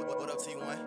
What up, T1?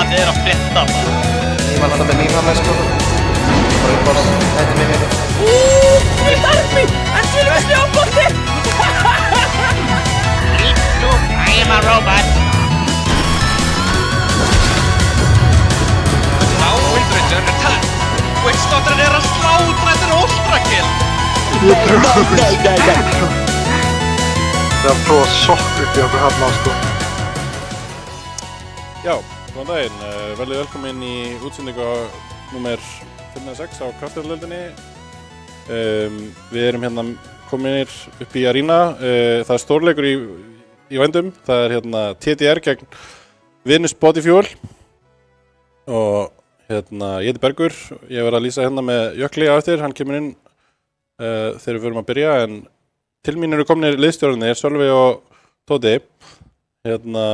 Hvað að frétta maður? Ég var alltaf með lífhafna sko. Bara upp á þetta með mér. Fyrir darfi! En til ekki snjóbolti! I am a robot. Áhildröndjör er tann. Wixdóttirinn er að slátra eftir Ultrakill. Nei. Það er að prófa sokk upp í okkur hérna sko. Já, góðan daginn, verðið velkomin í útsendingu númer 5-6 á Kraftaverðlöldinni. Við erum hérna kominir upp í Arína, það er stórleikur í vændum, það er hérna TDR gegn Venus Bodyfuel og hérna ég heiti Bergur, ég verð að lýsa hérna með Jökli á eftir, hann kemur inn þegar við förum að byrja en til mín eru komnir liðstjórnir, Sölvi og Tóti, hérna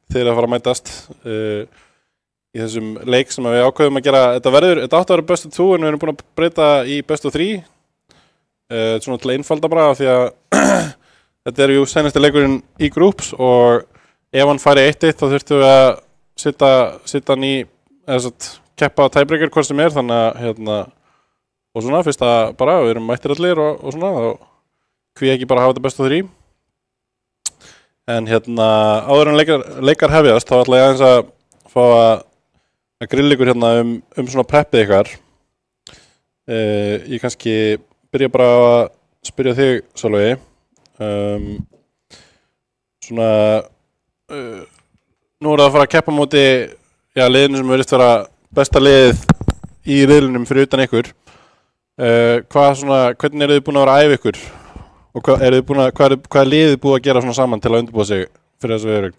þeir að fara að mætast í þessum leik sem við ákveðum að gera. Þetta átti að vera best of 2 en við erum búin að breyta í best of 3 svona til að einfalda bara því að þetta er jú seinasti leikurinn í groups og ef hann færi 1-1 þá þurftum við að sitta hann í keppa tiebreaker hvort sem er þannig að hérna og svona fyrst að bara við erum mættir allir og svona þá hví ekki bara hafa þetta best of 3. En hérna, áður en leikar hefjast, þá ætla ég aðeins að fá að grilla ykkur hérna svona preppið ykkar. Ég kannski byrja bara að spyrja þig, Sölvi. Svona, nú er það að fara að keppa móti liðinu sem verðist vera besta liðið í riðlinum fyrir utan ykkur. Hvernig eru þið búin að vera að æfa ykkur? Og hvað er liðið búið að gera svona saman til að undirbúa sig fyrir þessu viðureign?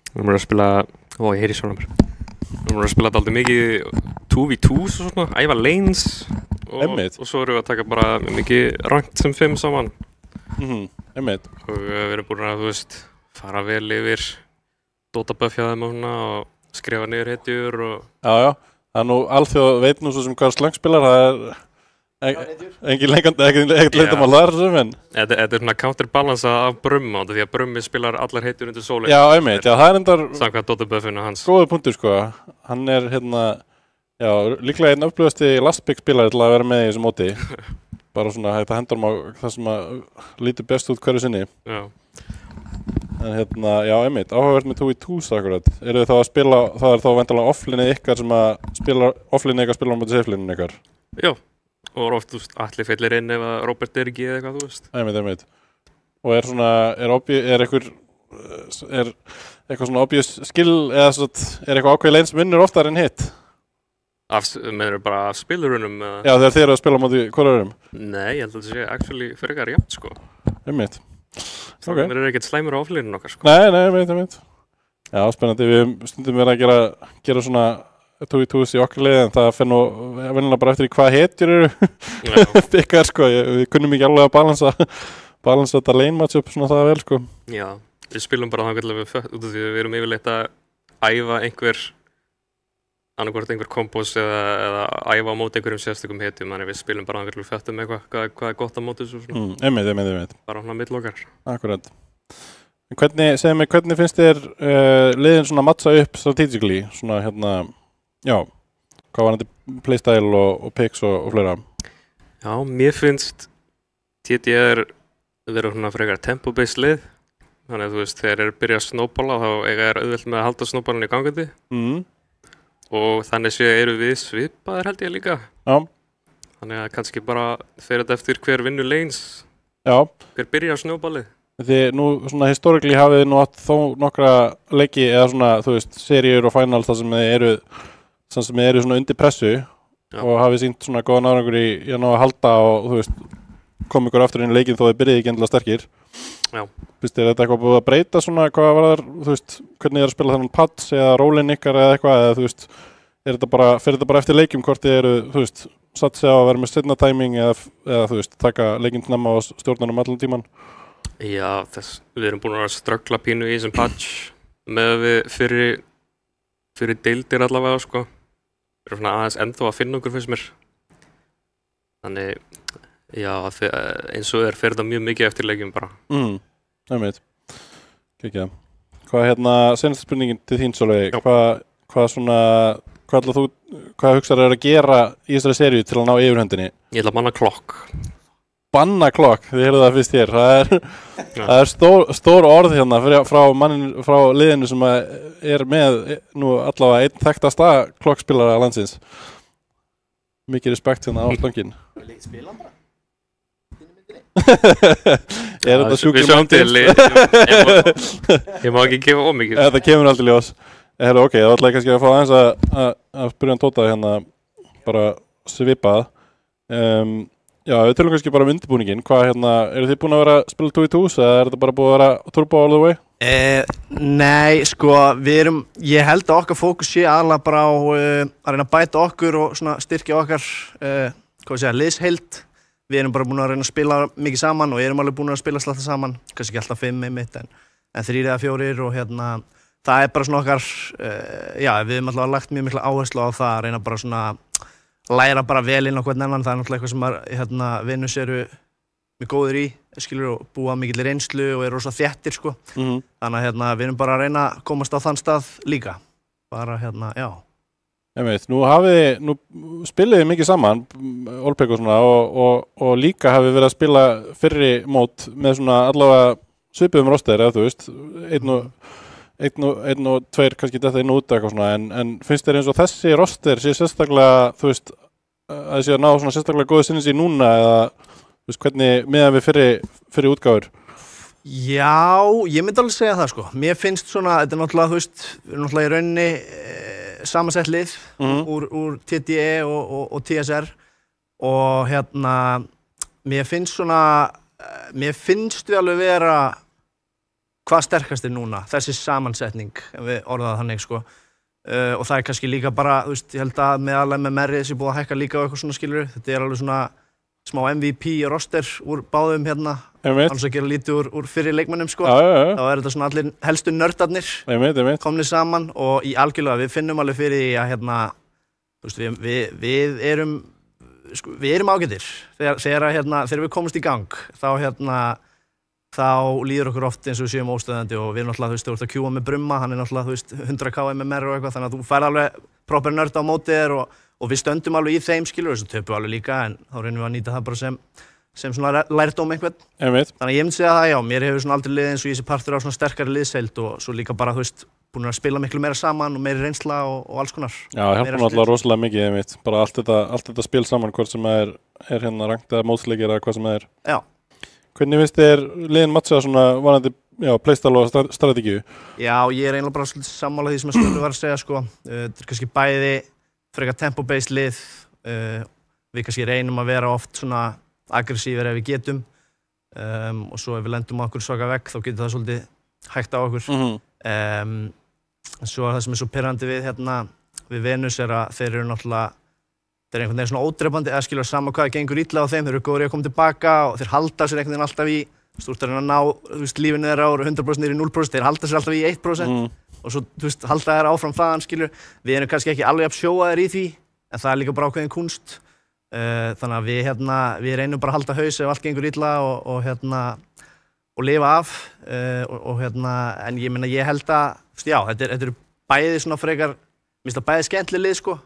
Við erum að spila, ég heyri svona mér. Við erum að spila dálítið mikið 2v2 og svona, æfa lanes og svo erum við að taka bara mikið ranked sem 5 saman. Einmitt. Og við erum búin að, fara vel yfir Dota buffja þeim og svona og skrifa niður hetjur og... Já, það er nú alþjóð veit nú svo sem hvað slangspilar, það er... Engin leindamál þar sem en Þetta er svona counterbalansa af Brumma því að Brummi spilar allar heitur undir sóleik. Já, einmitt, það er endar samkvæmt Dota buffinu hans. Góður punktur sko. Hann er hérna líklega einn öflugasti lastpick spilari til að vera með í þessu móti. Bara svona hægt að henda á það sem að lítur best út hverju sinni. Já. En hérna, einmitt, áhugavert með 2v2 akkurat. Eru þið þá að spila, það er þá væntanlega offlinið ykkar sem að spila offlinið ykkar spila á móti safelinið ykkar? Já. og oft, þú veist, allir fellir inn ef að Robert ekki eða eitthvað, þú veist. Einmitt. Og er eitthvað svona obvious skill eða er eitthvað ákveðið lein sem vinnur oftar en hitt? Meður bara af spilurunum? Já, þegar þið eru að spila á móti hvorurum? Nei, ég held að það sé actually frekar jafnt, sko. Einmitt. Það er ekkert slæmur á offlínun okkar, sko. Nei, einmitt. Já, spennandi. Við stundum verið að gera svona 2v2s í okkar liði, en það fer nú venjulega bara eftir í hvað hetjur eru byggar, sko. Við kunnum ekki alveg að balansa þetta lane matchup svona það vel, sko. Já, við spilum bara þannig út af því að við erum yfirleitt að æfa annarkvort einhver kompos eða æfa á móti einhverjum sérstökum hetjum, þannig við spilum bara þannig fettum eitthvað hvað er gott á móti svo svona. Einmitt. Bara svona millokkar. Akkurat. Hvernig finnst þér liðin svona matcha upp strategically, svona hvað var þetta playstyle og picks og fleira? Já, mér finnst TD vera svona frekar tempo-based lið, þannig að þú veist, þegar byrja að snowballa þá er auðvelt með að halda snowballan í gangandi. Og þannig eru við svipaðir held ég líka. Já. Þannig að kannski bara fer þetta eftir hver vinnur lanes. Já. Hver byrjar snowballið. Þið nú svona historically hafið nú átt þó nokkra leiki eða svona, þú veist, seríur og finals þar sem þið eru svona undir pressu. Já. Og hafið sýnt svona góðan árangur í að ná að halda og þú veist, kom ykkur aftur inn í leikinn þó þið byrjið ekki endilega sterkir. Já. Finnst þér þetta eitthvað búið að breyta svona, hvað var það, þú veist, hvernig þið eru að spila þennan pads eða rólinn ykkar eða eitthvað, eða þú veist, fer þetta bara eftir leikjum hvort þið eru, þú veist, satt sig á að vera með seinna timing eða þú veist, taka leikinn snemma og stjórnunum allan tíman? Já, við erum búin að ströggla pínu í þessum patch með við fyrir deildir allavega, sko. Við erum svona aðeins ennþá að finna okkur fyrst mér. Þannig, já, eins og fer þetta mjög mikið eftir leikjum bara. Einmitt. Kekja. Seinasta spurningin til þín, Sólveig, hvað hugsar þér að gera í þessari seríu til að ná yfirhöndinni? Ég ætla að banna klokk. Banna klokk, þið heyrðu það fyrst hér. Það er stór orð hérna frá liðinu sem er með nú allavega einn þekktasta klokkspilara landsins. Mikið respekt hérna á slangin. Spila hann bara? Er þetta sjúkir mándir? Ég má ekki gefa ómikið. Þetta kemur aldrei ljós. Ok, þá ætla ég kannski að fá aðeins að spyrja Tóta hérna bara svipað. Já, við tölum kannski bara undirbúningin. Eru þið búin að vera að spila 2v2s eða er þetta bara búin að vera turbo all the way? Nei, sko, ég held að okkar fókus sé aðalega bara á að reyna að bæta okkur og svona styrkja okkar, liðsheild. Við erum bara búin að reyna að spila mikið saman og erum alveg búin að spila slata saman, kannski ekki alltaf 5 einmitt, en 3 eða 4 og það er bara svona okkar, við höfum alltaf lagt mjög mikla áherslu á það að reyna bara svona læra bara vel inn á hvern annan, það er náttúrulega eitthvað sem Venus eru mjög góðir í, skilur, og búa mikill reynslu og eru rosa þéttir, sko. Þannig að við erum bara að reyna að komast á þann stað líka, bara já. Nú spilið þið mikið saman, Olpek og svona, og líka hafið verið að spila fyrri mót með svona allavega svipuðum roster, eða þú veist, einn og 2 kannski þetta inn og út eitthvað svona, en finnst þér eins og þessi roster sé sérstaklega, þú veist, að þið sé að ná svona sérstaklega góðu sinni sín núna, eða, þú veist, hvernig miðað við fyrri útgáfur? Já, ég myndi alveg segja það, sko. Mér finnst svona, þetta náttúrulega, þú veist, við erum náttúrulega í rauninni samansett lið úr TDE og TSR og mér finnst við alveg vera hvað sterkastir núna, þessi samansetning, ef við orðaðum þannig, sko. Og það er kannski líka bara, þú veist, ég held að með Merriðs er búið að hækka líka á eitthvað svona, skilur. Þetta er alveg svona smá MVP roster úr báðum annars að gera lítið úr fyrri leikmönnum, sko. Þá er þetta svona allir helstu nördarnir komnir saman og í algjörlega við finnum alveg fyrir því að þú veist, við erum ágætir þegar við komumst í gang þá líður okkur oft eins og við séum óstöðandi og við erum náttúrulega, þú veist, þú ert að kjúa með Brumma, hann er náttúrulega, þú veist, 100k MMR og eitthvað, þannig að þú fær alveg proper nörd á móti þér og við stöndum alveg í þeim, skilur, þessu töpum alveg líka, en þá reynum við að nýta það bara sem svona lærdóm einhvern. Þannig að ég myndi segja það, já, mér hefur svona aldrei liðið eins og ég sé partur á svona sterkari liðsheild og svo líka bara, þú veist, búin að spila miklu meira saman og meiri reynsla og alls konar. Já, hjálpa náttúrulega rosalega mikið einmitt, bara allt þetta spil saman, hvort sem er hérna rangt eða mótsleikir eða hvað sem er. Já. Hvernig finnst þér liðin matcha svona vanandi, playstyle og strategíu? Já, ég eiginlega bara svolítið sammála því sem Skúli var að segja, sko. Þetta kannski bæði frekar tempo-based lið, við kannski reynum að vera oft svona aggressífir ef við getum, og svo ef við lendum á okkur svaka vegg, þá getur það svolítið hægt á okkur. Svo það sem svo pirrandi við við Venus að þeir eru náttúrulega einhvern veginn svona ódrepandi eða skilur sama hvað gengur illa á þeim, þeir eru góðir í að koma tilbaka og þeir halda sér einhvern veginn alltaf í þú veist að ná lífinu þeirra úr 100% niður í 0%, þeir halda sér alltaf í 1% og svo þú veist halda þeirra áfram þaðan skilur, við erum kannski ekki alveg að sjóaðir í því en það líka bara ákveðin kunst þannig að við reynum bara að halda haus ef allt gengur illa og lifa af en ég meina ég held að já, þetta eru bæði svona frekar minnst að bæði skemmtileg lið sko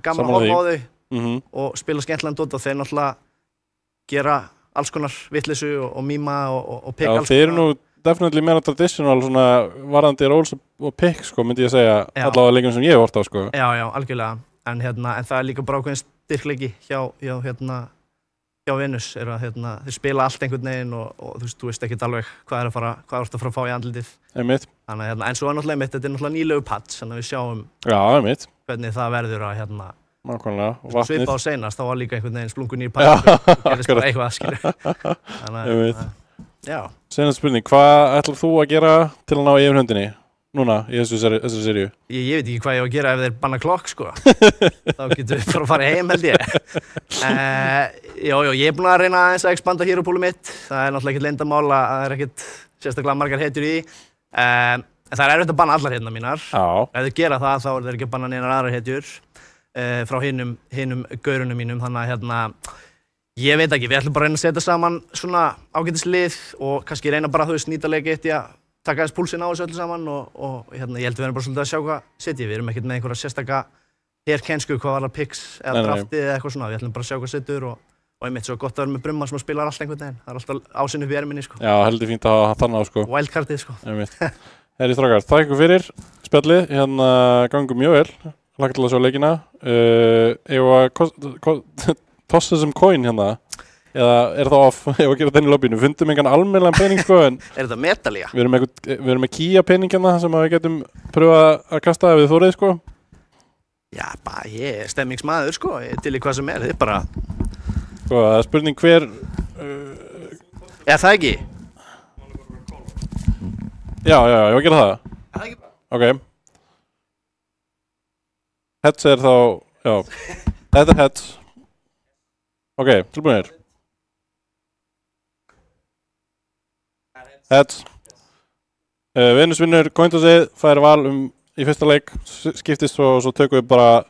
gaman að horfa á þau og spila skemmtilegan dót og þeir náttúrulega gera alls konar vitleysu og míma og pick alls konar. Já, þeir eru nú definitely meira traditional svona varðandi rolls og pick sko myndi ég segja allavega leikum sem ég hef hort á sko. Já, algjörlega en það er líka bara ákveðin styrkleiki hjá Venus að þeir spila allt einhvern veginn og þú veist ekkert alveg hvað þú ert að fara að fá í andlitið. Einmitt. Þannig en svo náttúrulega þetta er náttúrulega nýlegu patch þannig að við sjáum hvernig það verður að nákvæmlega svipa á seinast, þá var líka einhvern veginn splungun í patch og gerðist bara eitthvað skilur. Þannig já. Seinast spurning, hvað ætlar þú að gera til að ná yfirhöndinni? Núna, í þessari seríu? Ég veit ekki hvað ég á að gera ef þeir banna klokk, sko. Þá getum við bara að fara heim, held ég. Ég er búinn að reyna aðeins að expanda hero-poolið mitt. Það er náttúrulega ekkert leyndarmál að það er ekkert sérstaklega margar hetjur í. En það er erfitt að banna allar hetjurnar mínar. Já. Ef þeir gera það, þá er þeir ekki að banna neinar aðrar hetjur frá hinum gaurunum mínum. Þannig að ég veit ekki, við ætlum bara að reyna að setja saman svona ágætislið og kannski reyna bara að nýta leiki eitt í að taka aðeins púlsinn á þessu öllu saman og ég held við verðum bara svolítið að sjá hvað setjum. Við erum ekkert með einhverja sérstaka herkensku hvað var það picks eða draftið eða eitthvað svona. Við ætlum bara að sjá hvað setjur og einmitt svo gott að vera með Brumma sem spilar allt einhvern veginn. Það er alltaf ásinn upp í erminni sko. Já, heldur fínt að hafa þannig á sko. Wildcardið sko. Herri strákar, takk ykkur fyrir spjallið. Gangum mjög vel. Hlakka til að sjá leikina. Tossa sem coin eða er það off ef að gera þenni í lobbyinu, fundum engan almennilegan pening sko en er þetta metalía? Við erum með Kia peningina sem við getum pröfað að kasta ef við þórið sko. Já, bara ég er stemmingsmaður sko, ég til í hvað sem er, þið bara sko, það er spurning hver Er það ekki? Já, ég var að gera það. Er það ekki bara? Ok. Heads er þá, já, þetta er heads. Ok, tilbúinir. Heads. Venus vinnur cointossið, fær val í fyrsta leik, skiptist og svo tökum við bara,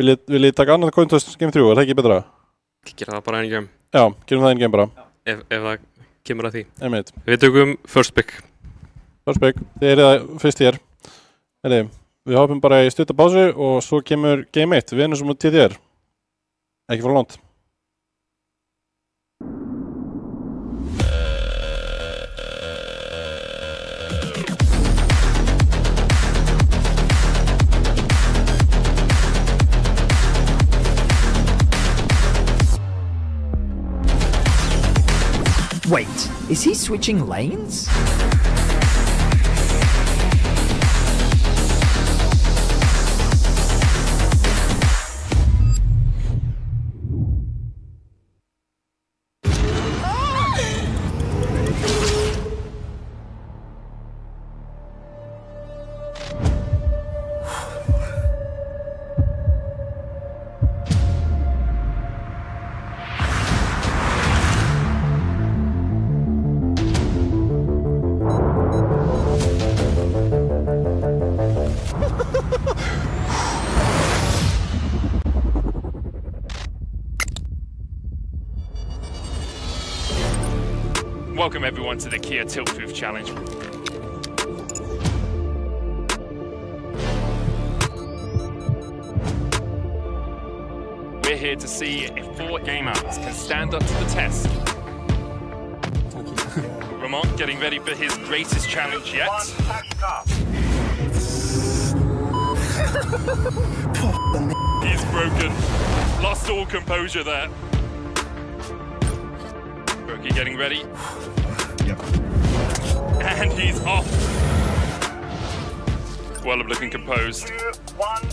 viljið taka annað cointoss game 3, er það ekki betra? Gera það bara einn game. Já, gerum það einn game bara. Ef það kemur að því. Einmitt. Við tökum first pick. First pick, þið eru það fyrst hér. Við hoppum bara í stutta pásu og svo kemur game 1, Venus og TDR. Ekki fara langt. Wait, is he switching lanes? Welcome everyone to the Kia Tiltproof Challenge. We're here to see if 4 gamers can stand up to the test. Clement getting ready for his greatest challenge yet. He's broken. Lost all composure there. Brokey getting ready. Yep. And he's off. Werleb looking composed. 2, 1.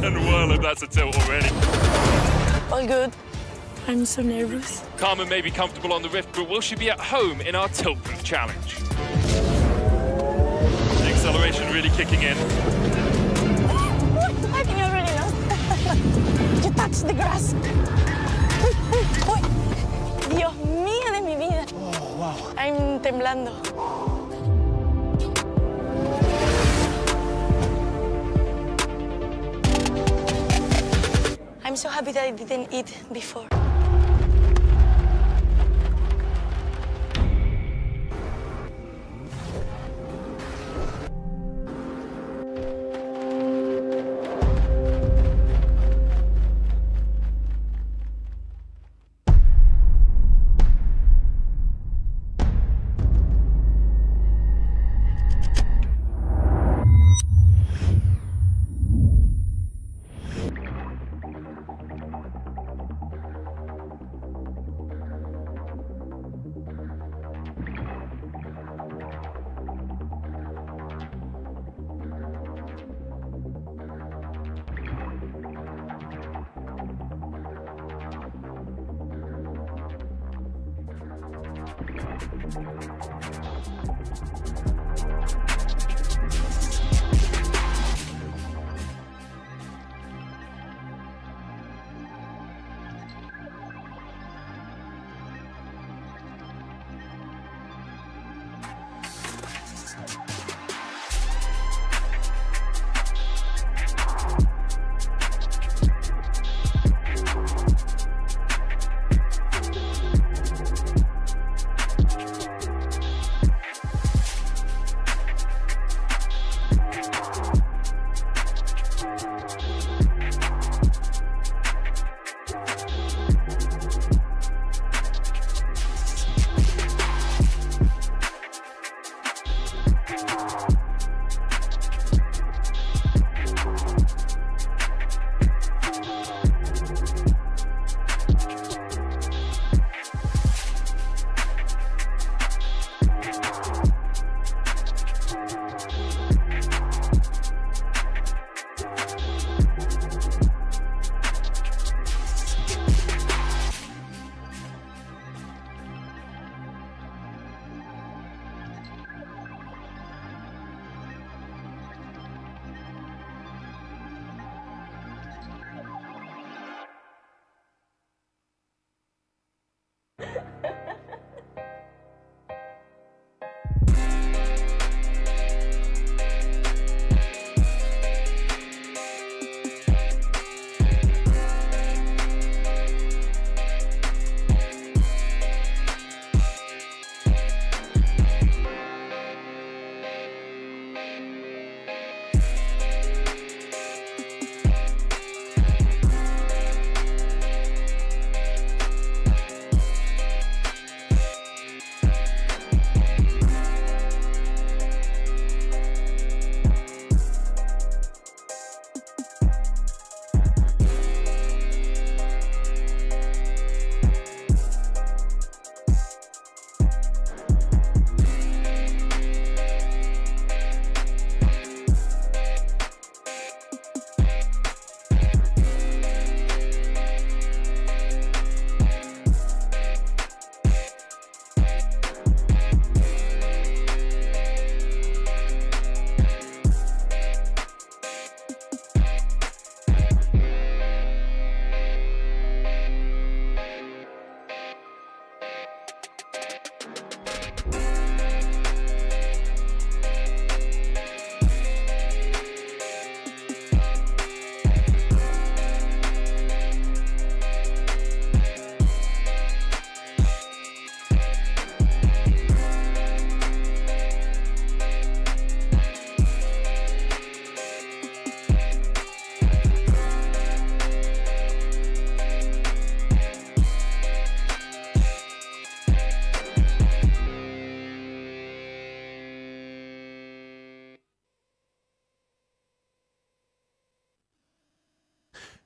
And Werleb, that's a tilt already. All good. I'm so nervous. Carmen may be comfortable on the Rift, but will she be at home in our tilt-proof challenge? The acceleration really kicking in. I think I already know. You touched the grass. Uy. Dios mío de mi vida. Oh, wow. I'm temblando. I'm so happy that I didn't eat before.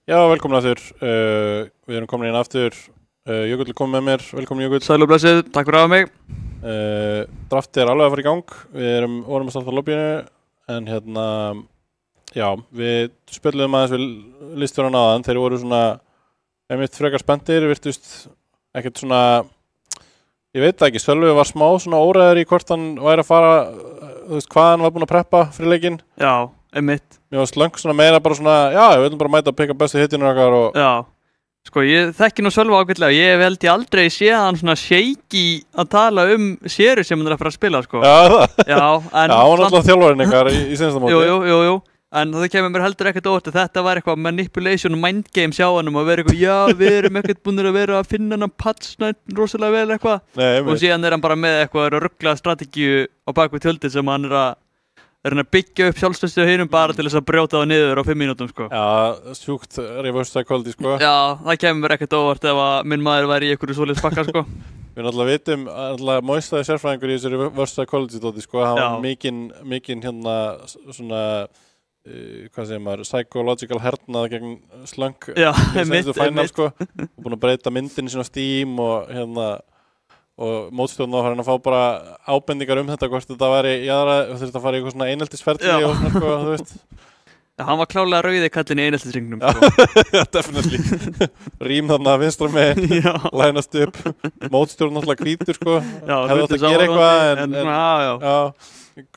Já, velkomin aftur. Við erum komin inn aftur. Jökull kom með mér. Velkomin Jökull. Sæl og blessuð, takk fyrir að hafa mig. Draftið alveg að fara í gang. Við vorum að starta lobbyinu, en já, við spjöldum aðeins við liststjóran áðan. Þeir voru svona, einmitt frekar spenntir, virtust ekkert svona, ég veit ekki, Sölvi var smá svona óræður í hvort hann væri að fara, þú veist, hvað hann var búinn að preppa fyrir leikinn. Já, einmitt. Mér var slöng svona meira bara svona, já, við viljum bara mæta að pikka bestu hitinu okkar og... Já, sko, ég þekki nú Sölva ágætlega. Ég held ég aldrei séð hann svona shaky að tala séru sem hann að fara að spila, sko. Já, það? Já, en... Já, hann var alltaf þjálfarinn ykkar í seinasta móti. Jú. En það kemur mér heldur ekkert óvart að þetta var eitthvað manipulation mind games hjá hann að vera eitthvað, já, við erum ekkert búinir að vera að finna hann patch rosalega vel eitthvað. Nei, og síðan hann bara með eitthvað rugglaða strategíu á bakvið tjöldið sem hann er að byggja upp sjálfstöðstu hinum bara til þess að brjóta það niður á 5 mínútum, sko. Já, sjúkt reverse psychology, sko. Já, það kemur mér ekkert óvart ef að minn maður væri í einhverju svoleiðis pakka, sko. Við náttúrulega vitum, Moistaði sérfræðingur í þessu reverse psychology dóti, sko. Hann var mikinn svona, hvað segir maður, psychological hernað gegn slöng. Já, einmitt. Sko. Og búin að breyta myndin sín á Steam og mótstjórn og hann að fá bara ábendingar þetta hvort þetta væri, þurfti að fara í eitthvað svona eineltisferli og svona, sko, þú veist. Já, hann var klálega rauði kallinn í eineltisringnum, sko. Já, definitely. Rím þarna vinstra megin, lænast upp, mótstjórn náttúrulega hvítur, sko. Já, hefði átt að gera eitthvað, en já,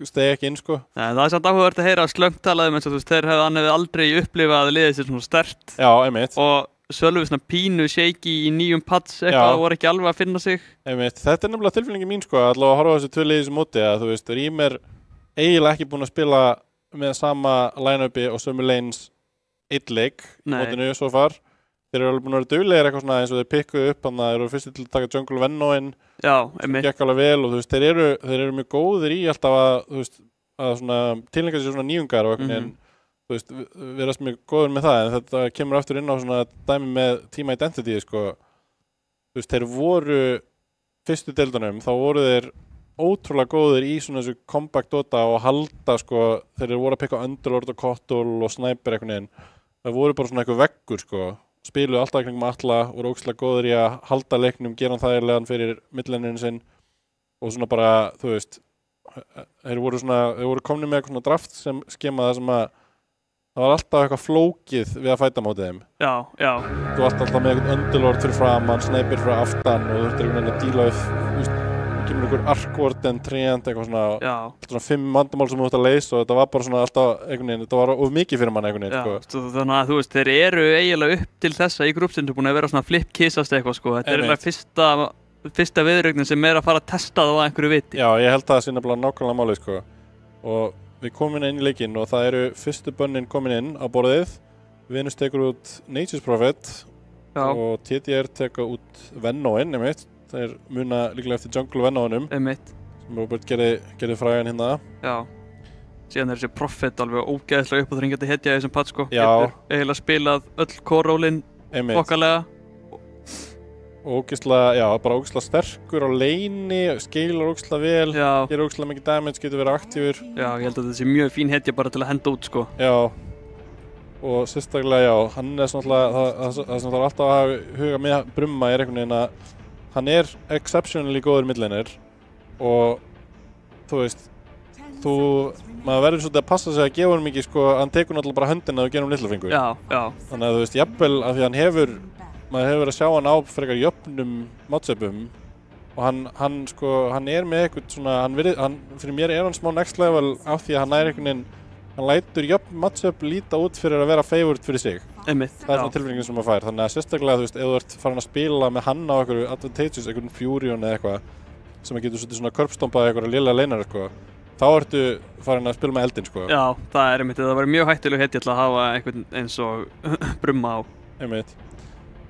stegi ekki inn, sko. Nei, það er samt áhugavert að heyra slöngt talaðum eins og þú veist, hann hefði aldrei upplifað að liðið sér svona sterkt. Já, einmitt. Og Sölvi svona pínu shaky í nýjum patch eitthvað, voru ekki alveg að finna sig. Einmitt, þetta er nefnilega tilfinningin mín, sko, allavega að horfa á þessu tvö liði sem móti, að þú veist, Rím er eiginlega ekki búinn að spila með sama line-upi og sömu lanes eitt leik mótinu svo far. Þeir eru alveg búin að vera duglegir eitthvað svona eins og þeir pikkuðu upp, þannig að þeir eru fyrst til að taka Jungle Vennoinn sem gekk alveg vel og þú veist, þeir eru mjög góðir í alltaf að, þú veist, að svona tilnefna sér svona nýjungar og eitthvað, þú veist, við erum mjög góður með það, en þetta kemur aftur inn á svona dæmi með Team Identity, sko. Þú veist, þeir voru fyrstu deildunum, þá voru þeir ótrúlega góðir í svona þessu compact dota og halda, sko, þeir voru að pikka Underlord og Kottul og Sniper eitthvað neginn. Það voru bara svona eitthvað veggur, sko. Spiluðu alltaf kringum alla, voru ógeðslega góðir í að halda leiknum, gera hann þægilegan fyrir midlaninn sinn og svona bara, þú veist, þeir voru komnir með eitthvað svona draft sem skema það sem að það var alltaf eitthvað flókið við að fæta mótið þeim. Já. Þú varst alltaf með eitthvað Underlord fyrir framan, Sniper fyrir aftan og þú þurftir einhvern veginn að díla við, þú veist, kemur einhver Arkward en Treant, eitthvað svona 5 vandamál sem þú ætti að leysa og þetta var bara svona alltaf einhvern veginn, þetta var of mikið fyrir mann einhvern veginn, sko. Þannig að þú veist, þeir eru eiginlega upp til þessa í grúpsinu búin að vera svona flip-kissast eitthvað, sko. Þetta er eiginlega fyrsta viðrögnin sem er að fara að testa það á einhverju viti. Já, ég held það sé nefnilega nákvæmlega málið, sko. Og við komum inn í leikinn og það eru fyrstu bönnin komin inn á borðið. Venus tekur út Nature's Prophet og TTR tekur út Vennoinn, einmitt. Þeir muna líklega eftir Jungle Vennoinnum sem Robert gerði frægan hérna. Já, síðan þessi Prophet alveg ógeðslega upp og þringandi hetja í þessum patch, sko. Já. Getur eiginlega spilað öll core-rólinn okkarlega. Og bara ógeðslega sterkur á leini, skeilar ógeðslega vel, gerir ógeðslega mikið damage, getur verið aktífur. Já, ég held að þetta sé mjög fín hetja bara til að henda út, sko. Já, og sérstaklega, hann er svona alltaf að hafa huga með Brumma er einhvern veginn að hann er exceptionally góður midlaner og þú veist, maður verður svolítið að passa sig að gefa hann mikið, sko, hann tekur náttúrulega bara höndina og gerir littlafingur. Já. Þannig að þú veist, jafnvel af því maður hefur verið að sjá hann á frekar jöfnum matchupum og hann er með eitthvað svona, fyrir mér er hann smá next level af því að hann er einhvern veginn, hann lætur jöfn matchup líta út fyrir að vera favored fyrir sig. Einmitt, það er svona tilfinningin sem maður fær, þannig að sérstaklega, þú veist, ef þú ert farin að spila með hann á einhverju advantageous, einhverjum Furion eða eitthvað sem getur svona körpstompað einhverja lélega leinar, sko, þá ertu farin að spila með eldin, sko. Já, það er einmitt, það var mjög hættileg hetja til að hafa einhvern eins og Brumma á. Einmitt.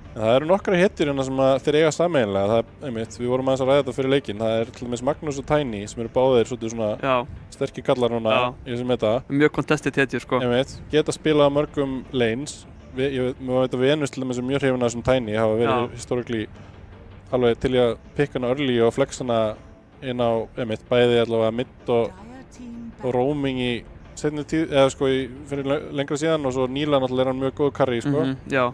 En það eru nokkra hetjur hérna sem þeir eiga sameiginlega, það er einmitt, við vorum aðeins að ræða þetta fyrir leikinn, það er til dæmis Magnús og Tiny sem eru báðir svona sterkir kallar núna í þessum meta. Mjög contested hetjur, sko. Einmitt, geta spilað mörgum lanes, ég veit að Venus til dæmis mjög hrifin af þessum Tiny, hafa verið historically alveg til að pikka hana early og flexa hana inn á einmitt, bæði allavega mid og roaming í seinni tíð, eða sko fyrir lengra síðan og svo nýlega náttúrulega hann mjög góð carry sko. Já.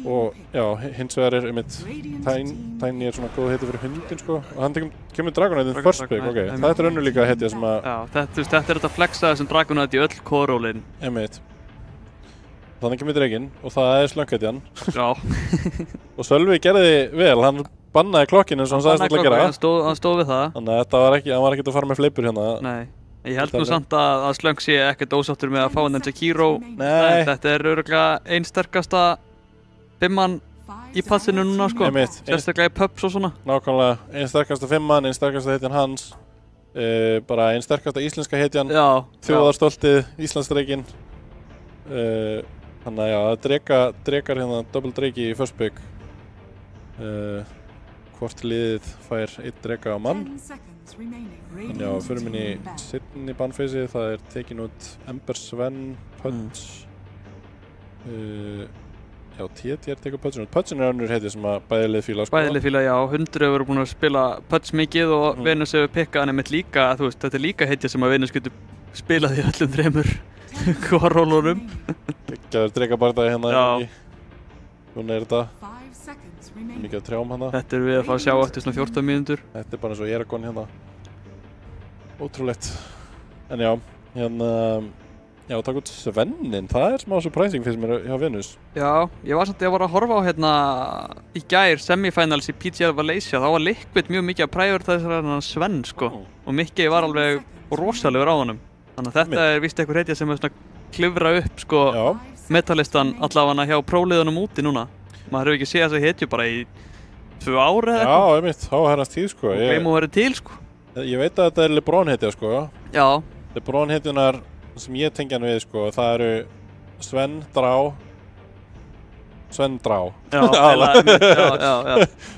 Og já, hins vegar einmitt Tiny svona góð heiti fyrir hundin sko og hann kemur Dragonite first pick, ok. Þetta önnur líka hetja sem að... Já, þetta þetta flexa þessum Dragonite í öll core-rólin. Einmitt. Þannig kemur dreginn og það slönghetjan. Já. Og Sölvi gerði vel, hann bannaði klokkinn eins og hann sagðist alltaf að gera. Hann stóð við það. Þannig að þetta hann var ekkert að fara með fleipur hérna. Nei. Ég held nú samt að Slöng sé ekkert ósáttur með að fá hann Jakiro. Nei. Þetta örugglega ein sterkasta fimmann í passinu núna sko. Sérstaklega í pubs og svona. Nákvæmlega. Ein sterkasta fimmann, ein sterkasta hetjan hans. Bara ein sterkasta íslenska hetjan. Já. Þjóðarstoltið, Íslandsdreikinn. Þannig að já, drekar hérna double dreiki í first pick. Hvort liðið fær einn dreka á mann. Þannig já, fyrir minni seinni bannfeysi, það tekin út Ember Sven, Pudge. Já, TTR tekur Pudge'n út. Pudge'n önnur heiti sem að bæði lið fíla sko. Bæði lið fíla, já. 100 hefur búin að spila Pudge mikið og Venus hefur pikkað hann einmitt líka, þú veist, þetta líka heiti sem að Venus getur spilað í öllum þremur core-rólunum. Geggjaður drekabardaði hérna í. Núna þetta mikið af trjám hérna. Þetta við að fara að sjá eftir svona 14 mínútur. Þetta bara eins og Eragon hérna. Ótrúlegt. En já, hérna, já, takk út Svennin, það smá surprising fyrir mér hjá Venus. Já, ég var að horfa á hérna í gær semifinals í PGL Malaysia, þá var Liquid mjög mikið að prioritæsa hérna Sven sko. Og Mikki var alveg rosalegur á honum. Þannig að þetta víst einhver hetja sem svona klifra upp sko metalistan allavega hjá próliðunum úti núna. Maður hefur ekki séð þess að hetju bara í 2 ár eða eitthvað. Já, einmitt, þá herrast tíð sko. Og gleymum að vera til sko. Ég veit að þetta LeBron hetja sko. Já. LeBron hetjunar sem ég tengja hann við sko, það eru Sven Drá. Já.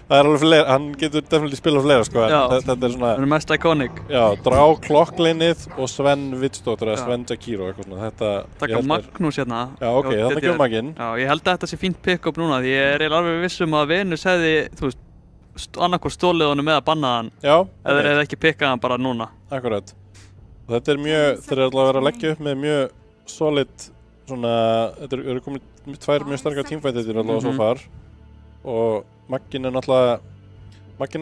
Það alveg fleira, hann getur definitíð spilað fleira sko. Þetta svona... Það mest iconic. Já, Drá klokkleinið og Sven Vitsdóttir eða Sven Jakiro eitthvað svona. Takka Magnús hérna. Já, ok, þannig kemur Maginn. Já, ég held að þetta sé fínt pick-up núna því ég alveg vissum að Venus hefði, þú veist, annarkvort stólið honum með að banna hann. Já. Eða þeir hefði ekki pickað hann bara núna. Akkurat. Og þetta mjög, þeir allavega að vera að leggja upp með mjög solid svona, þetta eru komin 2 mjög sterkar teamfightir allavega svo far og Magginn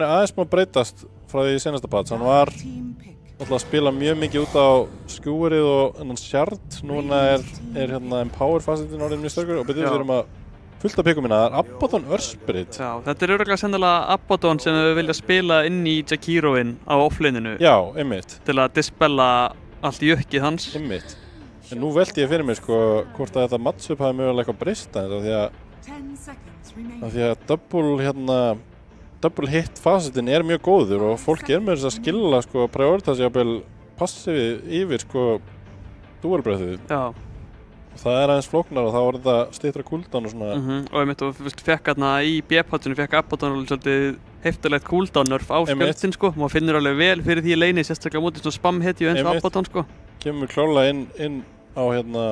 aðeins má breytast frá því í senasta patch. Hann var alltaf að spila mjög mikið út á skjúrið og enn Shard. Núna hérna Empower facetin orðin mjög sterkur og betur við erum að fullt af pickum minna. Það Abaddon Earthspirit. Já, þetta örugglega sennilega Abaddon sem við vilja spila inn í Jakiroinn á offlaneinu. Já, einmitt. Til að dispella allt í jökkið hans. Einmitt. En nú velti ég fyrir mig sko hvort að þetta matchup hafi mögulega eitthvað breyst aðeins af því að double hit facetin mjög góður og fólk með þess að skilla sko prioritasi passivið yfir sko dualbreathið. Já. Og það aðeins flóknar og þá var þetta styttra cooldown og svona. Og einmitt og fekk hérna í B-patchinu fekk Abaddon svolítið heftilegt cooldown nerf á skjöldin sko. Maður finnur alveg vel fyrir því leini sérstaklega mútið svona spam-hetju eins og Abaddon sko. Kemur klálega inn á hérna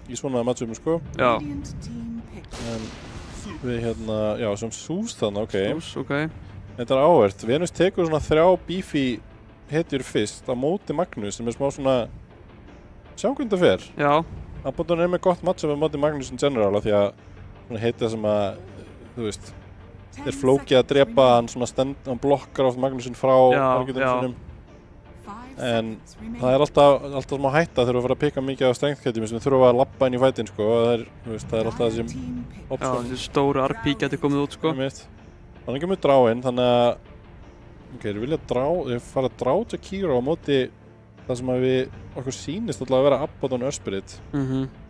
í svona matchupum sko. Já. En við hérna, já, sem Sús þannig, ok. Sús, ok. Þetta áhvert. Venus tekur svona 3 beefy hetjur fyrst á móti Magnús sem smá svona sjáum það fer. Já. Abaddon með gott matchup á móti Magnús in general af því að svona hetja sem að, þú veist, flókið að drepa hann svona hann blokkar oft Magnúsin frá argetunum. En það alltaf smá hætta þegar við fara að pikka mikið af strengthketjum sem við þurfum að lappa inn í fætin sko og það alltaf þessum option. Já, þessi stóru RP getur komið út sko. Þannig kemur dráinn, þannig að ok, ég fara að drá Jakiro á móti það sem að okkur sýnist alltaf að vera Abaddon Earthspirit.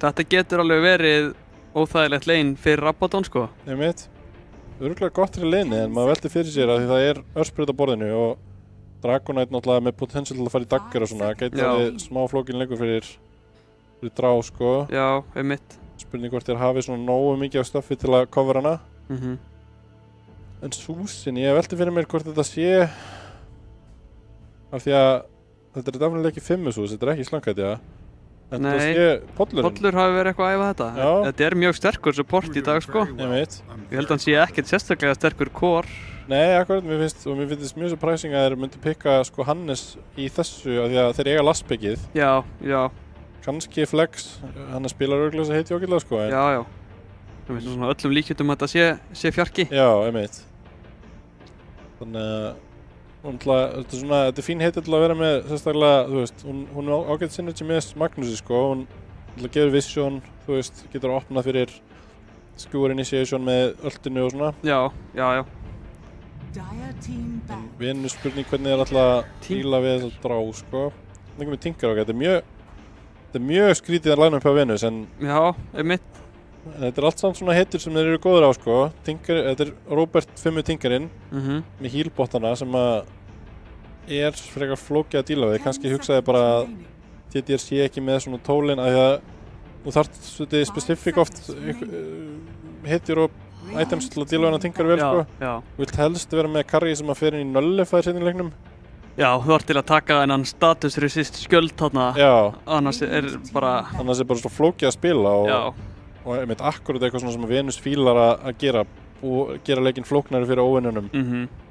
Þetta getur alveg verið óþægilegt lane fyrir Abaddon sko. Örugglega gott fyrir laneið en maður velti fyrir sér að því það Earthspirit á borðinu og Dragonite náttúrulega með potential til að fara í dagger og svona, gæti verið smá flókin lengur fyrir drá sko. Já, einmitt. Spurning hvort hafið svona nógu mikið af stöffi til að cover hana. En Súsin, ég velti fyrir mér hvort þetta sé af því að þetta definilega ekki 5 Sús, þetta ekki slanghetja. Pollur hafi verið eitthvað að æfa þetta. Þetta mjög sterkur support í dag sko. Ég veit. Ég held að hann sé ekkert sérstaklega sterkur core. Nei, akkurat, mér finnst mjög surprising að þeir myndi pikka sko Hannes í þessu af því að þeir eiga lastbyggið. Já. Kannski flex, Hannes spilar örgulega þess að heiti okkurlega sko. Já. Það finnst svona öllum líkjöndum að þetta sé fjarki. Já, einmitt. Þannig að þetta fín heiti til að vera með sérstaklega, þú veist, hún ágætt synergy með Magnúsi sko, hún gefur vision, þú veist, getur opnað fyrir skewer initiation með öldinu og svona. Já. Vinnu spurning hvernig alltaf díla við þess að drá sko. Það með Tinker okkar, þetta er mjög skrítið að line-up hjá Venus en já, einmitt. En þetta allt samt svona heitir sem þeir eru góður á sko. Þetta Robert 5 Tinkerinn með healbotana sem að frekar flókið að díla við. Kannski hugsaði bara að TTR sé ekki með svona tólin að þú þarft svolítið specifík oft heitir og items til að díla við hana Tinker vel sko. Þú vilt helst vera með carry sem að fer inn í nullify seinni leiknum. Já, þú ert til að taka þennan status resist skjöld þarna. Annars bara svo flókið að spila og einmitt akkurat eitthvað svona sem Venus fílar að gera og gera leikinn flóknari fyrir óvinnunum.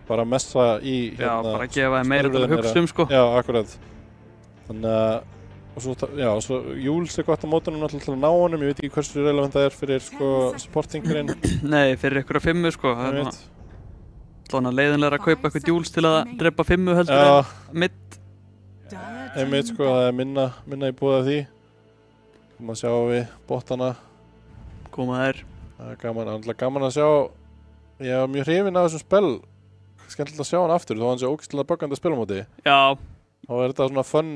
Bara messa í bara gefa þeim meira til að hugsa sko. Já, akkurat. Þannig að og svo Júls gott á mótunum náttúrulega til að ná honum, ég veit ekki hversu relevant það fyrir sko supportingurinn. Nei, fyrir ykkur að 5 sko. Svona leiðinlega að kaupa eitthvað Júls til að drepa 5 heldur en mitt. Einmitt sko, það minna í búið af því. Maður sjá við botana. Koma þær. Það gaman að sjá. Ég var mjög hrifinn af þessum spell. Skemmtilegt að sjá hann aftur, þó hann sé ógeðslega böggandi að spila á móti. Já. Þá þetta svona fun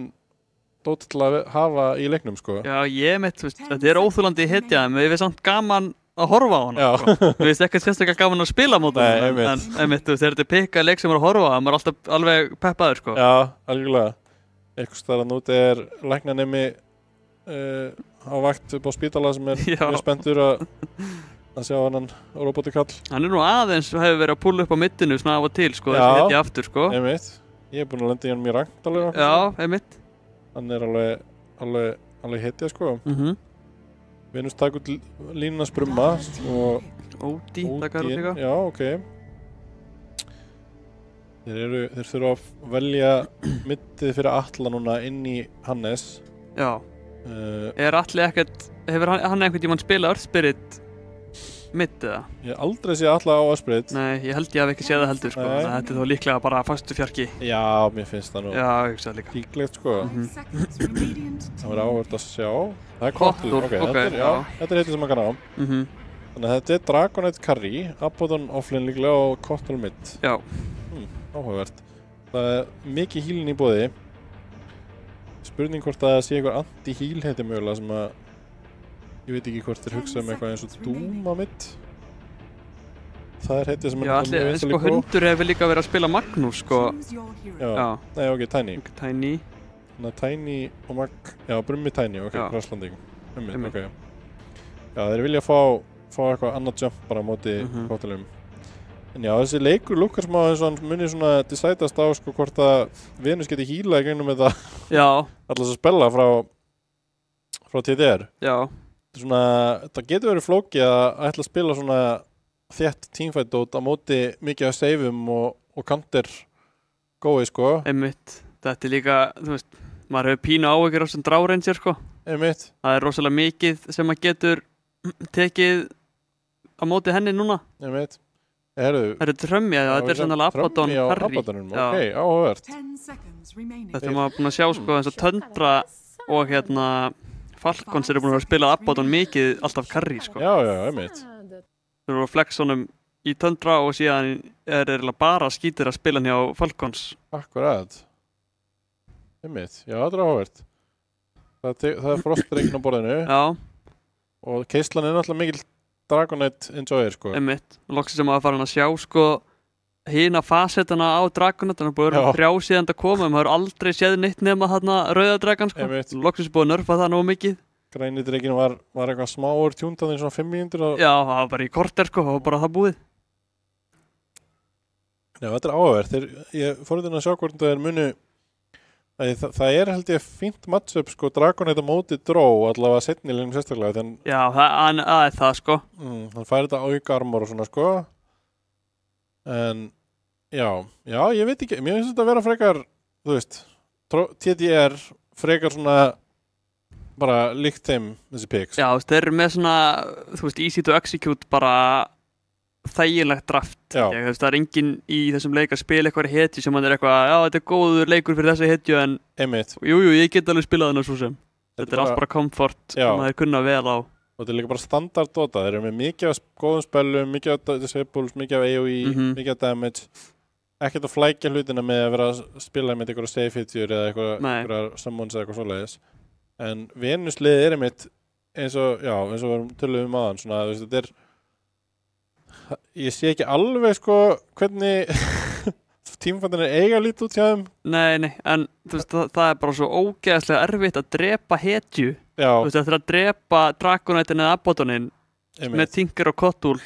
dót til að hafa í leiknum sko. Já, þetta óþolandi hetja, en við samt gaman að horfa á hana sko. Við veist ekkert sérstaklega gaman að spila á móti en einmitt, þegar þetta pikka leik sem er að horfa á, maður er alltaf alveg peppaður sko. Já, algjörlega. Einhvers staðar núti læknanemi á vakt upp á spítala sem mjög spenntur að sjá hann robotikall. Hann nú aðeins hefur verið að púla upp á middinu svona af og til sko, þessi hetja aftur sko. Einmitt. Ég búinn að lenda í hann mjög rangt alveg. Já, einmitt. Hann alveg hetja sko. Venus taka út línuna sprumma og Ódí takar út líka. Já, ok. Þeir þurfa að velja middið fyrir Atla núna inn í Hannes. Já. Atli ekkert, hefur hann einhvern tímann spilað Earthspirit mitt eða? Ég hef aldrei séð Atla á Earthspirit. Nei, ég held ég hef ekki séð það heldur sko. Þetta þó líklega bara fastu fjarki. Já, mér finnst það nú. Já, ég hugsa það líka. Líklegt sko. Það verður áhört að sjá. Það er Kottur. Þetta heitir sem maður kann á. Þannig að þetta Dragonite Carry, Abaddon offlane líklega og Kottur mid. Já. Áhugavert. Það mikið healin í boði. Spurning hvort það sé einhver anti-heal heiti mögulega sem að ég veit ekki hvort þeir hugsa eitthvað eins og Doom á mitt. Það heitið sem sko Hundur hefur líka verið að spila Magnús sko. Já. Nei, ok, Tiny. Tiny. Þannig að Tiny og Brummi Tiny, ok, crosslanding. Ok. Já, þeir vilja fá eitthvað annað jump bara á móti kóttalum. En já, þessi leikur lukkar smá eins og hann muni svona decidast á sko hvort að Venus geti healað í gegnum þetta. Já. Alltaf að spella frá TDR. Já. Það getur verið flókið að ætla að spila svona þétt teamfight á móti mikið af saveum og counter gói sko. Einmitt. Þetta líka, þú veist, maður hefur pínu áhyggjur á þessum Draw Ranger sko. Einmitt. Það rosalega mikið sem maður getur tekið á móti henni núna. Einmitt. Það eru trömmja, þetta sannlega Abaddon Carry. Ok, áhugavert. Þetta maður búin að sjá sko eins og Tundra og Falcons eru búin að spila Abaddon mikið alltaf Carry sko. Já, einmitt. Þeir eru að flexa honum í Tundra og síðan eiginlega bara skítir að spila hann hjá Falcons. Akkurat. Einmitt, já, þetta áhugavert. Það er frostbreygin á borðinu. Já. Og keislan er náttúrulega mikil Dragonite enjoyer sko. Einmitt. Loksins sem að fara hann að sjá sko hina fasettana á Dragonite, þannig að búið að 3 síðan að koma, maður hefur aldrei séð neitt nema þarna rauða dragan sko. Loksins búið að nörfa það nógu mikið. Græni dregin var eitthvað smáur tjúndað í svona 5 mínútur. Já, það var bara í korter sko, það var bara það búið. Já, þetta er áhugavert. Ég fór að sjá hvort það munu Það held ég fínt matchup sko, Dragonite á móti Dró allavega seinni í leiknum sérstaklega þann, Já, það er það sko hann fær þetta auka armor og svona sko en já, ég veit ekki mér finnst þetta að vera frekar þú veist, TDR frekar svona bara líkt þeim þessi picks Já, þeir eru með svona, þú veist, easy to execute bara þægilegt draft það er enginn í þessum leik að spila eitthvað hetju sem hann er eitthvað, já þetta er góður leikur fyrir þessa hetju en jú, ég get alveg spilað hennar svo sem þetta er allt bara comfort sem það er kunna vel á og þetta er líka bara standard dota, þeir eru með mikið af góðum spelum, mikið af disables, mikið af AoE, mikið af damage ekkert að flækja hlutina með að vera að spila með eitthvað safe hetjur eða eitthvað summons eða eitthvað svoleiðis en Venus-liðið er einmitt eins og við varum töluðum aðan svona, þú veist, þetta er ég sé ekki alveg sko hvernig tímfændin eiga lítið út hjá þeim Nei, en þú veist, það er bara svo ógeðslega erfitt að drepa hetju þú veist, þetta er að drepa Dragonite eða Abaddon með Tinker og Cottool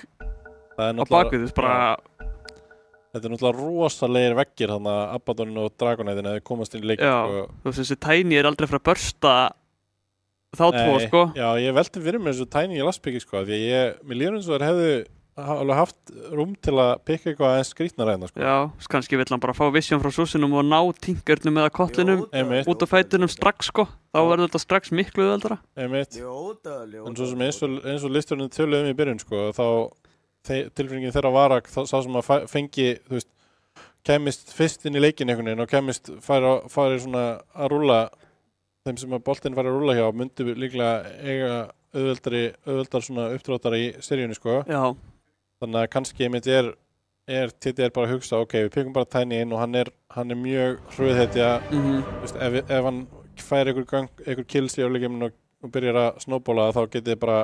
á bakvið, þú veist, bara Þetta er náttúrulega rosalegir veggir þannig að Abaddon og Dragonite eða komast inn í leik sko. Þú veist, þessi Tiny er aldrei frá að börsta þá tvo, sko Já, ég velti fyrir mér þessu Tiny í lastpiki, sko því mér líður eins og þeir hefðu alveg haft rúm til að pikka eitthvað aðeins skrýtna reyna sko. Já, kannski vill hann bara fá vision frá súsinum og ná Tinkernum eða Kottlinum út á fætunum strax sko þá verður þetta strax miklu auðveldara En svo sem eins og listurinn töluðum í byrjun sko þá tilfinningin þeirra var að sá sem að fengi þú veist, kemist fyrst inn í leikin einhvern veginn og kemist fari svona að rúlla þeim sem að boltinn fari að rúlla hjá myndi líklega eiga auðveldar svona uppdráttar í seríunni sko Já Þannig að kannski mitt er TDR bara að hugsa, ok, við pekkum bara Tiny inn og hann er mjög hröðhetja ef hann fær einhver kills í áleikjum og byrjar að snowballa þá getið þið bara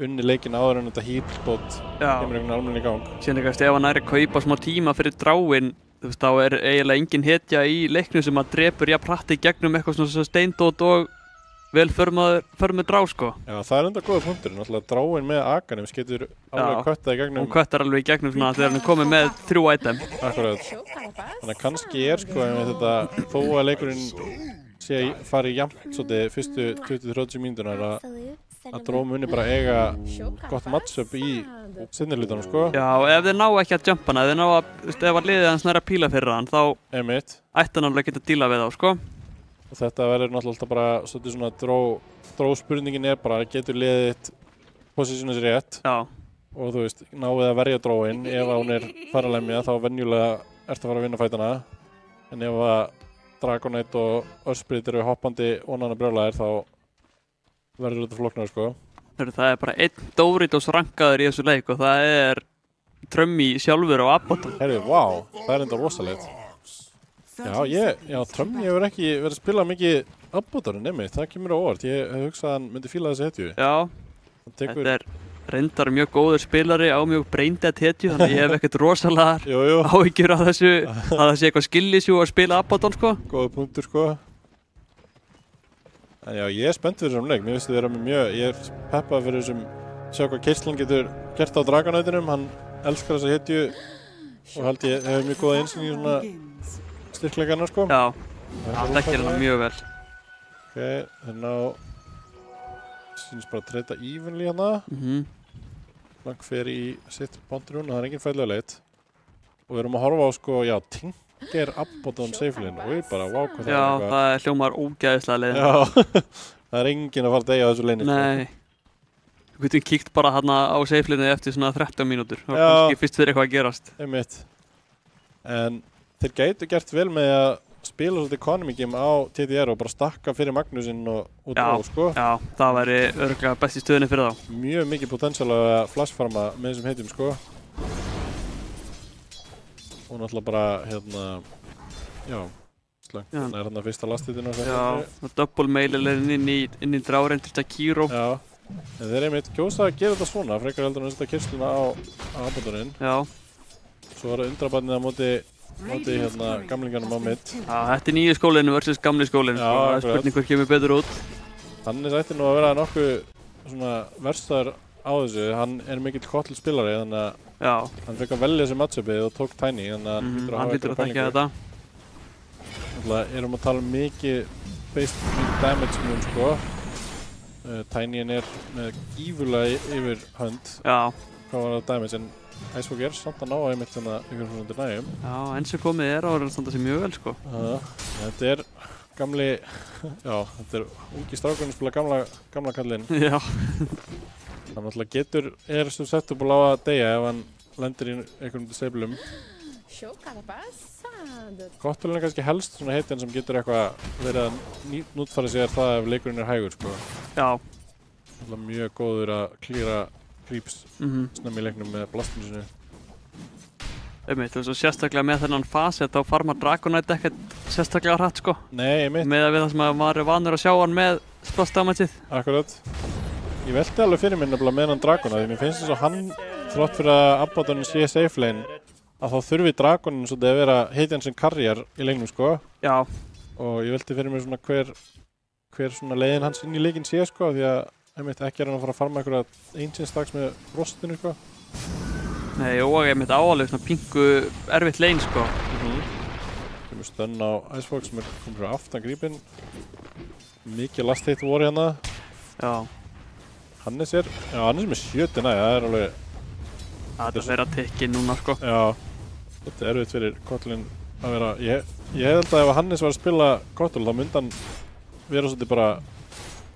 unni leikin áður en þetta healbot kemur einhvern almenni í gang Síðan ef hann er að kaupa smá tíma fyrir dráin þú veist, þá er eiginlega engin hetja í leiknum sem að drepur jafn hratt í gegnum eitthvað svona steindót og vel förmið drá sko Já, það er enda góða punktur náttúrulega dráin með Aganim getur alveg köttað í gegnum hún köttar alveg í gegnum svona þegar hann er komið með 3 item Akkurat Þannig að kannski sko þetta þó að leikurinn fari jafnt svolítið fyrstu 20-30 mínúturnar að dró muni bara eiga gott matchup í seinnilutunum sko Já, og ef þeir ná ekki að jumpa hana ef að liðið hans næra píla fyrir hann þá ætti hann alveg geta að díla við þá sko Og þetta verður náttúrulega alltaf bara svolítið svona dró spurningin er bara getur liðið positionu sér rétt og þú veist, náðið að verja dróin ef hún er faralemja þá venjulega ertu að fara að vinna fætana en ef að Dragonite og Earthspirit eru hoppandi onana brjálæðir þá verður þetta flóknar sko Það er bara einn Doritos rankaður í þessu leik og það er Trummi sjálfur á Abaddon Vá, það er enda rosalegt Trummi hefur ekki verið að spila mikið Abaddon það kemur á óvart ég hef hugsað að hann myndi fíla þessi hetju Þetta er reyndar mjög góður spilari á mjög braindead hetju þannig að ég hef ekkert rosalega áhyggjur af þessu að það sé eitthvað skillisjú að spila Abaddon sko Góða punktur sko En já, ég er spennt fyrir þessum leik mér finnst þið vera með mjög ég er peppað fyrir þessum sjá hvað Kerslan getur gert á Dragonautinum hann elskar þessa hetju og held ég hefur mjög góða einsinn í svona styrkleikana sko Já, það þekkir hann mjög vel Ok, þannig að sýnist bara að treyta evenly hana Lang fer í sitt bondurinn og það er engin fæðlega leit og við erum að horfa á sko, já, Tinker Abaddon safe-lane og við bara, wow, hvað það Já, það er hljómar ógæðislega leiðin Já, það er engin að fara að deyja á þessu leini Nei Við getum kíkt bara hana á safe-lane eftir svona 13 mínútur og kannski fyrst fyrir eitthvað að gerast En þeir gætu gert vel með að spila svolítið economy game á TDR og bara stakka fyrir Magnusinn og dró sko Já, það væri örugglega best í stöðunni fyrir þá Mjög mikið potential að flashfarma með þessum heitjum sko og náttúrulega bara slöng er hérna fyrsta lastitinn og double mail inn í drárein til Kiro Já, en þeir einmitt kjósa að gera þetta svona frekar heldur en að setja Kirsluna á Abaddoninn Já Svo var undrabarnið á móti gamlingarnum á mitt Já, þetta er nýju skólinu versus gamli skólinu það er spurning hver kemur betur út Hannes ætti nú að vera nokkuð svona verstar á þessu hann er mikill Kottl spilari þannig að hann fekk að velja þessi matchupi og tók Tiny þannig að hann hlýtur að þekka þetta erum að tala mikið based damage mun sko. Tinyin með gífurlega yfir hönd. Já. Hvað var það damage, en Icewalk samt að ná einmitt svona ykkur svona undir nægjum. Já, enn sem komið að vera standa sig mjög vel sko. Þetta gamli, já, þetta ungi strákurinn spila gamla kallinn. Já. Hann náttúrulega susceptible á að deyja ef hann lendir í einhverjum disablum. Kottulinn kannski helst svona heitin sem getur eitthvað verið að nútfæra sér það ef leikurinn hægur sko. Já. Náttúrulega mjög góður að klíra creeps snemmi í leiknum með blastinu sinu. Einmitt, og svo sérstaklega með þennan fasi þá farmar Dragonite ekkert sérstaklega hratt sko. Nei, einmitt. Með að við það sem að maður vanur að sjá hann með splash damageið. Akkurat. Ég velti alveg fyrir mér nefnilega með hann Dragonite, því mér finnst þess að hann, þrótt fyrir að Abaddon sé safe lane, að þá þurfi Dragonin svolítið að vera heitjan sem karrier í leiknum sko. Já. Og ég velti fyrir mér svona hver svona leiðin hans inn í leikinn sé sko, því að einmitt ekki hann að fara að farma einhverja einsins með frostinu sko. Nei, og einmitt áalveg svona pingu erfitt lane sko. Kemur stönn á Icewalk sem komið frá aftan grípinn. Mikið last hit voru hérna. Já. Hannes með 70 næ, það alveg... Það er verið að tekja núna sko. Já. Þetta erfitt fyrir Kotlin að vera... Ég held að ef Hannes var að spila Kotlin þá myndi hann vera svolítið bara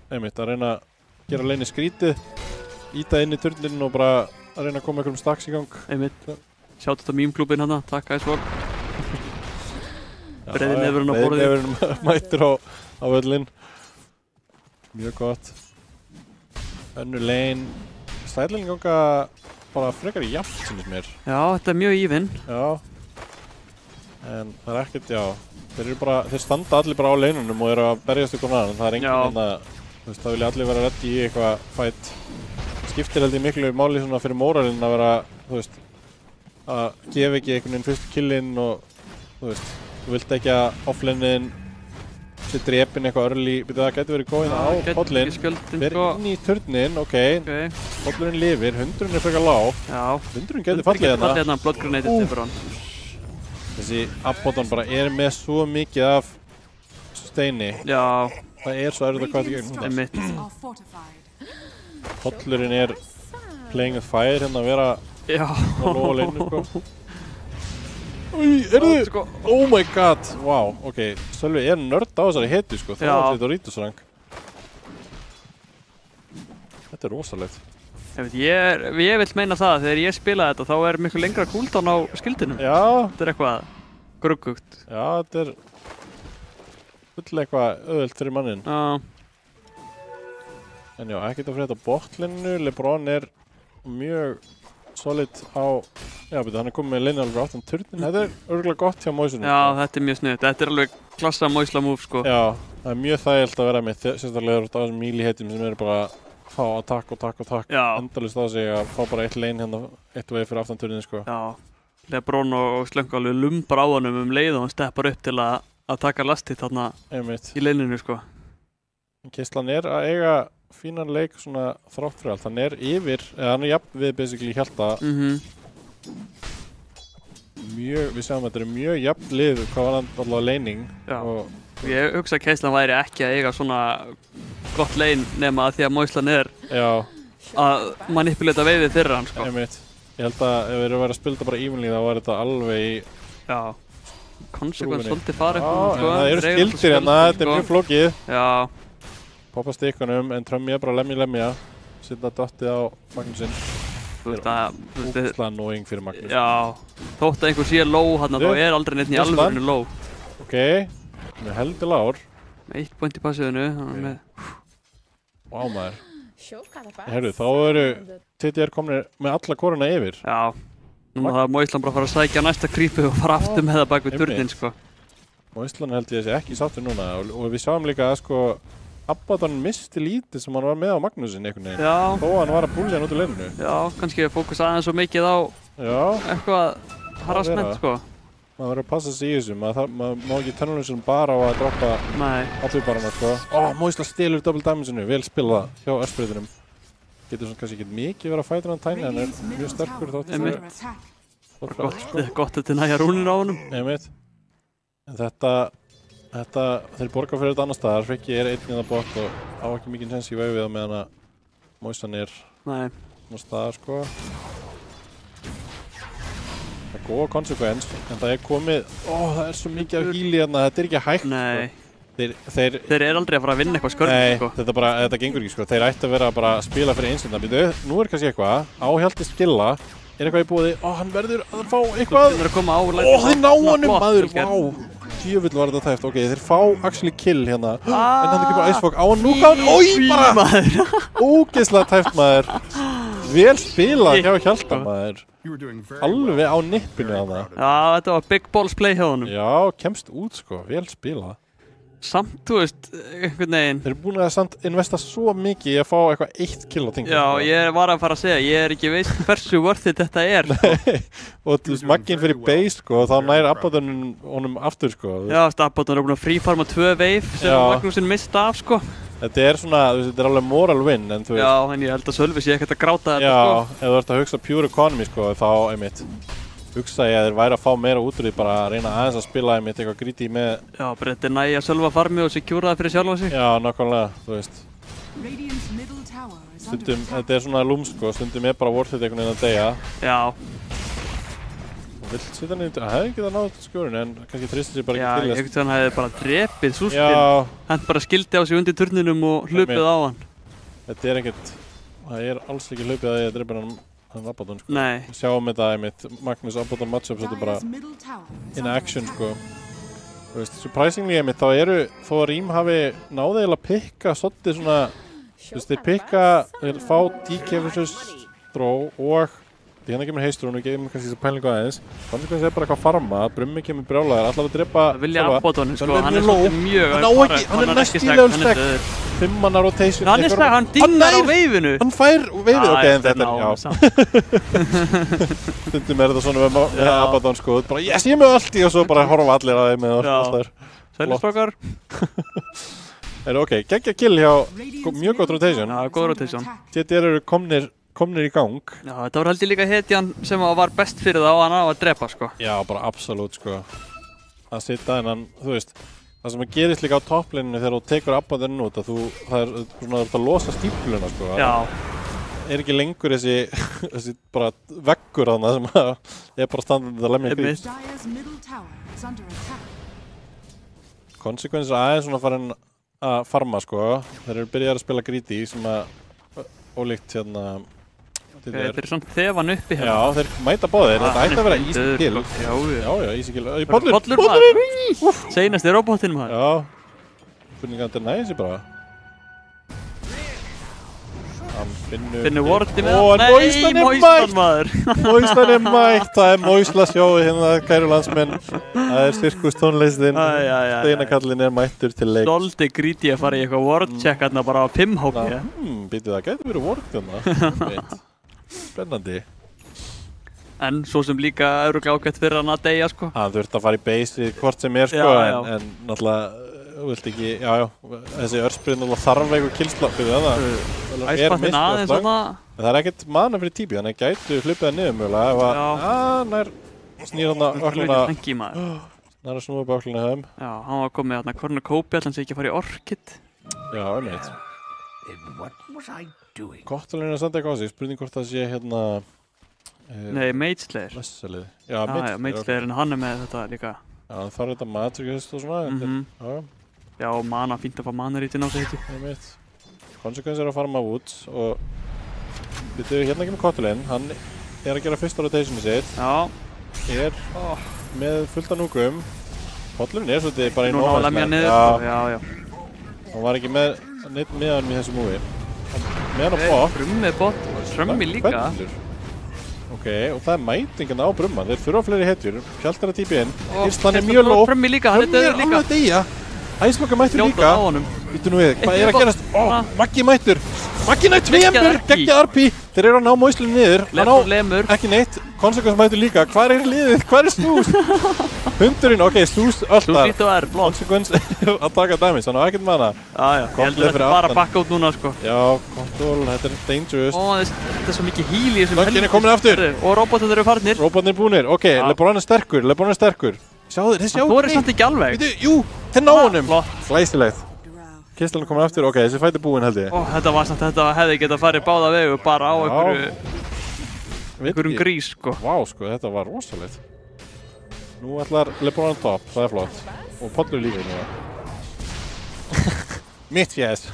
einmitt að reyna að gera leini skrítið, íta inn í turninn og bara að reyna að koma einhverjum staks í gang. Einmitt. Sjátt þetta meme-klúbinn hana, takk Icewalk. Breiði nefurinn á borðið. Breiði nefurinn mættur á völlinn. Mjög gott. Önnur lane. Stælinn ganga bara frekar í jafn sem mér. Já, þetta er mjög even. Já. En það er ekkert, já. Þeir standa allir bara á laneunum og eru að berjast ykkur annan. Það er enginn hérna, það vilja allir vera reddi í eitthvað fight. Skiptir held ég miklu máli svona fyrir móralinn að vera, að gefa ekki einhvern veginn fyrstu killinn og, þú vilt ekki að offlaneinn sé drepinn eitthvað early, það getur verið góðinn á botlinn, fer inn í turnin, ok. Botlurinn lifir, 100 frekar lág. Já. 100 getur fallið hérna. Fallið hérna, blood grenade yfir hann. Þessi Abaddon bara með svo mikið af steini. Já. Það svo erfitt að hvað þetta gegn. Einmitt. Botlurinn playing with fire hérna að vera á lóleinu sko. Oh my god, wow, ok, Sölvi nörd á þessari hetu sko, það var þetta Rítusrang. Þetta rosalegt. Ég vil meina það að þegar ég spila þetta þá miklu lengra cooldown á skildinum. Já. Þetta eitthvað gruggugt. Já, þetta full eitthvað auðvelt fyrir mannin. Já. En já, ekkert að frétta á botlinu, LeBron mjög solid á, hann komið með leina alveg áttan turnin. Þetta örugglega gott hjá Moislunum. Já, þetta mjög sniðugt. Þetta alveg klassa Moisla move sko. Já, það mjög þægilt að vera með sérstaklega á þessum melee heitum sem bara fá attack og takk endalaust á sig að fá bara eitt lane hérna eitt vegi fyrir aftan turnin sko. Já, LeBron og Slöngu alveg lumbar á honum leið og hann steppar upp til að taka lastið þarna í laneinu sko. Keislan að eiga fínan leik svona þrátt fyrir allt, hann yfir, hann jafn við basically Hjalta. Við sjáum að þetta mjög jafn lið hvað var hann alltaf laning. Já, ég hugsa að Keislan væri ekki að eiga svona gott lane nema að því að Moislan að manipulata veiðið fyrir hann sko. Ég held að ef við erum að vera að spila þetta bara evenly þá var þetta alveg í... Já, konsekvens svolítið farið sko. Það eru skildir hérna, þetta mjög flókið. Já. Poppa stikkunum, en Trömmja bara lemja. Sitna dottið á Magnúsinn. Úkslega annoying fyrir Magnús. Já, þótt að einhver sé low hann þá aldrei neitt í alvörinu low. Ok, með heldur lár. Með 1 point í passiðinu. Vá maður. Herru, þá eru TTR komnir með alla koruna yfir. Já, núna það Moislan bara fara að sækja næsta creepu og fara aftur með það bak við turnin sko. Moislan held ég ekki sáttur núna og við sjáum líka að sko Abaddon misti lítið sem hann var með á Magnúsinn einhvern veginn. Já. Þó hann var að búlja hann út í leyninu. Já, kannski fókus aðeins svo mikið á eitthvað harassment sko. Maður verður að passa sig í þessu, maður má ekki tönnuleysum bara á að droppa allir bara hann sko. Moisla stelur double damage-inu, vel spilað hjá Öspriðinum. Getur svona kannski ekki mikið verið að fæta hann Tiny, hann mjög sterkur þátt. Gott þetta næja rúnir á honum. En þetta þeir borga fyrir þetta annar staðar, Frikki einn í það bot og á ekki mikið sens í vefið á meðan að Moisan annar staðar, sko. Það góða konsekvens, en það komið, það svo mikið af híli hérna, þetta ekki hægt, Nei. Sko. Þeir aldrei að fara að vinna eitthvað skörn, sko. Nei, þetta gengur ekki, sko. Þeir ætti að vera bara að spila fyrir einstinna. Nú kannski eitthvað, áhjaldi skilla, eitthvað í búið, hann verður að fá eitthvað. Þeir koma á þeir ná honum, maður, djöfull var þetta tæft, þeir fá actually kill hérna, en hann ekki bara æsfokk á hann núkátt, bara, ógeðslega tæft, maður, vel spilað hjá Hjalta, maður, alveg á nippinu að það. Já, þetta var big balls play hjá honum. Já, kemst út, sko, vel spilað. Samt, þú veist, einhvern veginn. Þeir búin að samt investa svo mikið í að fá eitthvað 1 kill á tingu. Já, ég var að fara að segja, ég ekki veist hversu worth it þetta sko. Og þú veist, magginn fyrir base, sko, og þá nær Abaddon honum aftur, sko. Já, Abaddon búin að freefarma 2 wave sem Magnúsinn mista af, sko. Þetta svona, þú veist, þetta alveg moral win, en þú veist. Já, en ég held að Sölvi sé ekkert að gráta þetta, sko. Já, ef þú ert að hugsa pure economy, sko, þá, hugsa ég að þeir væri að fá meira út úr því bara að reyna aðeins að spila einmitt eitthvað greedy með... Já, bara þetta næja Sölva farmi og secura það fyrir sjálfa sig. Já, nákvæmlega, þú veist. Stundum, þetta svona lúm, sko, stundum bara worth it einhvern veginn að deyja. Já. Og vilt sitja niður, það hefði ekki það nátt skjórun, en kannski tristir sér bara ekki til þess. Já, einhvern veginn hefði bara drepið súspinn. Hann bara skildi á sig undir turninum og hlupið á hann. Þetta ekkert, það alls ekki hlupið að ég að drepa hann Abaddon, sko. Nei. Sjáum þetta einmitt, Magnus Abaddon matchup, þetta bara in action, sko. Þú veist, surprisingly einmitt, þá þó að Rím hafi náði eiginlega að pikka svolítið svona, þú veist, þeir fá DK vs. Throw og því hérna kemur heistrún og gefum kannski þessu pælingu aðeins. Þannig að það bara eitthvað farma, Brummi kemur brjálæðir, allar að drepa... Það vilja Abaddonin, sko, hann svolítið mjög... Hann næst í level stack, 5-manna rotation... Hann hann dingar á veifinu! Hann fær veifinu, ok, en þetta já. Stundum þetta svona með Abaddon, sko, bara yes, ég með allt í og svo bara horfa allir að þeim með alltaf. Sælisbrókar. Ok, geggja kill hjá mjög gott rotation. Já, góð rotation. Þetta eru komnir í gang. Já, þetta var heldur líka hetjan sem var best fyrir það og hann að drepa, sko. Já, bara absolutt, sko. Að sitja en þú veist, það sem gerist líka á topplininu þegar þú tekur Abaddon út, að það er svona að losa stípluna, sko. Já. Ekki lengur þessi bara veggur þarna sem bara standandi að lemja grít. Konsekvensir aðeins svona farin að farma, sko. Þeir eru byrjað að spila greedy sem að ólíkt hérna... Þeir eru svona þefan uppi hérna. Já, þeir mæta báðir. Þetta ætti að vera easy kill. Já, easy kill. Pollur! Pollur maður! Seinast í robotinum maður. Já. Spurninga að þetta er næðis bara. Hann finnur vorti með það. Nei, Moistan maður! Moistan er mætt. Það er Moisla sjóið hérna, kæru landsmenn. Það er sirkustónlistin. Steinakallin er mættur til leik. Doldi greedy að fara í eitthvað word check hérna bara á 5 hópi. Býtu það, gæti verið word hérna. Spennandi. En svo sem líka örugglega ágætt fyrir hann að deyja, sko. Hann þurfti að fara í base hvort sem er, sko, en náttúrulega, þú vilt ekki, þessi örsprið náttúrulega þarf eitthvað killslapið það. Æspattinn aðeins svona. Það er ekkert mana fyrir típi, þannig gætu hlupið það niður mögulega ef að, nær snýr hann að ökluna. Nær að snúa upp ökluna höfum. Já, hann var komið hérna Cornucopia, ætla hann sé ekki að fara í Orchid. Já, einmitt. Kottalinn er samt eitthvað á sig, spurning hvort það sé hérna... Nei, Mageslayer. Vessalið. Já, Mageslayer, en hann er með þetta líka. Já, hann þarf þetta matrikist og svona. Já, og mana, fínt að fá manarítinn á sig heitu. Einmitt. Konsekvens er að farma út og... Hérna kemur Kottalinn, hann er að gera fyrsta rotationi sitt. Já. Er með fullt af núkum. Kottalinn er svolítið bara í nófæslega. Nú ná lemja niður, já. Hann var ekki með neitt meðan í þessu múi. Meðan á bot. Brummi bot, Trummi líka. Ok, og það er mætingin á Brumma. Þeir þurfa fleiri hetjur. Hjaltar að típi inn. Hann er mjög lóg. Trummi líka, hann er döður líka. Alveg að deyja. Æsbokka mættur líka. Vítu nú við, hvað er að gerast? Maggi mættur. Maggi nætt tveimur, geggja RP. Þeir eru að ná Moislinn niður. Lemur. Ekki neitt. Konsekvens mættur líka. Hvað er liðið? Hvað er Snús? Hundurinn, ok, Snús ölltar. Snús ít og blóð. Konsekvens að taka damage, þannig að ekkert manna. Já, ég held að þetta bara að bakka út núna, sko. Já, control, þetta er dangerous. Þetta er svo mikið heal í þessum helviti. Lögginn er komin aftur. Og robotarnir eru farnir. Robotarnir er búnir, ok, LeBron er sterkur. Sjáðu, þeir sjá Það voru samt ekki alveg. Jú, þeir ná honum. Flott. Glæsilegt. Kistlan er komin aftur, ok, þessi fæti búinn held ég. Þetta hefði getað farið báða vegu bara á einhverjum grís, sko. Vá, sko, þetta var rosalegt. Nú ætlar LeBron top, það er flott. Og Pollur líka núna. Mitt fjæs.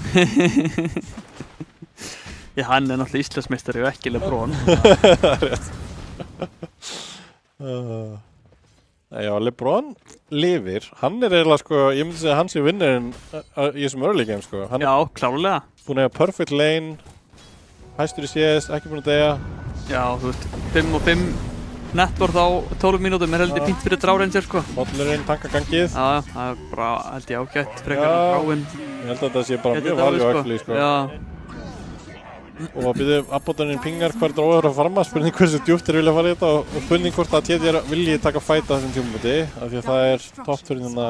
Já, hann er náttúrulega Íslandsmeistari og ekki LeBron. Það er rétt. Já, LeBron lifir. Hann er eiginlega, sko, ég myndi segja að hann sé vinnurinn í þessum early game, sko. Já, klárlega. Búinn að eiga perfect lane, hæstur í CS, ekki búinn að deyja. Já, þú veist, 5 og 5 networth á 12 mínútum er heldur fínt fyrir Dráranger, sko. Pollurinn tankar gangið. Já, það er bara, held ég ágætt, frekar en Dráin. Ég held að þetta sé bara mjög value actually, sko. Já. Og að byrja abbótaninn pingar hver Dróður að farma, spurning hversu djúpt þeir vilja fara í þetta og spurning hvort að TDR vilji taka fæta þessum tímumöti af því að það er toppturinn hérna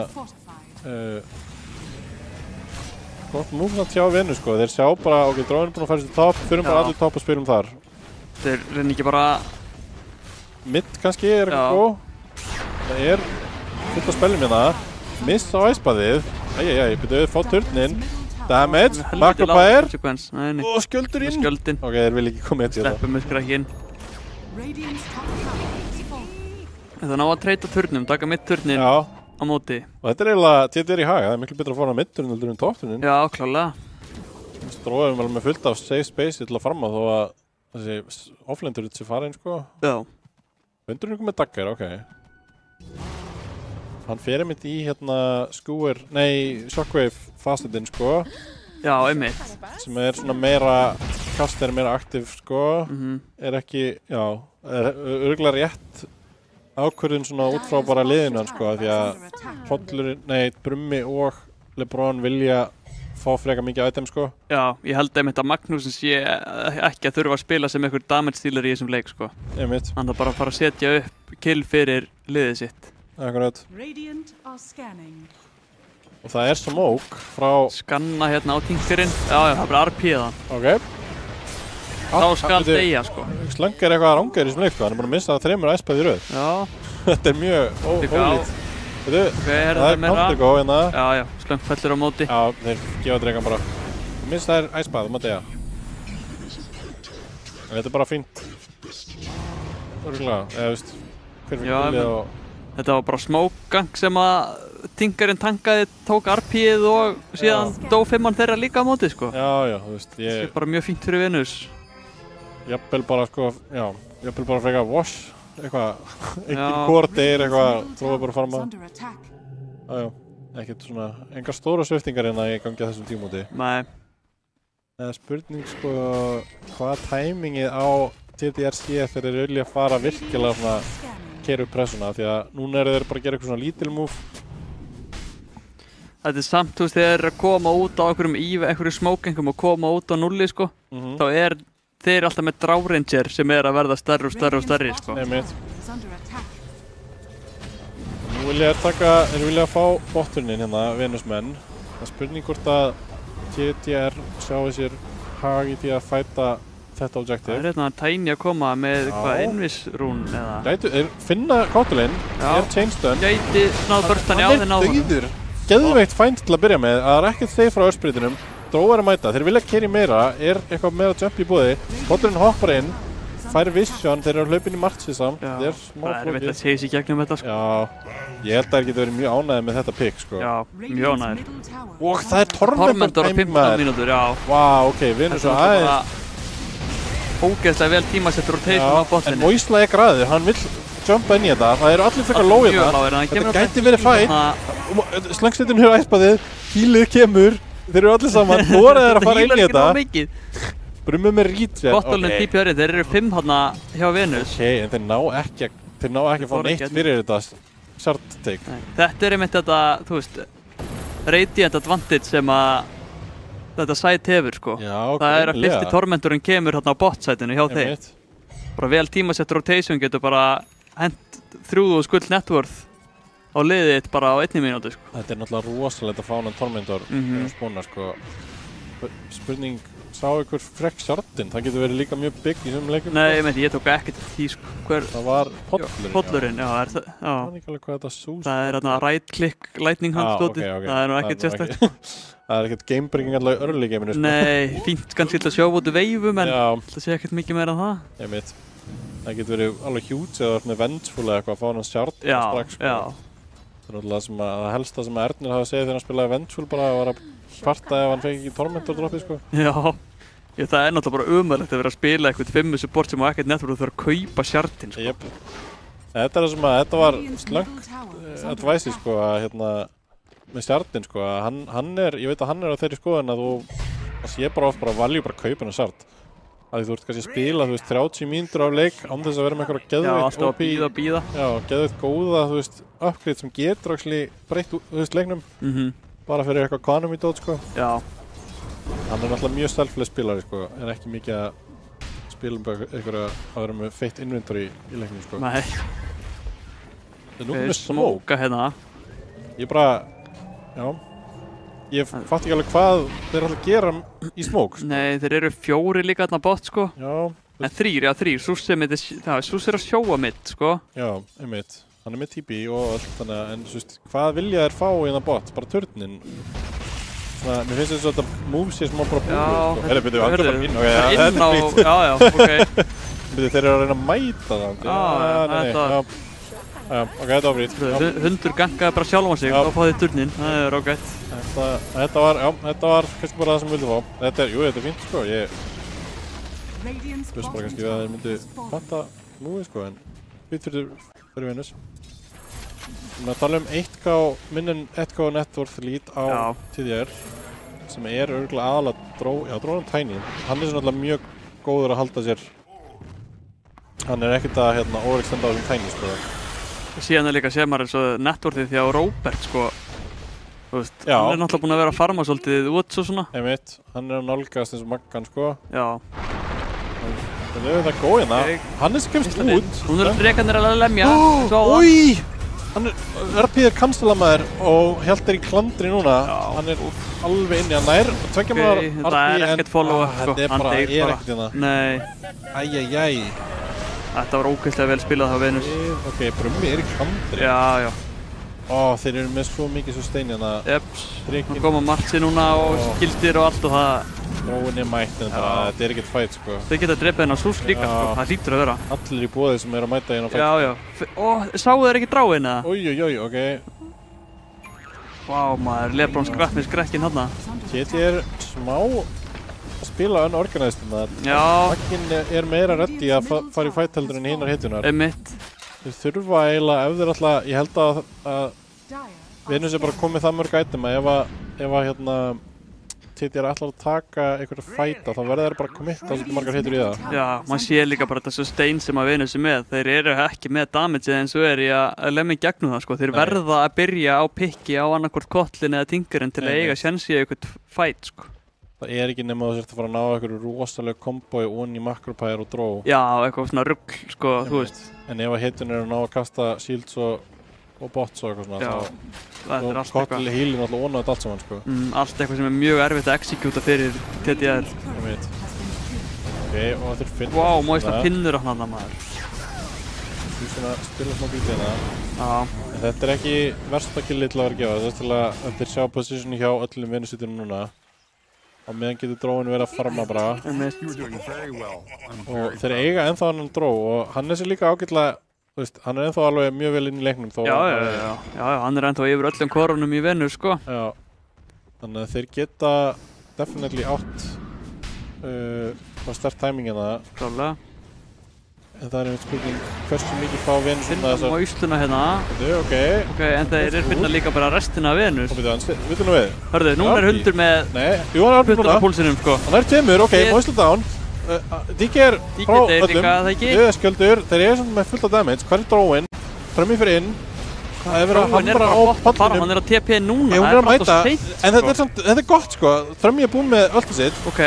gott move að tjá vinnu, sko. Þeir sjá bara, ok, Dróður er búinn að fara sér topp, fyrir bara allir topp og spilum þar. Þeir reyna ekki bara Mitt kannski er eitthvað góð. Það er fullt að spilum hérna. Miss á æspaðið. Æjæjæj, byrjuðu fá turnin. Damage, Macropire og skjöldur inn. Ok, þeir vil ekki koma eitthvað. Sleppum með skrækinn. Það ná að treyta turnum, taka mitt turnin á móti. Og þetta er eiginlega, þetta er í haga, það er miklu betra að fara á mitt-turnin heldur en topp-turnin. Já, klálega. Stróðum vel með fullt af safe space til að farma þó að þessi offline-turnin sé fara inn, sko. Já. Vindurinn kom með daggar, ok. Hann fer einmitt í hérna Shockwave fasetinn, sko. Já, einmitt. Sem er svona meira, kast er meira aktiv, sko. Er ekki, já, er örugglega rétt ákvörðun svona út frá bara liðinu, sko. Því að Brummi og LeBron vilja fá frekar mikið item, sko. Já, ég held einmitt að Magnúsin sé ekki að þurfa að spila sem einhver damage stealer í þessum leik, sko. Einmitt. Hann þarf bara að fara að setja upp kill fyrir liðið sitt. Akkurat. Og það er smoke frá... Skanna hérna á tinkerinn. Já, það er bara RP-ðan. Ok. Þá skal deyja, sko. Slöng er eitthvað rangar í þessum leik, sko. Hann er búinn að missa 3 æspæði í röð. Já. Þetta er mjög ólít. Veitu, það er counter-go hérna. Já, Slöng fellur á móti. Já, þeir gefa dregan bara. Missa þær æspæði, þú maður deyja. En þetta er bara fínt. Örgulega, eða veist, hver fyrir búlið og... Þetta var bara smoke-gang sem að Tinkerinn tankaði, tók RP-ið og síðan dó 5-an þeirra líka á móti, sko. Já, þú veist, Það er bara mjög fínt fyrir Venus. Jafnvel bara, sko, já, jafnvel bara frekar wash, eitthvað, engin core deyr, eitthvað, prófa bara að farma. Já, ekkert svona, engar stóra sviftingar hérna í gangi að þessum tímúti. Nei. Það er spurning, sko, hvað tæmingið á TDR sé þegar þeir vilja fara virkilega svona keyra upp pressuna, því að núna eru þeir bara að gera eitthvað svona lítil move. Þetta er samt, þú veist, þeir eru að koma út á einhverju smókengum og koma út á nulli, sko. Þá er þeir alltaf með Dráranger sem er að verða stærri og stærri, sko. Einmitt. Nú vilja þeir vilja fá botturinn hérna, Venusmenn. Það er spurning hvort að TDR sjáu sér hag í því að fæta þetta objective. Það er hérna Tiny að koma með hvað Invis-rún eða... Þeir finna Kottulinn, er chainstun. Gæti náðu börstan í áðin á hann. Hann er dauður. Geðveikt fænt til að byrja með, að það er ekkert þeir frá örspritinum. Dróð er að mæta, þeir vilja carry meira, er eitthvað með að jump í búði. Kottulinn hoppar inn, fær vision, þeir eru hlaupin í marksi samt. Það er smá flókið. Það er veit að segja sér gegnum þetta, sko. Já, ég held að þeir geta verið mjög ánægðir með þetta pick, sko. Já, mjög ánægðir. Og það er Tormentor á 15 mínútur, já. Vá, ok, Venus og aðeins. Ógeðslega vel tímasettur rotation á botlinni. En Moisla er græður, hann vill jumpa inn í þetta. Það eru allir frekar low í þetta. Þetta gæti verið fætt. Slöngsettinn hefur æspaðið, healið kemur, þeir eru allir saman, voruð þeir að fara inn í þetta. Brummi með regen. Bottlinn DPR-ið, þeir eru 5 hérna hjá Venus. Ok, en þeir ná ekki að fá neitt fyrir þetta short take. Þetta er einmitt þetta, þú veist, radiant advantage sem að þetta site hefur, sko. Já, það er að fyrsti Tormentorinn kemur hérna á bot-sætinu hjá þeim. Bara vel tímasett rotation getur bara hent 3000 skuld networth á liðið þitt bara á 1 mínútu, sko. Þetta er náttúrulega rosalegt að fá hann Tormentor spóna, sko. Spurning sá ykkur frekk Sjardin, það getur verið líka mjög bygg í þessum leikum. Nei, ég tók ekkert því sko. Það var pollurinn. Pollurinn, já, það. Það var ekki alveg hvað þetta súst. Það er þarna right click lightning hand stótið. Það er nú ekkert sérstætt. Það er ekkert gamebreaking alltaf í early gameinu sko. Nei, fínt kannski til að sjá út veifum en það sé ekkert mikið meira en það. Ég veit. Það getur verið alveg huge eða verið með vengeful eða eitthvað að fá hann Sjard strax sko. Það er náttúrulega það helsta sem Ernir hafa segið þegar hann spilaði vengeful bara var að kvarta ef hann fekk ekki tormentor droppið sko. Já, það er náttúrulega bara umöðlegt að vera að spila eitthvað 5 support sem á ekkert network og þú þarf að kaupa Sjardin sko. Jep. Þetta er það sem að þetta var slöngt advice sko að með Sjardin sko að hann er, ég veit að hann er á þeirri skoðin að það sé bara oft bara value bara kaupa hennar Sjard. Að þú ert kannski að spila, 30 mínútur af leik án þess að vera með eitthvað geðveikt Já, alltaf að bíða. Já, geðveikt góða, upgrade sem getur breytt, leiknum. Bara fyrir eitthvað economy dot, sko. Já. Hann er náttúrulega mjög selfless spilari, sko, en ekki mikið að spila eitthvað að vera með feitt inventory í leiknum, sko. Nei. Það er nú með smóka hérna. Ég bara, já. Ég fatt ekki alveg hvað þeir ætla að gera í smók sko. Nei, þeir eru 4 líka þarna bot sko. Já. En 3, Sús er að sjóa mitt sko. Já, einmitt. Hann er með TP og allt þannig að, en hvað vilja þeir fá í þennan bot? Bara turnin. Svona, mér finnst þetta move sé smá bara búið sko. Herri, byrju, hann bara inn. Já, ok. Byrju, þeir eru að reyna að mæta það. Já, ok, þetta var frýtt. Hundur gangaði bara sjálf á sig og fáði turnin. Það er ágætt. Þetta var kannski bara það sem við vildum fá. Þetta er fínt sko, ég veist bara kannski að þeir myndi fatta múið sko, en við fyrir Venus. Við erum að tala 1K, minn en 1K net worth lead á TDR, sem er örugglega aðalega dróðan Tiny. Hann er náttúrulega mjög góður að halda sér. Hann er ekkert að overextenda á þessum Tiny sko. Síðan er líka sér maður eins og net worthið því á Róbert sko. Hann er náttúrulega búinn að vera að farma svolítið út og svona. Einmitt, hann er að nálgast eins og Maggan sko. Já. Það er það góð hérna. Hann er sem kemst út. Hún er drekarnir að lemja. Úi! Hann RP er cancela-maður og Hjalti er í klandri núna. Hann er alveg inni að nær. Tveggja maður RP en... Það er ekkert follow-up sko. Þetta er ekkert hérna. Nei. Æjæjæj. Þetta var ógeðslega vel spilað á Venus. Ok, Brummi er í klandri. Já. Þeir eru með svo mikið stein hérna. Jeps, nú koma Martsi núna og skildir og allt og það. Dróin er mætt en þetta er ekkert fight sko. Þeir geta drepið hennar Sús líka sko, það hlýtur að vera. Allir í boði sem eru að mæta hérna fight. Já. Sáu þeir ekki dráin eða? Ói, ok. Vá maður, Lebron skrapp með skrekkinn hérna. Keti er smá að spila unorganized þarna. Já. Maginn er meira ready að fara í fight heldur en hinnar hittunar. Einmitt. Þeir þurfa eiginlega, ef þeir alltaf, ég held að Venus er bara komið það mörg item að ef að TD er alltaf að taka einhverja fæta þá verður þeir bara committa svolítið margar hittur í það. Já, maður sé líka bara þessu stein sem að Venus er með. Þeir eru ekki með damage eins og er í að lemja gegnum það sko. Þeir verða að byrja á pikki á annarkvort kollin eða tingurinn til að eiga sjans í eitthvað fæt sko. Það er ekki nema að þú sért að fara að ná einhverju rosalega kombói onni í makropæðir og dró. Já, eitthvað svona rugl sko, þú veist. En ef að hitun er að ná að kasta shields og bots og eitthvað svona, þá kottli healin alltaf onnað allt saman sko. Allt eitthvað sem er mjög erfitt að execúta fyrir TDR. Ég veit. Ok, og þeir finna. Vá, móist að finnur á hana maður. Þú svona spila smá bítið hérna. Já. En þetta er ekki versta killið til að vera að gefa. Þetta er til að þeir sjá positioni hjá öllum Venusittunum núna. Á meðan getur dróin verið að farma bara. Og þeir eiga ennþá hann dró og hann er sér líka ágætlega, þú veist, hann er ennþá alveg mjög vel inn í leiknum þó. Já, hann er ennþá yfir öllum korunum í Venus sko. Já, þannig að þeir geta definitely átt sterkt timing hérna. Klálega. En það er einhvern spurning hversu mikið fá Venus finna á Ísluna hérna. Ok, en þeir finna líka bara restina af Venus. Við nú við. Hörðu, núna er hundur með puttur á púlsinum sko. Hann er tveimur, ok, Moistle down. DK er frá öllum. Döðskjöldur, þeir eru svona með fullt af damage. Hvað er dróin? Frammi fyrir inn. Það er verið að hamra á pallinum. Hann er að TP núna, það er bara alltaf seint. En þetta er gott sko. Frammi er búinn með öllu sitt. Ok.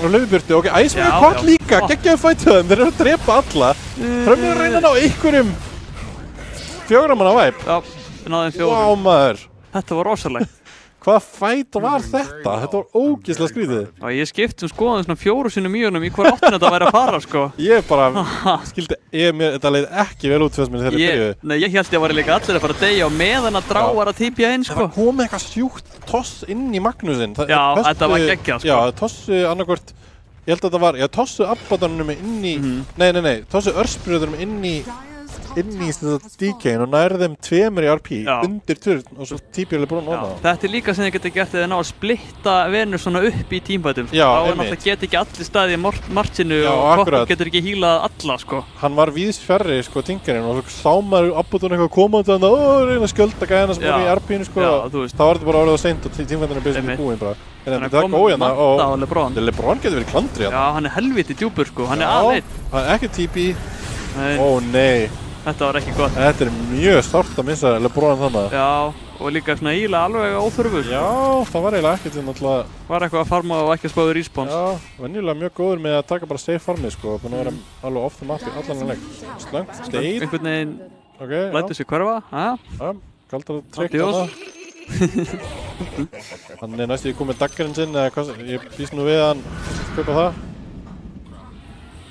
Og löfubjörtu, ok, Ice með kvart líka. Geggjaði fætt hjá þeim, þeir eru að drepa alla. Frammi er að reyna að ná einhverjum 4 manna væp. Já, við náðum 4. Vá maður. Þetta var rosalegt. Hvað fæt var þetta? Þetta var ógeðslega skrítið. Já, ég skipt skoðum svona 4 sinnum í honum í hver áttin þetta væri að fara, sko. Ég bara skildi, þetta leið ekki vel út fyrst mér þegar ég byrjuði. Nei, ég held ég að væri líka allir að fara að deyja og meðan að Drá var að típja inn, sko. Það kom eitthvað sjúkt toss inn í Magnúsin. Já, þetta var geggjað, sko. Já, tossu annarkvort, ég held að þetta var, tossu Abaddonum inn í, nei, tossu Örspröðunum inn í DK-in og nærði þeim 2 í RP undir turn og svo típjur LeBron ofan. Þetta er líka sem þið getur gert eða ná að splitta Venus svona upp í tímpætum. Já, þá náttúrulega get ekki allir staði í marchinu og Cotton getur ekki hílað alla, sko. Hann var víðs fjarri, sko, Tinkerinn og svo sá maður Abaddon eitthvað komandi þannig að reyna að skjölda gæðina sem var í RP-inu, sko. Já, þú veist. Það var þetta bara orðið seint og tímpætinu byrjum búinn bara. Þannig að komum matta á LeBron. LeBron getur verið klandri. Já, hann er helviti djúpur, sko. Hann er aðeinn. Hann er ekki típi. Ó, nei. Þetta var ekki gott. Þetta er mjög sárt að missa LeBron þannig. Já, og líka svona eiginlega alveg óþörfu. Já, það var eiginlega ekkert náttúrulega. Var eitthvað að farma og ekki að spáðu respons. Já, venjulega mjög góður með að taka bara safe farmið, sko. Búin að vera alveg off the map í allan leik. Slöng, stein. Einhvern veginn lætur sig hverfa. Já, galdar tryggt á það. Hann er næstu í komið daggarinn sinn eða hvað, ég býst nú við að hann kaupa það.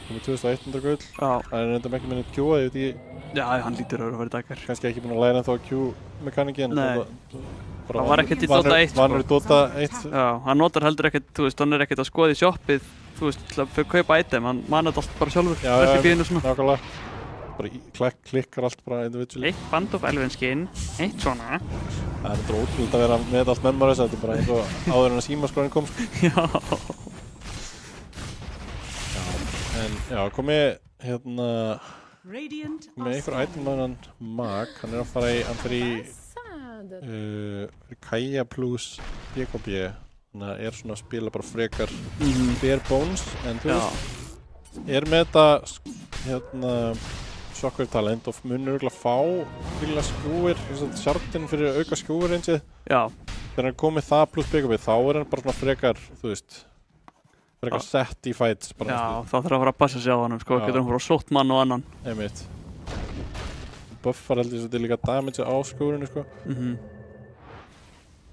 Komið 2100 gull. Já. Það er reyndar ekki minnið Q, ég veit ekki. Já, hann lítur að vera daggar. Kannski ekki búin að læra þá Q-mekaníki en það var ekkert í Dota 1, sko. Vanur í Dota 1. Já, hann notar heldur ekkert, þú veist, hann er ekkert að skoða í shoppið, þú veist, til að kaupa item, hann mannar þetta allt bara sjálfur. Já, nákvæmlega. Bara klikkar allt bara individually. Eitt band of elven skin, eitt svona. Það er ótrúlega að vera með allt memories, þetta er bara eins og áður en að símaskráin kom. Já. En já, komið hérna með einhver item með hann Mag, hann er að fara í, hann fyrir Kaja plus BKB, þannig að er svona að spila bara frekar bare bones, en þú veist, er með þetta hérna Shocker talent og munur örugglega fá vilja skjúir, sjartinn fyrir auka skjúir einsið. Já. Þegar hann komið það plus BKB, þá er hann bara svona frekar, þú veist, frekar sett í fights bara. Já, þá þarf að fara að passa sig á hann, sko, getur hann fara á sótt mann og annan. Einmitt. Buffar heldur þess að þetta er líka damage á skjúrinu, sko.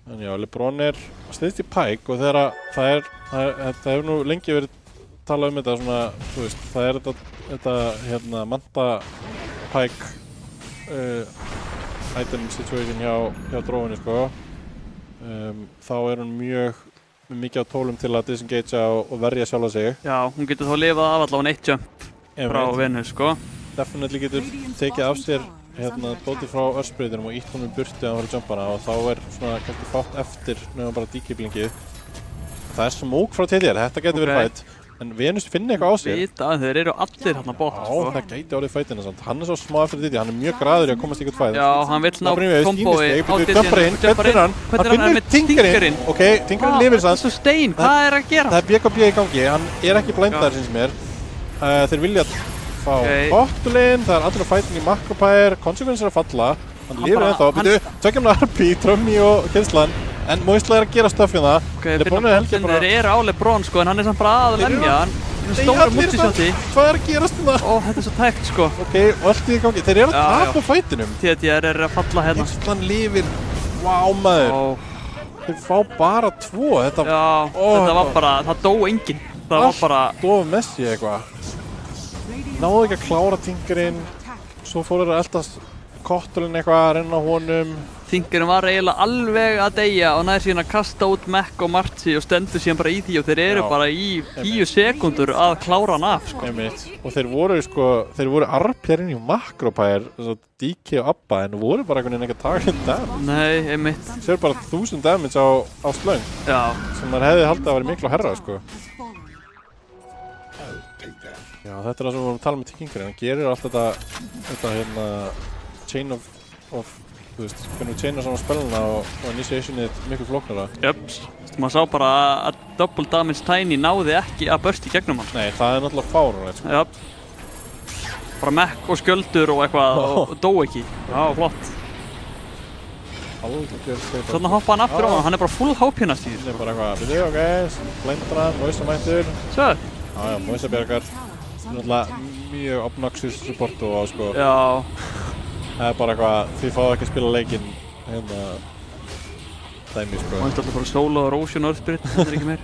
En já, LeBron er stiðst í Pike og þegar það hefur nú lengi verið talað um þetta svona, þú veist, það er þetta hérna Manta Pike item situation hjá dróinu, sko. Þá er hún mjög mikið á tólum til að disengagea og verja sjálfa sig. Já, hún getur þá lifað af allavega 1 jump frá Venus, sko. Definitely getur tekið af sér hérna dótið frá Örspreyðinum og ítt honum burti að hann var að jumpana og þá er svona kannski fátt eftir nefnum bara DK-blingið. Það er smoke frá TDR, þetta getur verið fight. En Venus finnir eitthvað á sig. Vita, þeir eru allir hérna bótt, sko. Já, það gæti orðið fætina samt. Hann er svo smá eftir DD, hann er mjög graður í að komast í eitthvað fæt. Já, hann vill ná kombói á DD-inn. Hann finnur Tinkerinn. Ok, Tinkerinn lifir samt. Þessu stein, hvað er að gera? Það er BKB í gangi, hann er ekki blindaður sinns mér. Þeir vilja fá Bottulinn, það er allir að fætin í Makkopær, Consequence er að falla. Hann lifir ennþá, byrju, tökjum hann RP, Trummi og Kinslan. En Moisla er að gera stöff hérna. Þeir eru á LeBron, sko, en hann er samt bara að lemja. Hann er stóra multisjóti. Hvað er að gerast hérna? Ó, þetta er svo tækt, sko. Ok, og allt í gangi. Þeir eru að tapa fætinum. TDR er að falla hérna. Kinslan lifir. Vá, maður. Þeir fá bara 2. Þetta var bara, það dó enginn. Það var bara... Allt of Messi eitthvað. Náðu ekki að klára Tinkerinn. Svo fór þeir að eldast Kottulinn eitthvað að renna honum. Tinkerinn var eiginlega alveg að deyja og næði síðan að kasta út Mac og Marci og stendur síðan bara í því og þeir eru bara í 10 sekundur að klára hann af, sko. Og þeir voru arpjarinn í Makkopær, DK og Abba, en voru bara einhvern veginn ekki að taka henni damage. Nei, einmitt. Þeir bara 1000 damage á slöng. Já. Sem þær hefði haldið að vera miklu herra, sko. Já, þetta er það sem við vorum að tala með Tinkerinn. Hann gerir allt þetta hérna chain of þú veist, hvernig við chaina saman speluna og initiationið miklu flóknara. Jöps, maður sá bara að double damage Tiny náði ekki að burst í gegnum hann. Nei, það er náttúrulega fáránlegt, sko. Jöp. Bara Mac og skjöldur og eitthvað og dó ekki. Já, flott. Svona hoppa hann aftur á hann, hann er bara full HP hérna stíður. Það er bara eitthvað, byrju, ok, blindar hann, Moisa mættur. Svo? Já, Moisa bjargar. Það er náttúrulega mjög obnoxious supportu á, sko. Já. Það er bara eitthvað, þið fáðu ekki að spila leikinn hérna. dæmi, sko. Og hann alltaf bara solo og Roshan og Earthspirit, þetta ekki meir.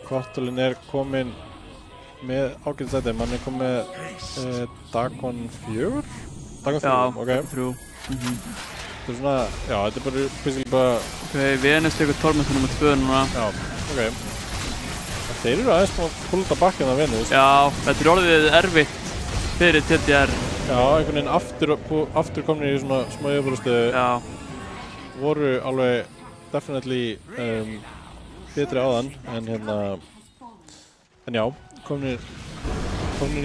Kvartulinn kominn með ágættisæti, mann kominn með Dagon 4? Dagon 3, ok. 3. Þetta svona, já, þetta bara basically bara... Ok, Venus tekur Tormentor nr. 2 núna. Já, ok. Þeir eru aðeins búin að púlta bakkinn af Venus. Já, þetta orðið erfitt fyrir TTR. Já, einhvern veginn aftur komnir í svona smá yfirbúrastöðu. Já. Voru alveg definitely betri áðan, en já, komnir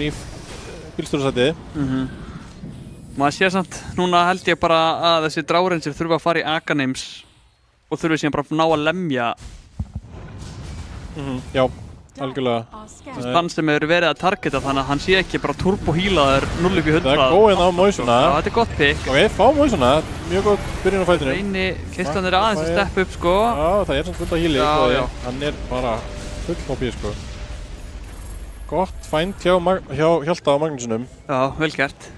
í bílstjórasæti. Maður sé samt, núna held ég bara að þessi Dráreinsir þurfa að fara í Aganims og þurfa síðan bara að ná að lemja. Já, algjörlega. Þann sem hefur verið að targeta þannig að hann sé ekki bara turbo-healaður 0-100. Það góðinn á Moisuna. Já, þetta gott pick. Ok, fá Moisuna, mjög gott byrjun á fætinu. Kistlan aðeins að steppa upp, sko. Já, það samt fullt á heali, hann bara full hoppið, sko. Gott fænt hjá Hjalta á Magnúsinum. Já, vel gert.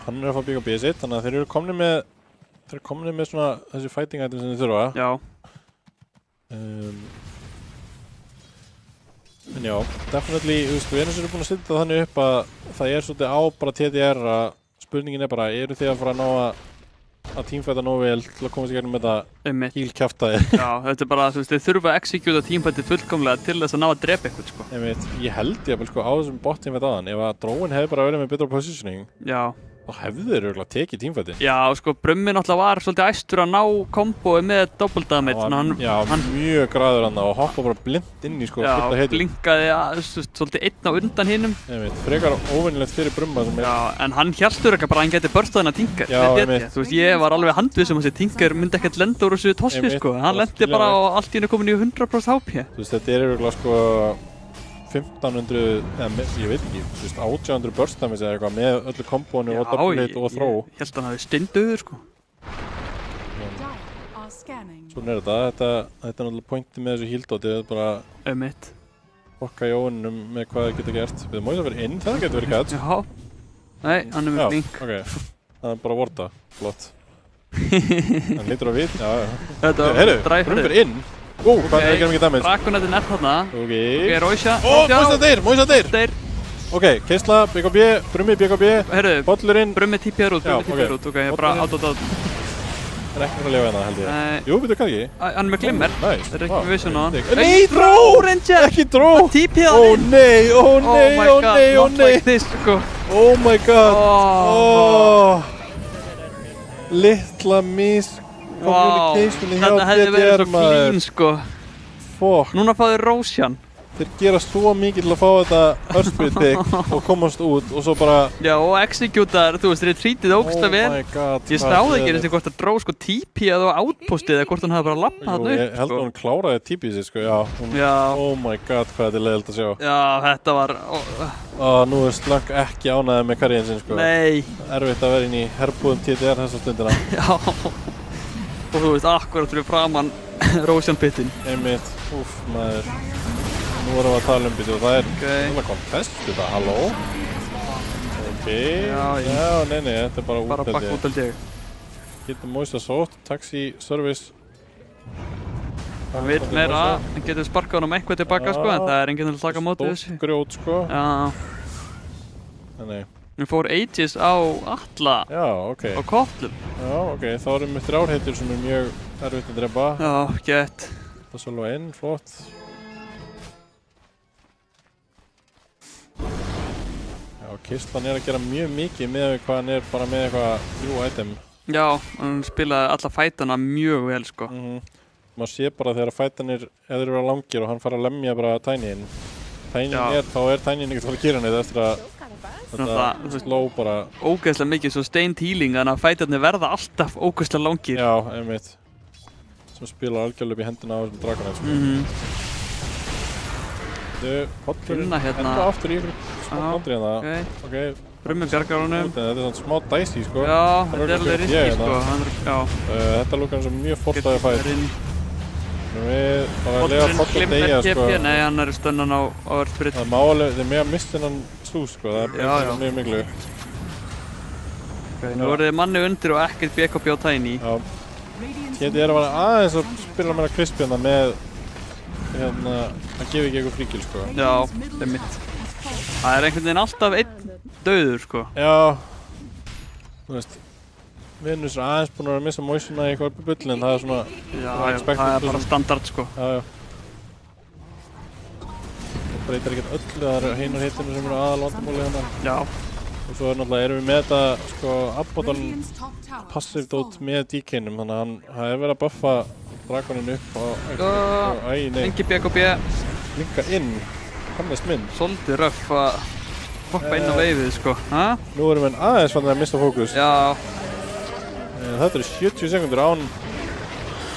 Hann að fá bygga B-sitt, þannig að þeir eru komnir með svona þessi fighting item sem þeir þurfa. Já. En já, definitely, Venus eru búin að setja þannig upp að það svolítið á bara TDR að spurningin bara, eru þið að fara að ná að teamfighta nógu vel til að komast í gegnum þetta hílkjaftaði? Já, þetta bara, þið þurfa að execute teamfighti fullkomlega til þess að ná að drepa eitthvað, sko. Ég held ég sko á þessum bot-teamfight aðan, ef að Dróin hefði bara verið með betra positioning, þá hefðu þeir örugglega tekið teamfightin. Já, sko, Brummi náttúrulega var svolítið æstur að ná kombói með double damage. Hann mjög græður hann og hoppa bara blind inn í, sko, fullt að heitum. Já, blinkaði svolítið einn á undan hinum. Frekar óvinnilegt fyrir Brumma sem Já, en hann héldur ekki bara að hann geti börstað hennar Tinker. Já, þú veist, ég var alveg handvissum að þessi Tinker myndi ekkert lenda úr þessu tossi, sko. Hann lendi bara og allt í hennu komin í 100% HP. Þú veist, þetta örugglega, sko, 1500, ég veit ekki, 1800 burst damage eða eitthvað með öllu kombónu og double hit og throw. Ég held að hann hafi stinduður, sko. Svona þetta náttúrulega pointið með þessu heal-doti, þetta bara fokka í óvinnum með hvað það geta gert. Við móðum að vera inn, það getur verið gæt. Já, nei, hann með blink. Ok, það bara vorta, flott. Hann lítur á við, heyrðu, Brum fyrir inn. Hvað er að gera mikið damage? Dragonetinn þarna. Ok, Moisa deyr! Ok, Keisla, BKB, Brummi, BKB, bollurinn. Brummi TPR út, ok, ég bara out. Það er ekki að lifa hérna, held ég. Jú, betur hvað ekki? Hann er með glimmer. Það er ekki með vision á hann. Nei, Dró! Ekki Dró! TPR! Ó nei! Oh my god! Litla communicationin hjá þetta hefði verið svo clean, sko. Fokk. Núna fáðu Roshan. Þeir gera svo mikið til að fá þetta Earthspirit pick og komast út og svo bara... Já, og executar, þú veist, þeir trítið ógsta vel. Oh my god. Ég spáði ekki eins og hvort að Dró, sko, TP-að á outpostið eða hvort hann hafði bara lappað þarna upp, Ég held að hún kláraði TP-ið sig, sko, já. Oh my god, hvað þetta er leiðilegt að sjá. Já, þetta var... Nú er Slug ekki ánægð með karriðin sinn, sko. Nei. Erfitt að vera inn í herbúðum TDR þessa stundina. Já. Og þú veist, akkurat fyrir framann Roshan pittin. Einmitt, maður. Nú erum við að tala býtu og það er svona contest, þetta, halló? Ok, nei, þetta er bara út Bara bakk út held ég. Getur Moisa sótt, taxi, service. Hann vil meira, hann getur sparkað honum eitthvað tilbaka, sko, en það er enginn til að taka mótið þessu. Stórt grjót, sko. Já. Nei. Við fór Aegis á Atla. Já, ok. Og Kotlum. Já, ok, þá erum við 3 heitur sem er mjög erfitt að drepa. Já, gett. Það er svolítið inn, flott. Keislan að gera mjög mikið með hvað hann bara með eitthvað 3 item. Já, hann spilaði alla fætana mjög vel, sko. Maður sé bara þegar fætanir eða eru langir og hann fara að lemja bara Tiny-in. Þá er Tiny-in ekkert að fara að gera neitt eftir að þetta sló bara... Ógeðslega mikið svo stained healing, þannig að fætarnir verða alltaf ógeðslega langir. Já, einmitt. Sem spila algjörlega upp í hendina á þessum Dragonet, sko. Pollurinn enda aftur í ykkur smá bandri hérna. Ok. Brummi bjargar honum. Þetta er svona smá dicey, sko. Já, þetta er alveg riski, sko. Þetta lúkar eins og mjög fortaði fætt. Við bara að lega fort að deyja, sko. Nei, hann er stönnan á Earthspirit. Það er málega, þeir með að mista hennan slús, sko. Það er mjög miklu. Ok, nú voruð þið manni undir og ekkert BKB á Tiny. Já. Þetta að vera aðeins að spila meira krispjana með hérna, það gefi ekki eitthvað fríkil, sko. Já, það er mitt. Það er einhvern veginn alltaf einn dauður, sko. Já, þú veist, Venus er aðeins búin að vera að missa Moisina í eitthvað bull, en það er svona... Já, það er bara standard, sko. Já. Það breytir ekkert öllu, það eru heinar hitinu sem eru aðalvandamóli hérna. Já. Og svo náttúrulega erum við með þetta, sko, Abaddon passive dot með DK-num, þannig að það er verið að buffa Dragonin upp á... Engi BKB. Linka inn, kannast minn. Svolítið röff að hoppa inn á veifið, sko. Nú erum við aðeins fann að missa fókus. Já. Þetta eru 70 sekundur án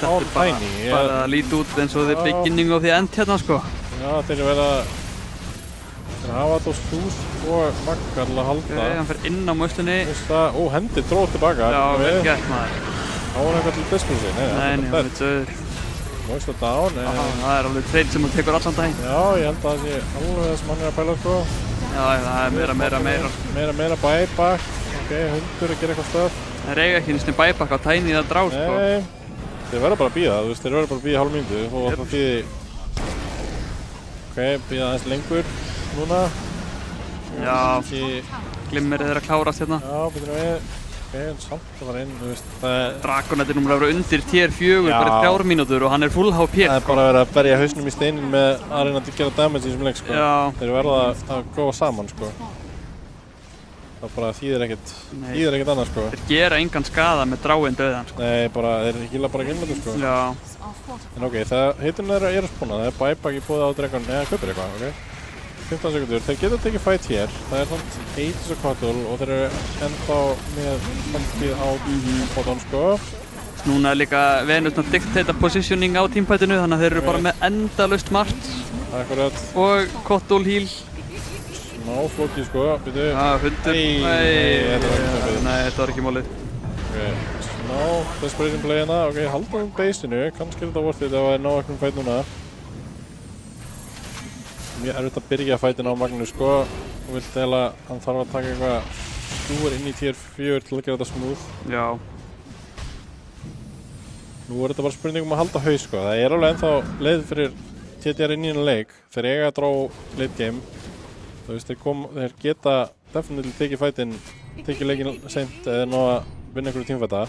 Tiny. Bara að líti út eins og the beginning of the end hérna, sko. Já, þeir eru verið að hafa þetta á stús og Maggar til að halda. Ok, hann fer inn á möstunni. Hendi dróð tilbaka. Já, vel gert maður. Þá var eitthvað til diskursi. Nei, hann er döður. Moista down. Það er alveg trade sem hún tekur allan daginn. Já, ég held að það sé alveg það sem hann er að pæla, sko. Já, það er meira buyback. Ok, hundur að gera eitthvað stöð. Það eiga ekki nýstum buyback á Tiny eða drá, sko. Nei, þeir verða bara að bíða, þú veist, þeir verða bara að bíða hálf mínútu og það þýði... Ok, bíða aðeins lengur núna. Já, glimmerið er að klárast hérna. Já, byrjum við. Ok, en samt það var inn, þú veist, það er... Dragonet er númlega að vera undir tier 4 bara 3 mínútur og hann er full HP. Það er bara að vera að berja hausnum í steinin með að reyna að gera damage í þessum leik, sko. Já. Þeir verða að góða saman, sko. Það bara þýðir ekkert annað, sko. Þeir gera engan skada með dráin döðan, sko. Nei, þeir gila bara gilmötu, sko. Já. En ok, hitun er að spóna, það er buyback í bóði á Dragon, eða kaupir eitthvað, ok? 15 sekundur, þeir geta tekið fight hér, það er samt 80 og kvartul og þeir eru ennþá með framtíð á bótan, sko. Núna er líka Venus að diktata positioning á teamfightinu, þannig að þeir eru bara með endalaust margt. Akkurat. Og Kottól heal. Smá flókið, sko, byrju. Já, hundur. Nei, þetta var ekki málið. Ok, smá desperation play hérna, ok, halda baseinu, kannski er þetta worth it ef það er ná eitthvað fight núna. Mjög erfitt að byrja fætin á Magnus, sko, og vilt eða hann þarf að taka eitthvað stúr inn í tier 4 til að gera þetta smooth. Já. Nú er þetta bara spurning að halda haus, sko. Það er alveg ennþá leið fyrir TTR inn í einu leik. Þeir eiga að drá late game. Þú veist, þeir geta definitíli tekið leikinn seint eða ná að vinna einhverju tímfæta.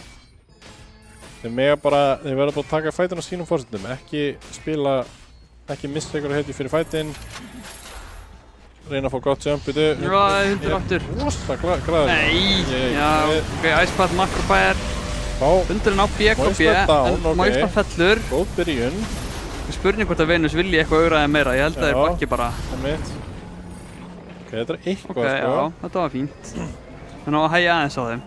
Þeir verða bara að taka fætin á sínum forsendum, ekki missa einhverju heiti fyrir fætin. Reyna að fá gott jump, byrju. Já, hundur aftur. Rosa græður. Nei, já, ok, Icepath Macrofire. Hundurinn á BKB, en Moisina fellur. Góð byrjun. Spurning hvort að Venus vilji eitthvað auðraði meira, ég held að þeir bakki bara. Ok, þetta er eitthvað, sko. Ok, já, þetta var fínt. Þannig að hægja aðeins á þeim.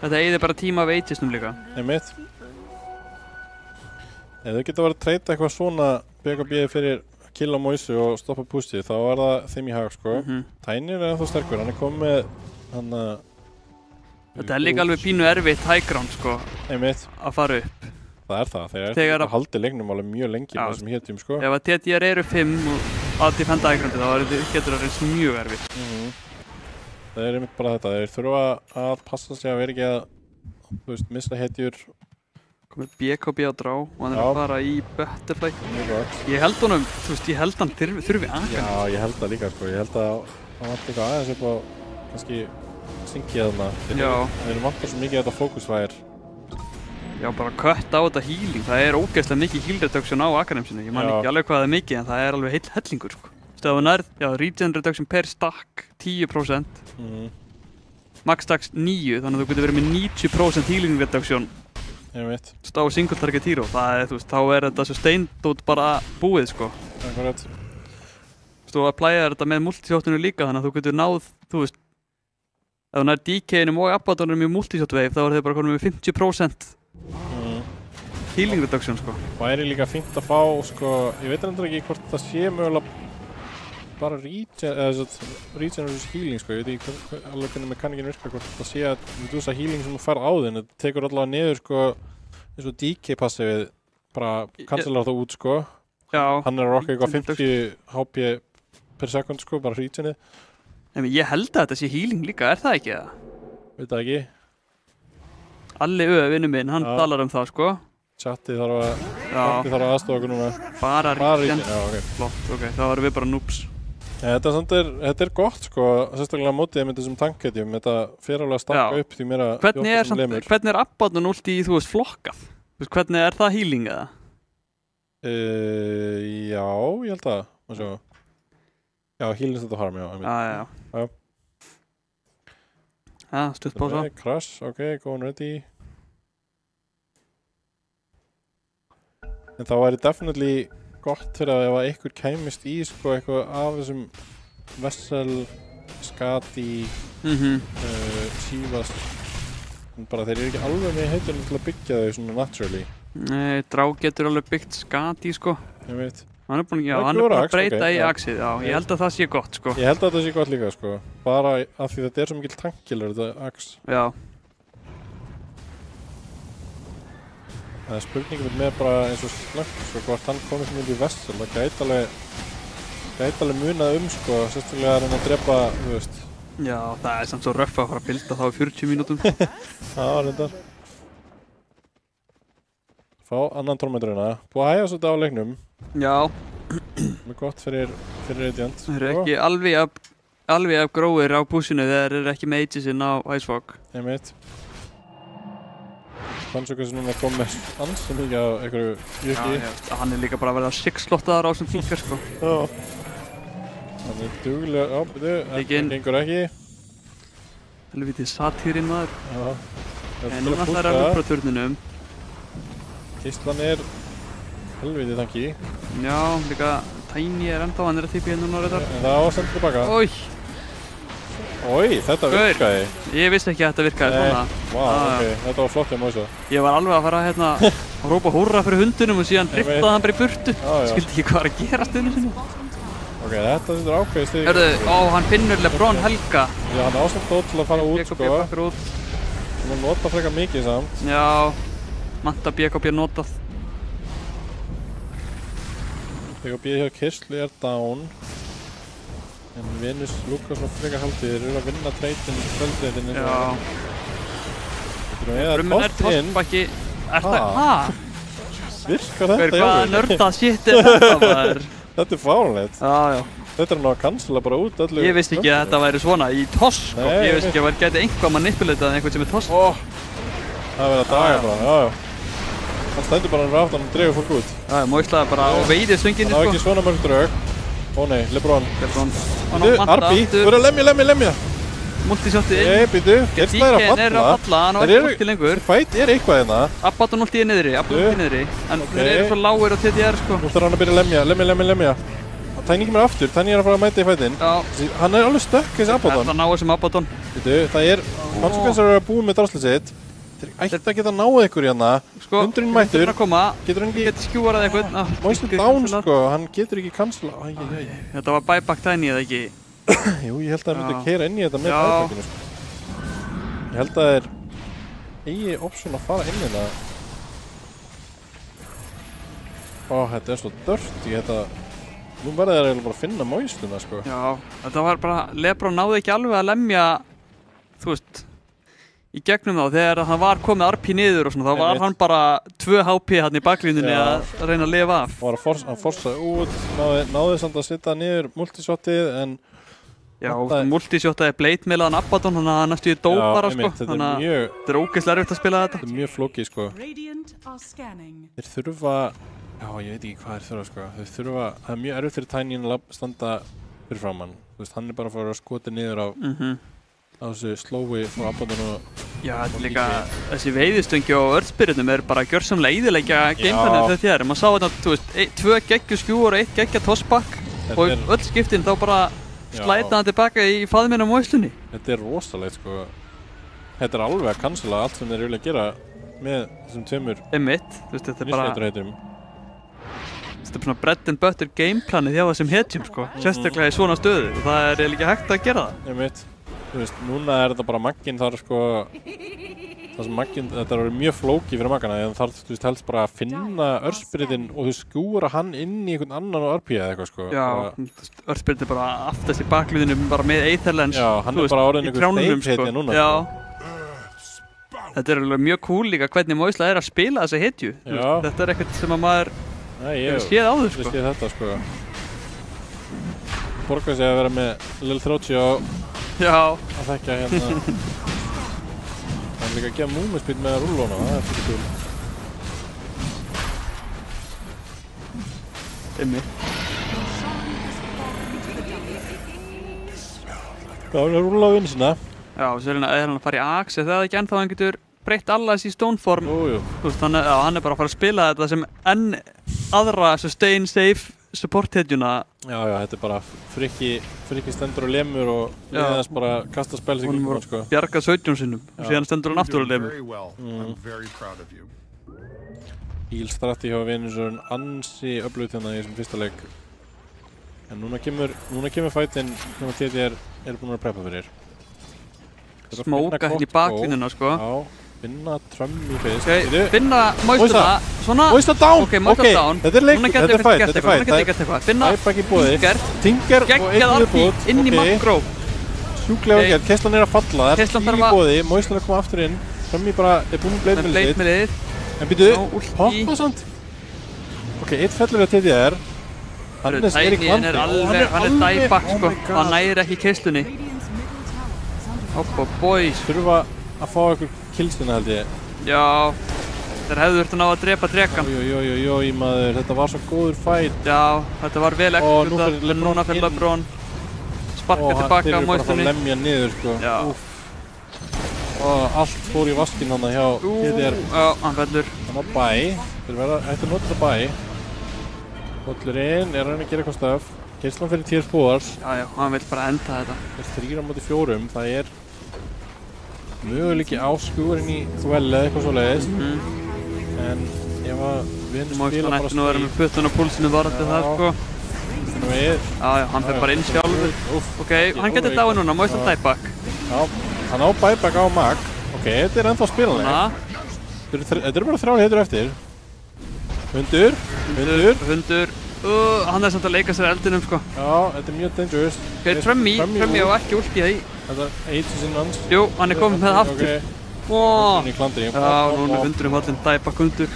Þetta eyðir bara tíma af ageisnum líka. Einmitt. Ef þau geta verið að treyta eitthvað svona BKB fyrir að killa Moisu og stoppa pushið, þá er það þeim í hag, sko. Tiny er ennþá sterkur, hann er komið með hann að... Þetta er líka alveg pínu erfitt high ground, sko. Einmitt. Að fara upp. Það er það, þeir haldi leiknum alveg mjög lengi með þessum hétjum, sko. Ef að TTR eru 5 og að defenda high groundi, þá getur það reynst mjög erfitt. Það er einmitt bara þetta, þeir þurfa að passa sig að vera ekki að, þú veist, missa hetjur. Komið BKB á drá og hann er að fara í butterfly. Mjög gott. Ég held honum, þú veist, ég held hann þurfi aðeins. Já, ég held það líka, sko. Ég held að hann vant líka aðeins upp á, kannski, syngið þarna. Þeir vantar svo mikið þetta fókusfæðir. Já, bara kött á þetta healing. Það er ógeðslega mikið heal reduction á Akademsinu. Ég man ekki alveg hvað það er mikið, en það er alveg heill hellingur, sko. Þegar þú nærð, já, regen reduction per stack 10%. Max stacks 9, þannig að þú getur verið með 90% healing reduction. Ég veit. Á single target hero. Það er, þú veist, þá er þetta sustained út bara búið, sko. Akkurat. Þú veist, og að plæja þetta með multishotinu líka, þannig að þú getur náð, þú veist, ef þú nærð DK-num og Abaddonum í multishot wave, þá er þeir bara komin með 50% healing reduction, sko. Væri líka fínt að fá, sko, ég veit endur ekki hvort það sé mögulega bara regen versus healing, sko. Ég veit ekki alveg hvernig mekanikinn virkar, hvort það sé að þú veist að healing sem þú færð á þinn, þetta tekur allavega niður, sko, eins og DK passivið, bara cancelar það út, sko. Já. Hann er að rocka eitthvað 50 HP per sekund, sko, bara regenið. Nei, ég held að þetta sé healing líka, er það ekki það? Veit það ekki. Alli vinnu minn, hann talar það, sko. Chatti þarf að aðstofa okkur núna. Bara ríkjan. Já, ok. Flott, ok, þá erum við bara noobs. Þetta gott, sko, sérstaklega mótið með þessum tankhetjum. Þetta fer alveg að stakka upp því meira Hvernig er Abaddon ulti í, þú veist, flokkað? Hvernig er það healing eða? Já, ég held að. Já, healing þetta harm, já. Já, stutt pása. Crash, ok, going ready. En þá væri definitely gott fyrir að ef einhver kæmist í sko eitthvað af þessum Vessel, Skadi, Sivas. Bara þeir ekki alveg með heitunum til að byggja þau svona naturally. Nei, Drá getur alveg byggt Skadi sko. Ég veit. Hann er búinn að breyta í Axið, já. Ég held að það sé gott sko. Ég held að það sé gott líka sko. Bara af því þetta svo mikill tankilur þetta Ax. Já. Það spurningum með bara eins og slögt sko, hvort hann komið sem myndi í Vessel. Það gæti alveg munað sko, sérstaklega að reyna að drepa, þú veist. Já, það samt svo röff að fara að bilda þá í 40 mínútum. Já, reyndar. Fá annan tórmændurina. Búið að hægja svolítið á leiknum. Já. Mjög gott fyrir Radiant. Það eru ekki alveg af gróir á búsinu þegar þeir eru ekki með Aegisinn á Icefog. Ég veit. Fannsökkur sem núna kom með ansi mikið á einhverju jöki. Já, hann er líka bara að verða 6 slottaðar á sem tíkar sko. Já. Hann er duglega, þetta gengur ekki. Helvítið satýrinn maður. Já. En núna það er að uppra turninum. Kistlan er helvítið tanki. Já, líka Tiny er ennþá, hann er að tippa hérna núna reyndar. En það var sendt tilbaka. Ói, þetta virkaði. Ég vissi ekki að þetta virkaði svona. Vá, ok, þetta var flott hjá Moisa. Ég var alveg að fara hérna að rópa húrra fyrir hundunum og síðan driftaði hann bara í burtu. Skildi ekki hvað að gera stöðinu sinni. Ok, þetta setur ákveðið stig. Hann finnur LeBron Helga. Já, hann ásamt dót til að fara út sko. Hann nota frekar mikið samt. Já, Manta BKB notað. BKB hjá Kirsli er down. En Venus Lukas og frekar haldið eru að vinna treytin í kvöldreitinni. Já. Brummin er toppbakki. Virkar þetta? Hvað nörda shit er þetta maður? Þetta er fáránlegt. Já. Þetta er nú að cancela bara út öllu. Ég vissi ekki að þetta væri svona í toss sko. Ég vissi ekki að það gæti einhvað manipulatað en einhvern sem er toss. Það verður að draga bara, já. Hann stendur bara hann rátt, hann dregur fólk út. Já, Moislaði bara á veiði sönginni sko. Það var ekki svona mörg drög. Ó nei, LeBron. Arbi, þú verður að lemja. Multisjóttið. Nei, býtu, Kirsla er að falla. Er að falla, hann var ekki ulti lengur. Fæt er eitthvað hérna. Abaddon ultið niðri, En þeir eru svo lágir á TDR sko. Nú þarf hann að byrja að lemja. Tiny kemur aftur, Tiny er að fara að mæta í fætinn. Hann er alveg stökk þessi Abaddon. Það náðu sem Abaddon. Býtu, það er konsekvensar að búið með dráslega sitt. Þeir ætti að geta náð ykkur hérna. Hundurinn mættur. Getur hann ekki skjúarað eitthvað. Moisley down sko, hann getur ekki cancela. Þetta var buyback Tiny eða ekki? Jú, ég held að hann myndi að keyra inn í þetta með buybackinu sko. Ég held að það er eigi option að fara inn í þetta. Þetta er svo dirty þetta. Nú verður það eiginlega bara að finna Moisleyna sko. Já, þetta var bara, LeBron náði ekki alveg að lemja, þú veist, í gegnum þá, þegar hann var komið RP niður og svona, þá var hann bara 2 HP hann í baklínunni að reyna að lifa af. Hann forsaði út, náði samt að setja niður multishotið, en... Já, multishotaði bleitmeilaðan Abaddon, þannig að hann næstu í dó bara, sko. Þannig að þetta er ógeðslega erfitt að spila þetta. Þetta er mjög flókið, sko. Þeir þurfa... Já, ég veit ekki hvað þeir þurfa, sko. Þeir þurfa... Það er mjög erfitt fyrir Tiny að standa fyrir framann. Þú veist, hann er bara að fara að skoti niður á þessu slói frá Abaddon og... Já, þetta er líka... Þessi veiðistöngi og Earthspiritum er bara gjörsamlega eyðileggja gameplanið þetta hér. Man sá þetta, þú veist, 2 geggju skjúur og 1 geggja tossback og öll skiptin þá bara slæta hann tilbaka í faðminn á Moisleyni. Þetta er rosalegt, sko. Þetta er alveg að cancela allt sem þeir vilja gera með þessum tveimur... Einmitt, þú veist, þetta er bara... Þetta er svona bread and butter gameplanið hjá þessum hetjum, sko. Sérstaklega í svona stöðu. Það er ekki hægt að gera það. Einmitt. Þú veist, núna er þetta bara magginn þar, sko... Það sem magginn... Þetta er mjög flókið fyrir maggana, en þar, þú veist, helst bara að finna Earthspiritinn og þú skúra hann inn í einhvern annan og RP eða eitthvað, sko. Já, Earthspirit er bara aftast í bakliðinu bara með Aetherlens. Já, hann er bara orðin einhver steiphetja núna, sko. Já. Þetta alveg mjög cool líka hvernig Moisla að spila þessa hetju. Þetta eitthvað sem að maður hefur séð áður, sko. Ég séð þetta, sko. Borgar sig að vera með Lil Throatchi og að þekkja hérna. Það er líka að gefa múmispil með rúllóna, það er fyrir kul. Það er að rúlla á vinsina. Já, svo er hann að fara í Axe, eða það ekki ennþá hann getur breytt allas í Stoneform. Þannig að hann er bara að fara að spila þetta sem enn aðra sustain safe support hetjuna. Já, þetta er bara frikki stendur og lemur og leiðast bara kasta spil sig kringum hann, sko. Bjargað 17 sinnum og síðan stendur hann aftur og lemur. Ílstrati hjá Venusur ansi öflugt hérna í þessum fyrsta leik. En núna kemur fætinn sem að TTR er búin að preppa fyrir. Smóka hérna í bakvinnuna, sko. Já, finna Trummi fyrst. Finna Moisla, svona. Moisla down! Ok, Moisla down. Þetta er leik, þetta er fætt. Finna Bæbæk í boði. Tinker og einn viðbútt. Inn í makkró. Sjúklega gerð, Keislan er að falla. Það er í boði, Moisla er að koma aftur inn. Trummi bara er búin að blade með liðið. En býtu, hoppa samt. Ok, eitt fellur að TTR. Hannes er í kvandi. Hann er dæbak, sko. Hann næri ekki Keislunni. Hoppa, boys. Þurfa að fá ykkur killstuna, held ég. Já, þeir hefðu þurft að ná að drepa drekan. Jói, maður, þetta var svo góður fight. Já, þetta var vel ekkert. Núna fyrir LeBron. Sparka tilbaka á Moislunni. Þeir eru bara að fara að lemja niður, sko. Já. Og allt fór í vaskinn hann hjá TTR. Já, hann fellur. Hann á bæ. Þeir verða eftir að nota þetta bæ. Bollurinn er hann að gera eitthvað stöf. Keislan fyrir Tears Boars. Já, hann vil bara enda þetta. Það er 3 á móti 4. Það er möguleiki á skúrinn í Þvæll eða eitthvað svoleiðis. En ef að Venus spila bara stíl. Nú erum við puttun á púlsinu varandi það, sko. Já, hann fer bara inn sjálfur. Ok, hann getur dáið núna. Moisla dæbak. Já, hann á bæbak á Mag. Ok, þetta er ennþá spilanleg. Þetta eru bara 3 hetjur eftir. Hundur. Hann er samt að leika sér eldinum, sko. Já, þetta er mjög dangerous. Ok, Trummi á ekki últi í því. Þetta er Aegis innan. Jú, hann er komið með aftur. Já, núna er hundurum allin dæbak hundur.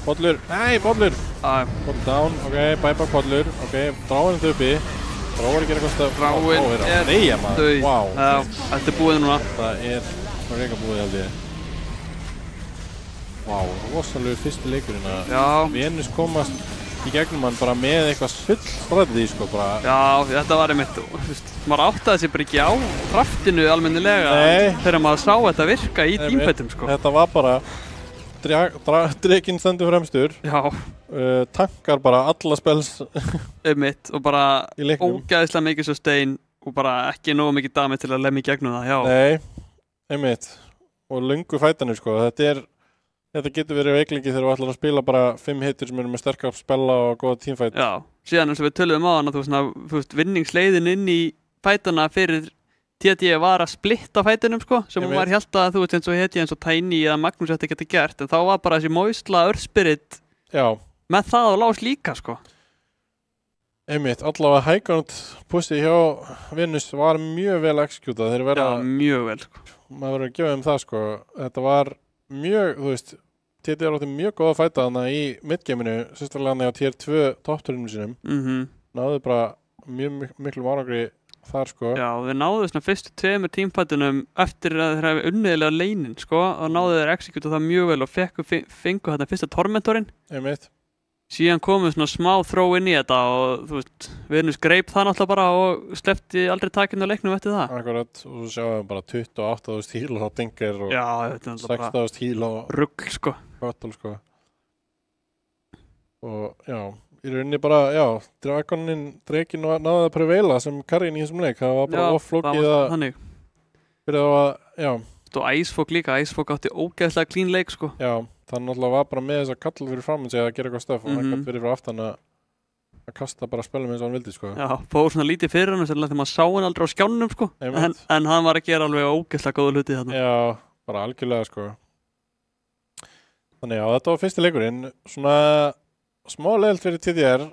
Bollur, nei, Bollur. Bollur down, ok, bæbak Bollur. Ok, dráin þetta uppi. Dráin að gera eitthvað stöð. Dráin er döið. Já, þetta er búið núna. Það er reyka búið, held ég. Vá, rosalega fyrsti leikurinn að Venus komast í gegnum hann bara með eitthvað full strategi, sko, bara. Já, þetta var einmitt, maður áttaði sig bara ekki á kraftinu almennilega þegar maður sá þetta virka í teamfightum, sko. Þetta var bara drekinn stendur fremstur. Já. Tankar bara alla spells. Einmitt, og bara ógæðislega mikið sustain og bara ekki nógu mikið damage til að lemja í gegnum það, já. Nei, einmitt. Og löngu fætanir, sko, Þetta getur verið veiklingi þegar við ætlum að spila bara 5 hittir sem eru með sterkar spella og góða teamfight. Já, síðan eins og við töluðum á hann að vinningsleiðin inn í fætana fyrir TD var að splitta fætunum, sko, sem hún var held að eins og hetja eins og Tiny eða Magnús þetta geti gert, en þá var bara þessi Moisla Earthspirit með það og Lás líka, sko. Einmitt, allavega high ground pussið hjá Venus var mjög vel executað. Já, mjög vel, sko. Maður verður að gefa það, sko. Þetta var mjög, TTR átti mjög góða að fæta þarna í midgameinu, sérstaklega hann á tier 2 toppturinu sínum. Náðu bara mjög miklu árangri þar, sko. Já, þeir náðu svona fyrstu 2 teamfightunum eftir að þeir hafi unniðilega leinin, sko, og náðu þeir executa það mjög vel og fengu þetta fyrsta tormentorinn. Einmitt. Síðan komu svona smá þróð inn í þetta og Venus greip það náttúrulega bara og sleppti aldrei takinu á leiknum eftir það. Akkurat, og svo sjáum við bara 28.000 heal á Tinker og 6.000 heal á rugl, sko. Kvötal, sko. Og já, í rauninni bara, Drekinn náði að prevaila sem karrin í þessum leik. Það var bara offlókið að fyrir að, og Icefog líka, Icefog átti ógeðslega clean leik, sko. Já. Þannig náttúrulega var bara með þess að kalla fyrir fram að gera eitthvað stöf og hann gæti verið frá aftan að kasta bara spilum eins og hann vildi, sko. Já, fór svona lítið fyrir hann þegar maður sá hann aldrei á skjánum, sko. En hann var að gera alveg ógeðslega góða hluti þarna. Já, bara algjörlega, sko. Þannig þetta var fyrsti leikurinn. Svona smá leiðilt fyrir TTR.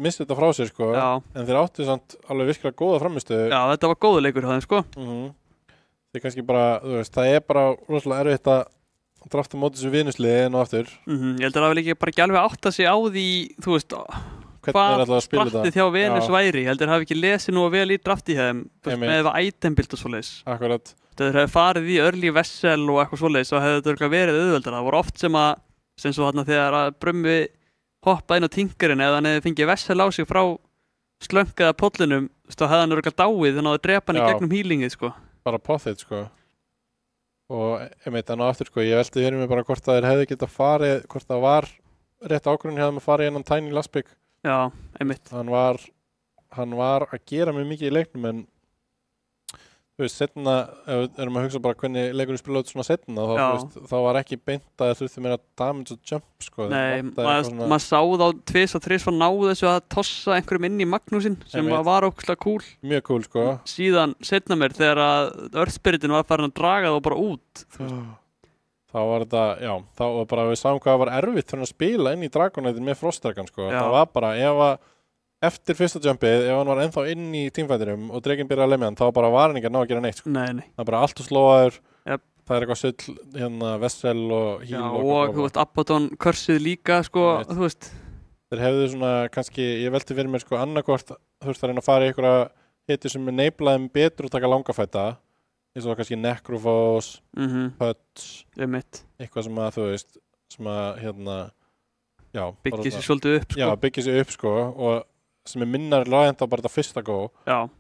Missti þetta frá sér, sko. En þeir áttu samt alveg virkilega góða framistöðu. Já, þetta var góða leikur hjá þeim, sko. Ég kannski bara, þú veist, það bara rosalega erfitt að drafta móti þessu vinusliði enn og aftur. Ég held að það vel ekki bara ekki alveg átta sig á því, þú veist, hvað draftið hjá Venus væri. Ég held að það hafi ekki lesið nú vel í draftið þeim, með itembild og svoleiðis. Akkurat. Þegar hefði farið í early vessel og eitthvað svoleiðis, þá hefði þetta verið auðveldara. Það voru oft sem svo þarna þegar að Brummi hoppaði inn á tinkerinn eða hann hefði fengið vessel á sig frá slönkaða pollinum, þá hefði hann örugglega dáið þannig að drepa hann í gegnum healingið, sko. Bara pothið, sko. Og einmitt, en á aftur, sko, ég velti fyrir mig bara hvort að þeir hefði getað farið, hvort það var rétt ákvörðun hefði maður farið innan Tiny Laspik. Já, einmitt. Hann var að gera mjög mikið í leiknum, en þú veist, setna, ef við erum að hugsa bara hvernig leikurinn spila út svona setna, þá var ekki beint að þurfti meira damage og jump, sko. Nei, maður sá þá 2-3 svo náðu þessu að tossa einhverjum inn í Magnúsin, sem var ógeðslega cool. Mjög cool, sko. Síðan setna mér, þegar að Earthspiritin var farin að draga þá bara út. Þá var þetta, já, þá var bara, við sáum hvað það var erfitt fyrir að spila inn í Dragonite með Frostdragon, sko. Það var bara, eftir fyrsta jumpið, ef hann var ennþá inn í teamfightinum og Dregin byrjaði að lemja hann, þá bara var hann ekki að ná að gera neitt, sko. Nei. Það er bara allt og slóaður, það er eitthvað sull, Vessel og Heal og þú veist, Abaddon cursið líka, sko, þú veist. Þeir hefðu svona, kannski, ég velti fyrir mér, sko, annarkvort, þú veist, það reyna að fara í einhverja hiti sem enablaði þeim betur að taka langafæta, eins og kannski Necrophos, Huts, eitthvað sem að, þú veist, sem að, byggja sig svolítið upp, sko. Já, byggja sig upp, sko, og sem minnar lagenda bara þetta fyrsta go. Já.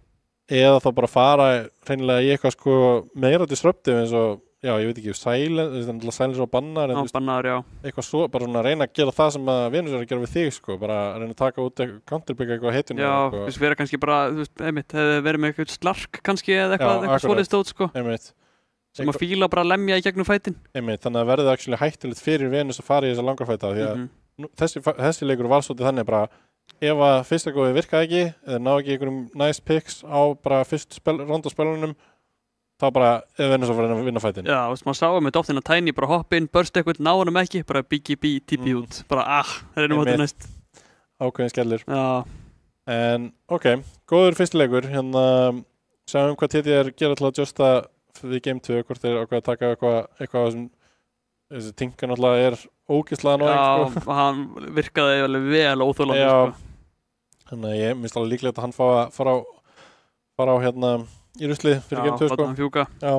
Eða þá bara fara hreinlega í eitthvað, sko, meira disruptive eins og, já, ég veit ekki, silence og bannar. Já, bannar, já. Eitthvað svo, bara svona reyna að gera það sem að Venus er að gera við þig, sko, bara reyna að taka út counterbygga eitthvað heitinu. Já, þú veist, vera kannski bara, þú veist, einmitt, hefði verið með eitthvað slark kannski eða eitthvað svolítið stótt, sko. Einmitt. Sem að fíla bara að lemja í gegnum fætin. Einmitt, þannig að verði actually hættulegt fyrir Venus að fara í þessa langarfæta því að þessi leikur var svolítið þannig bara ef að fyrsta góði virkaði ekki eða ná ekki einhverjum nice picks á bara fyrst ronda spilunum þá bara ef Venus að fara að vinna fætin. Já, þú veist, maður sáum með Doftin að Tiny bara hoppa inn, burst eitthvað, ná hann ekki, bara BGB, TP út, bara reynum að þetta næst. Ákveðin skellur. Já. En, ok, góður fyrstileikur, hérna, sjáum hvað TTR gera til að justa við Game 2, hvort þeir ákveða að taka eitthvað sem þessi tinka náttúrulega ógeðslega nóg, sko. Já, hann virkaði vel óþolandi, sko. Þannig að ég minnst alveg líklegt að hann fara á hérna í ruslið fyrir Game 2, sko. Já, hann fjúka. Já.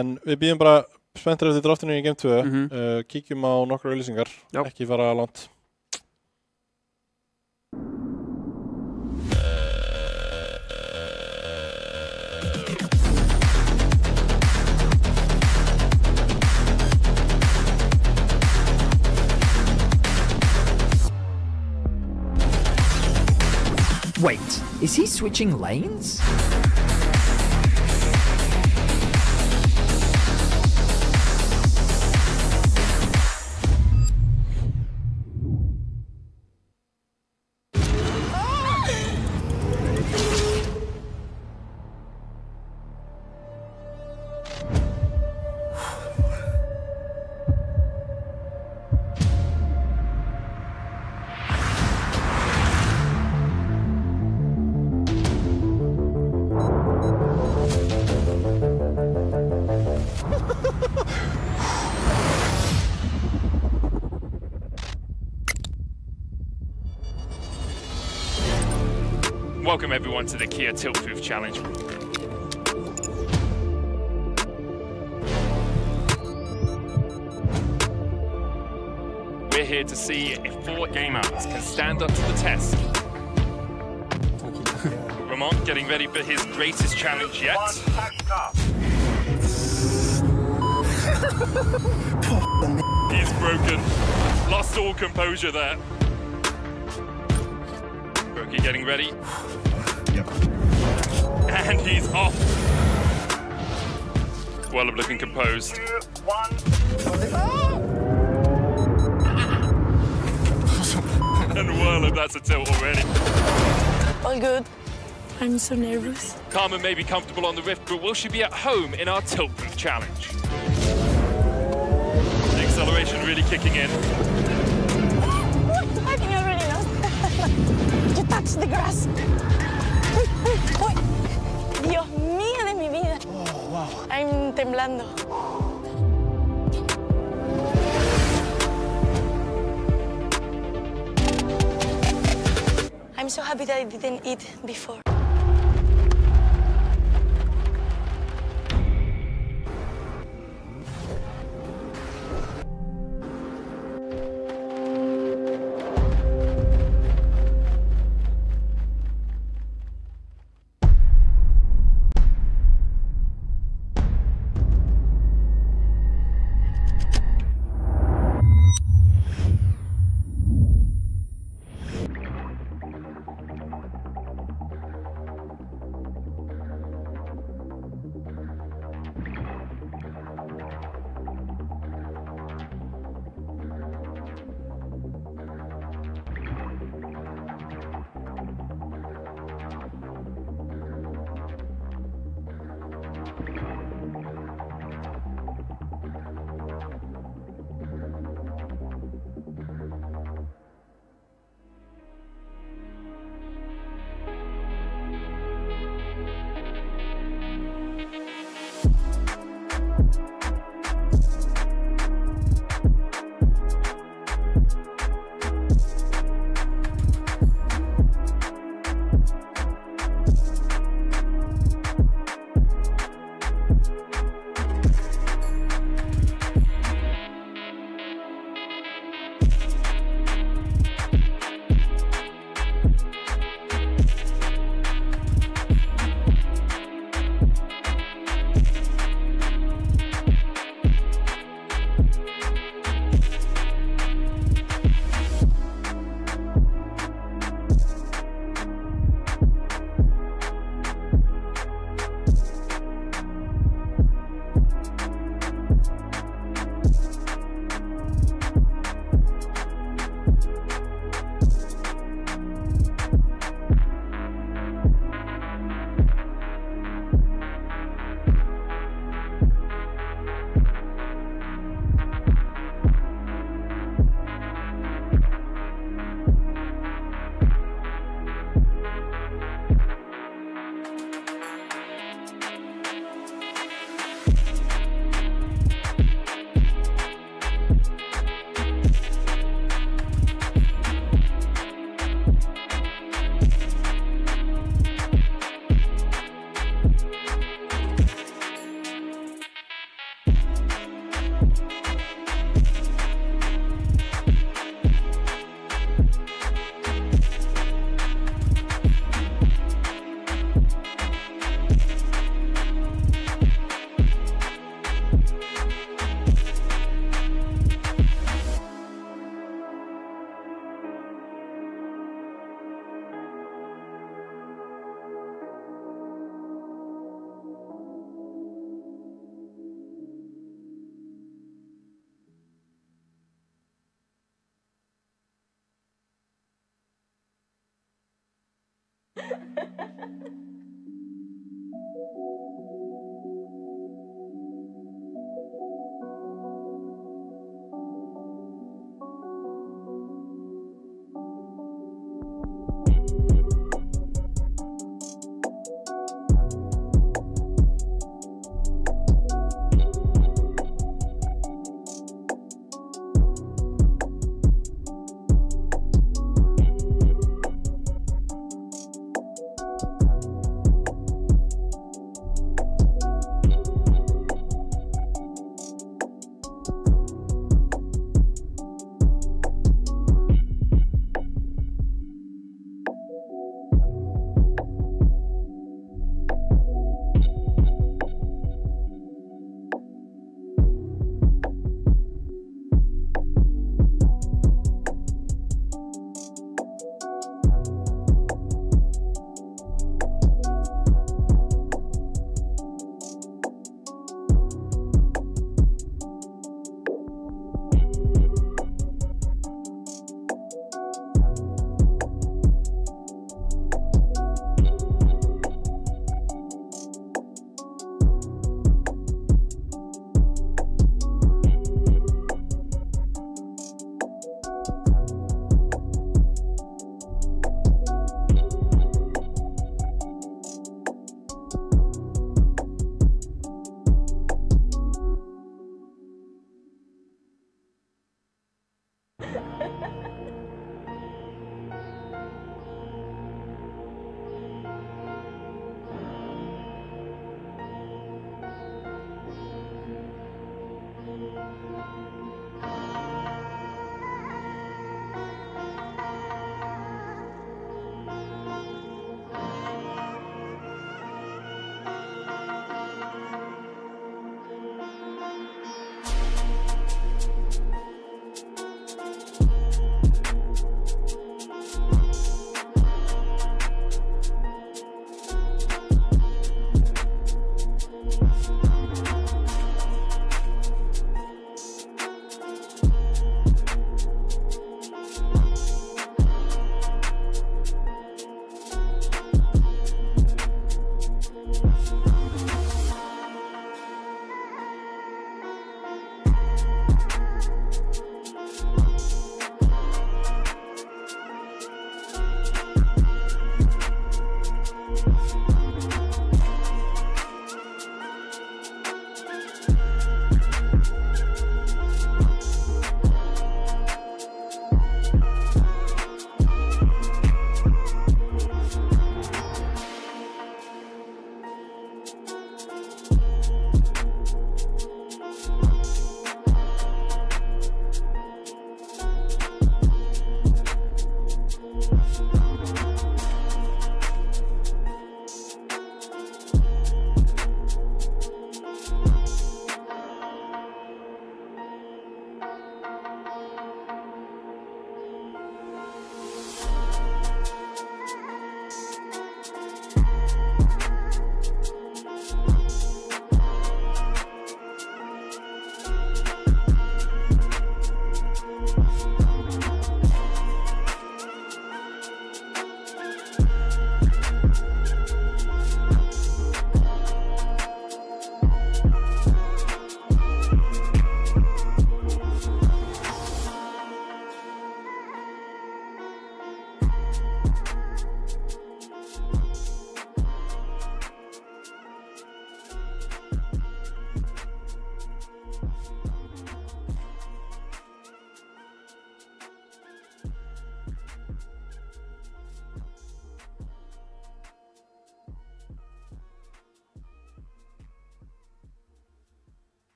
En við býðum bara spenntir eftir draftinu í Game 2. Kíkjum á nokkrar auglýsingar, ekki fara langt. Wait, is he switching lanes? Welcome everyone to the Kia Tiltproof Challenge. We're here to see if 4 gamers can stand up to the test. Ramon getting ready for his greatest challenge yet. He's broken. Lost all composure there. Brokey getting ready. Yep. And he's off. Wallop looking composed. 2, 1. And Wallop, that's a tilt already. All good. I'm so nervous. Karma may be comfortable on the Rift, but will she be at home in our Tiltproof Challenge? The acceleration really kicking in. I think I already know. You touched the grass. Uy, uy, uy. Dios mío de mi vida. temblando. I'm so happy that I didn't eat before.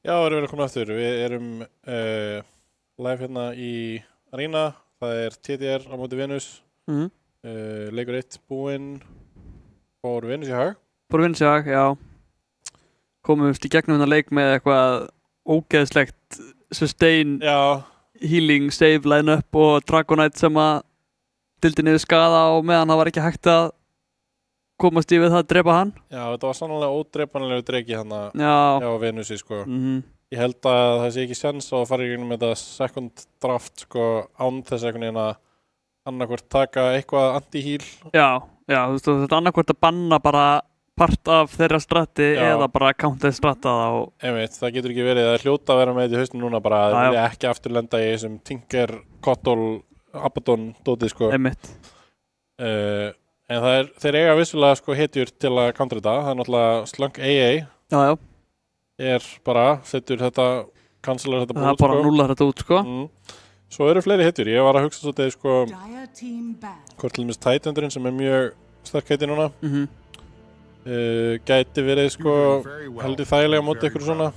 Já, erum við komin aftur. Við erum live hérna í Arena. Það er TDR á móti Venus. Leikur 1 búinn. Fór Venus í hag. Fór Venus í hag, já. Komumst í gegnum þennan leik með eitthvað ógeðslegt sustain, healing, save, line-up og Dragonite sem að dildi niður skaða og meðan það var ekki hægt að komast í við það að drepa hann. Já, þetta var sannlega ódrepanlegu dregi hana hjá Venusi, sko. Ég held að það sé ekki sjans á að fara í gegnum þetta second draft, sko, án þess einhvern veginn að annarkvort taka eitthvað anti-heal. Já, þú veist, þetta annarkvort að banna bara part af þeirra strati eða bara counter strata það. Einmitt, það getur ekki verið að hljóta að vera með þetta í hausnum núna bara, það vilja ekki afturlenda í þessum Tinker, Kottol, Abaddon dótið, sko. Einmitt. En þeir eiga vissulega sko hetjur til að counter þetta. Það náttúrulega Slunk AA er bara, setur þetta, cancelar þetta það bara núlar þetta út, sko. Svo eru fleiri hetjur. Ég var að hugsa svolítið, sko, hvort til dæmis Titandurinn sem er mjög sterk hetji núna. Gæti verið, sko, heldur þægilega móti ykkur svona.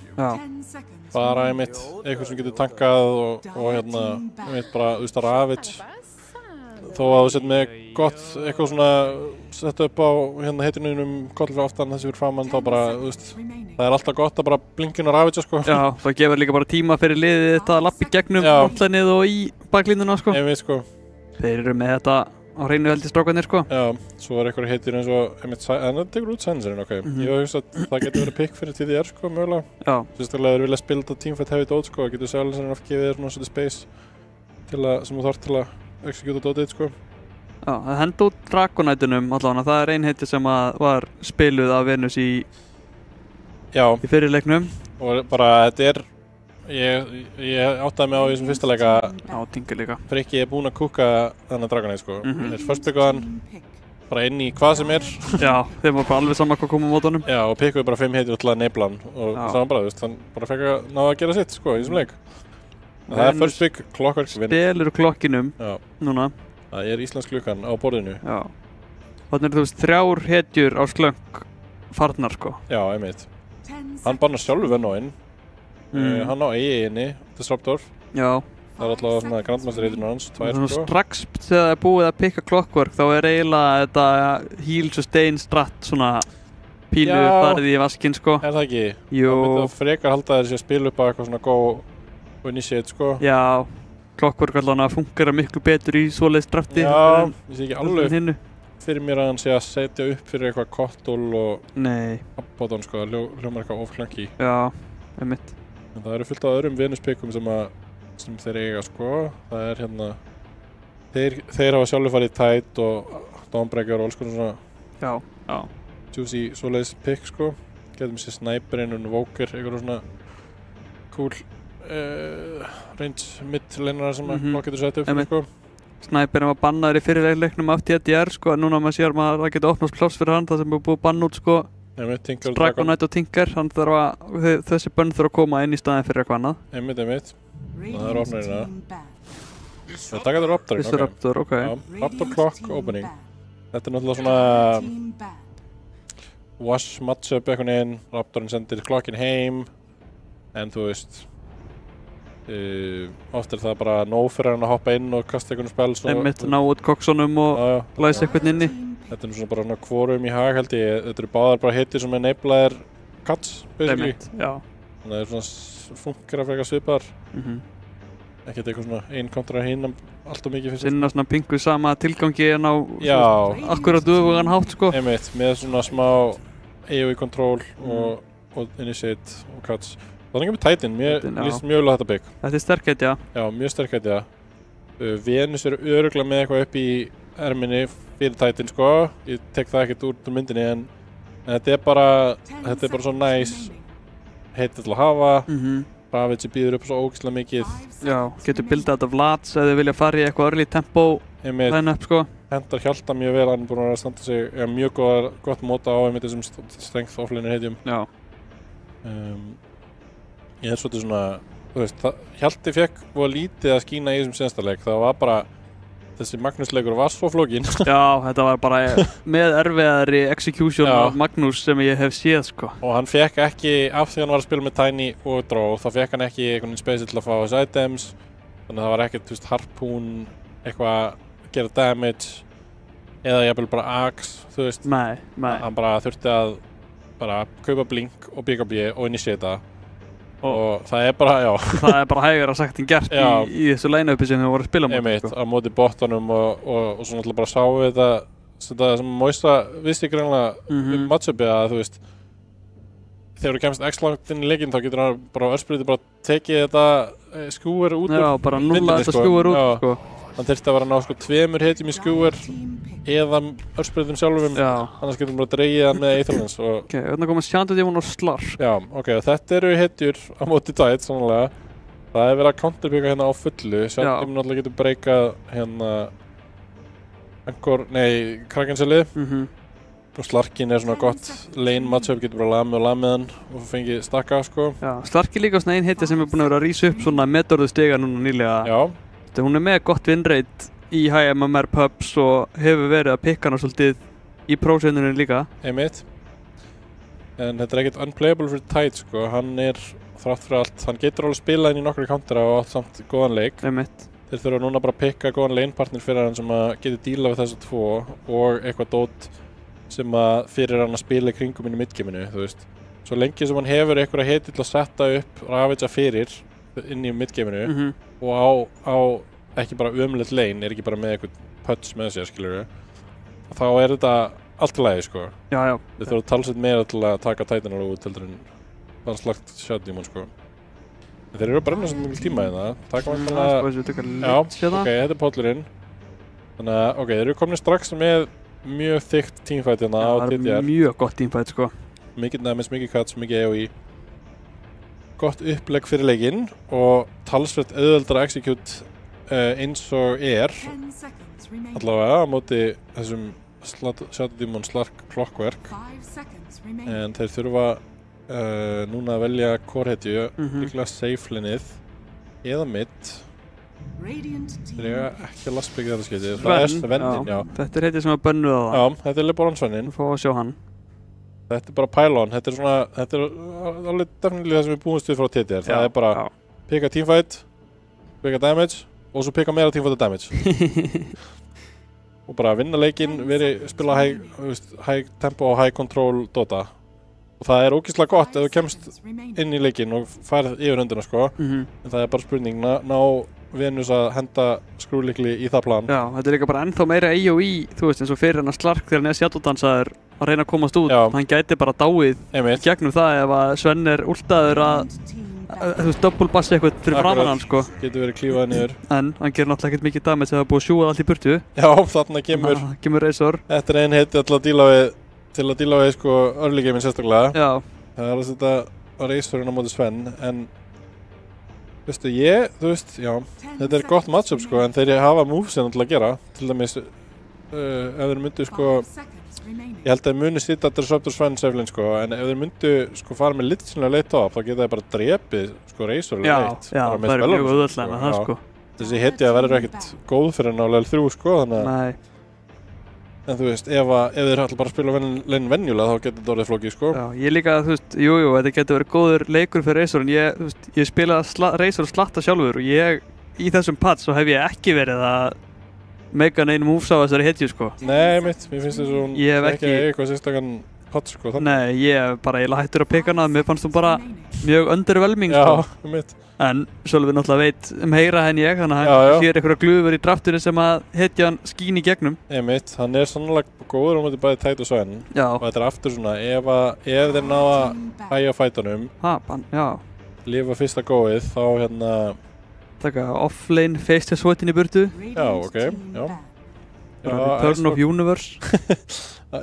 Bara einmitt, eitthvað sem getur tankað og hérna, einmitt bara, þú veist, Ravage. Þó að þú sett með gott eitthvað svona sett upp á hérna heitinum koll fyrir aftan þessi fyrir framann þá bara, þú veist, það er alltaf gott að bara blinkinn og rafitja, sko. Já, það gefur líka bara tíma fyrir liðið þetta að lappa í gegnum frontlænið og í baklínuna, sko. Einmitt, sko. Þeir eru með þetta á hreinu held í strákarnir, sko. Já, svo er eitthvað heitir eins og, einmitt, en það tekur út Sensorinn, ok. Ég hef hugsað að það getur verið pick fyrir TDR, sko, mögulega. Já. Sérstaklega þeir vilja spila þetta teamfight heavy dot, sko, getur Silencerinn oft gefið þér svona svolítið space sem þú þarf til að execute dotið, sko. Já, það henda út Dragonite-unum allavega, það er ein heiti sem var spiluð af Venus í fyrirleiknum. Og bara, þetta er, ég áttaði mig á í þessum fyrsta leika. Já, Tinker líka. Frikki er búinn að kúka þennan Dragonite, sko. Þeir first pickaðan, bara inn í hvað sem er. Já, þeim var bara alveg sama hvað kom á mótunum. Já, og pikkuði bara 5 heitir til að neibla hann. Og saman bara, þú veist, hann bara fekk að ná að gera sitt, sko, í þessum leik. Það er first pick, Clockwork. Spilur klokkinum núna. Það er íslensk klukkan á borðinu. Já. Þannig er þú veist 3 hetjur á Slunk farnar, sko. Já, einmitt. Hann bannar sjálfur Venóinn. Hann á inni, Disruptor. Já. Það er alltaf svona Grandmaster heitirinn hans, 2, sko. Strax þegar það er búið að pikka Clockwork þá er eiginlega þetta heal sustain strat svona pínu farið í vaskinn, sko. Er það ekki? Jú. Það myndi að frekar halda þessi að spila upp að eitthvað svona go initiate, sko. Já. Clockwork allavega funkar miklu betur í svoleiðis drafti. Já, ég sé ekki alveg fyrir mér að hann sé að setja upp fyrir eitthvað Kottol og Abaddon, sko, hljómar eitthvað ofklangi. Já, einmitt. En það eru fullt af öðrum Venus-pickum sem þeir eiga, sko. Það er hérna, þeir hafa sjálfur farið Tide og Dawnbreaker og alls konar svona juicy svoleiðis pick, sko. Getum sér Sniperinn og Invoker, eitthvað svona cool range mid-lanerar sem maður getur sett upp, sko. Sniperinn var bannaður í fyrirleiknum af TDR, sko, en núna maður sér að það getur opnast pláss fyrir hann, það sem er búið að banna út, sko, Dragonite og Tinker, þannig að þessi bönn þurfa að koma inn í staðin fyrir eitthvað annað. Einmitt. Það er opnarinn þetta getur Raptorinn, ok. Raptor, ok. Já, Raptor Clock Opening. Þetta er náttúrulega svona wash matchup eitthvað inn, Raptorinn sendir Clockin heim, en þú veist, oft er það bara nóg fyrir hann að hoppa inn og kasta einhvern spel. Einmitt, ná út Coxonum og læsa eitthvað inni. Þetta er svona bara svona hvorum í hag, held ég. Þetta eru báðar bara hittir sem enablaðir cuts, basically. Einmitt, já. Þannig að það er svona funkar að freka svipaðar. Ekkert eitthvað svona einn kontra hinn alltaf mikið fyrst. Sinna svona pingu sama tilgangi en á akkurat duðugan hátt, sko. Einmitt, með svona smá AoE control og initiate og cuts. Það er ekki með Titan, mér líst mjög vel á þetta bygg. Þetta er sterk hetja. Já, mjög sterk hetja. Venus eru örugglega með eitthvað upp í erminni fyrir Titan, sko. Ég tek það ekkert úr myndinni, en þetta er bara svo næs heiti til að hafa. Ravage býður upp svo ógeðslega mikið. Já, getur bildað þetta Vlads ef þið vilja fara í eitthvað early tempo line-up, sko. Hentar Hjalta mjög vel, hann er búinn að standa sig mjög gott móta á einmitt þessum strength offlaner heitjum. Já. Ég er svolítið svona, þú veist, Hjalti fekk voða lítið að skína í þessum sensta leik. Það var bara þessi Magnús-leikur var svo flókin. Já, þetta var bara með erfiðari execution af Magnús sem ég hef séð, sko. Og hann fekk ekki, af því hann var að spila með Tiny og Dró, þá fekk hann ekki einhvern veginn space til að fá þessi items, þannig að það var ekkert, harpún, eitthvað að gera damage, eða jafnvel bara axe, Nei. Hann bara þurfti að bara kaupa blink og BKB og initiata. Og það er bara, það er bara hægara sagt en gert í þessu line-upi sem við vorum að spila móti, sko. Á móti bottanum og svo náttúrulega bara sáu þetta sem Moisa vissi greinlega matchupi að þegar þú kemst x langt inn í leikinn þá getur hann bara örsprítið bara tekið þetta skúer út úr bara nulla þetta skúer út, sko. Hann þyrfti að vera að ná 2 hitjum í skúer eða örsprýðum sjálfum, annars getur bara dreigið hann með Eitherlands. Ok, hérna koma Shandadímon og Slark. Já, ok, þetta eru hitjur á móti Tide, sannlega. Það er verið að counterpicka hérna á fullu. Shandadímon náttúrulega getur breykað hérna Krakenselið. Og Slarkin er svona gott lane matchup, getur bara lamið hann og fengið stakka, sko. Já, Slark er líka svona ein hitja sem er búin að vera að rísa upp svona metorðu stiga núna nýlega. Já. Hún er með gott winrate í high MMR pubs og hefur verið að pikka hana svolítið í pro-sendunum líka. Einmitt. En þetta er ekkert unplayable fyrir Tide, sko. Hann er þrátt fyrir allt, hann getur alveg spilað inn í nokkru countera og átt samt góðan leik. Einmitt. Þeir þurfa núna bara að pikka góðan lanepartner fyrir hann sem að getur díla við þessu 2 og eitthvað dót sem að fyrir hann að spila í kringum inn í midgaminu, Svo lengi sem hann hefur eitthvað hiti til að setja upp Ravage fyrir inn í midgaminu og á ekki bara ömulegt lane, er ekki bara með eitthvað putts með sér, skilurðu, þá er þetta allt í lagi, sko. Já. Við þurfum talsveit meira til að taka Titanar út heldur en bara slagt Shandadímon, sko. En þeir eru að brenna svolítið mjög tíma í það. Taka já, ok, þetta er pollurinn. Þannig að, ok, þeir eru komin strax með mjög þykkt teamfight hérna á TTR. Það er mjög gott teamfight, sko. Mikið damage, mikið cuts, mikið AOE. Gott upplegg fyrir leikinn og talsveit auðveldara execute eins og allavega á móti þessum Shandadímon Slark klokkverk. En þeir þurfa núna að velja core-hetju, líklega safe lineið eða mid. Þeir eiga ekki að lastbyggja þetta skeiti. Það er Svennin, já. Þetta er hetja sem er bönnuð á það. Já, þetta er Liboran Svennin. Fá að sjá hann. Þetta er bara pylon, þetta er svona, þetta er alveg definitílega það sem við búumst við frá TTR. Það er bara pika teamfight, pika damage og svo pika meira teamfight og damage. Og bara vinna leikinn, spila high tempo og high control Dota. Og það er ógeðslega gott ef þú kemst inn í leikinn og færð yfir höndina, sko. En það er bara spurning, ná Venus að henda skrúlíkli í það plan. Já, þetta er líka bara ennþá meira AOE, eins og fyrir hennar Slark þegar hann er Shadow-dansaður að reyna að komast út. Hann gæti bara dáið í gegnum það ef að Sven er últaður að double-bassi eitthvað fyrir framan hann, sko. Getur verið klífað niður. En hann gerir náttúrulega ekkert mikið damage þegar það er búið að sjúga allt í burtu. Já, þarna kemur Razor. Þetta er ein heiti til að díla við, sko, early game-in sérstaklega. Já. Það er að setja Razorinn á móti Sven, en þetta er gott matchup, sko, en þeir hafa moves til að gera. Til dæmis, ef þeir myndu, sko, ég held að þeir muni sýta Disruptor Sven seflin, sko, en ef þeir myndu, sko, fara með litinlega late top, þá geta þeir bara drepið, sko, Razor late. Já, það er mjög auðvöldlega með það, sko. Þessi hetja verður ekkert góð fyrir hann á level 3, sko, þannig að... Nei. En ef þeir ætla bara að spila lane venjulega, þá getur þetta orðið flókið, sko. Já, ég líka, jú, þetta getur verið góður leikur fyrir Razor, en ég spilaði Razor slatta sjálfur og í þessum patch svo hef ég ekki verið að meika neinn moves á þessari hetju, sko. Nei, mér finnst þess að hún ekki eitthvað sérstakann patch, sko. Nei, ég hættur að pika hana, mér fannst hún bara mjög underwhelming, sko. Já, mitt. En Sölvi náttúrulega veit meira en ég, þannig að hann sér einhverja glufur í draftinu sem að hetjan skín í gegnum. Einmitt, hann er sannlega góður á móti bæði Tide og Sven. Já. Og þetta er aftur svona, ef þeir ná að hægja fætunum, lifa fyrsta góið, þá hérna... Taka offlane face sweatin í burtu. Já, ok, já. Return of Universe.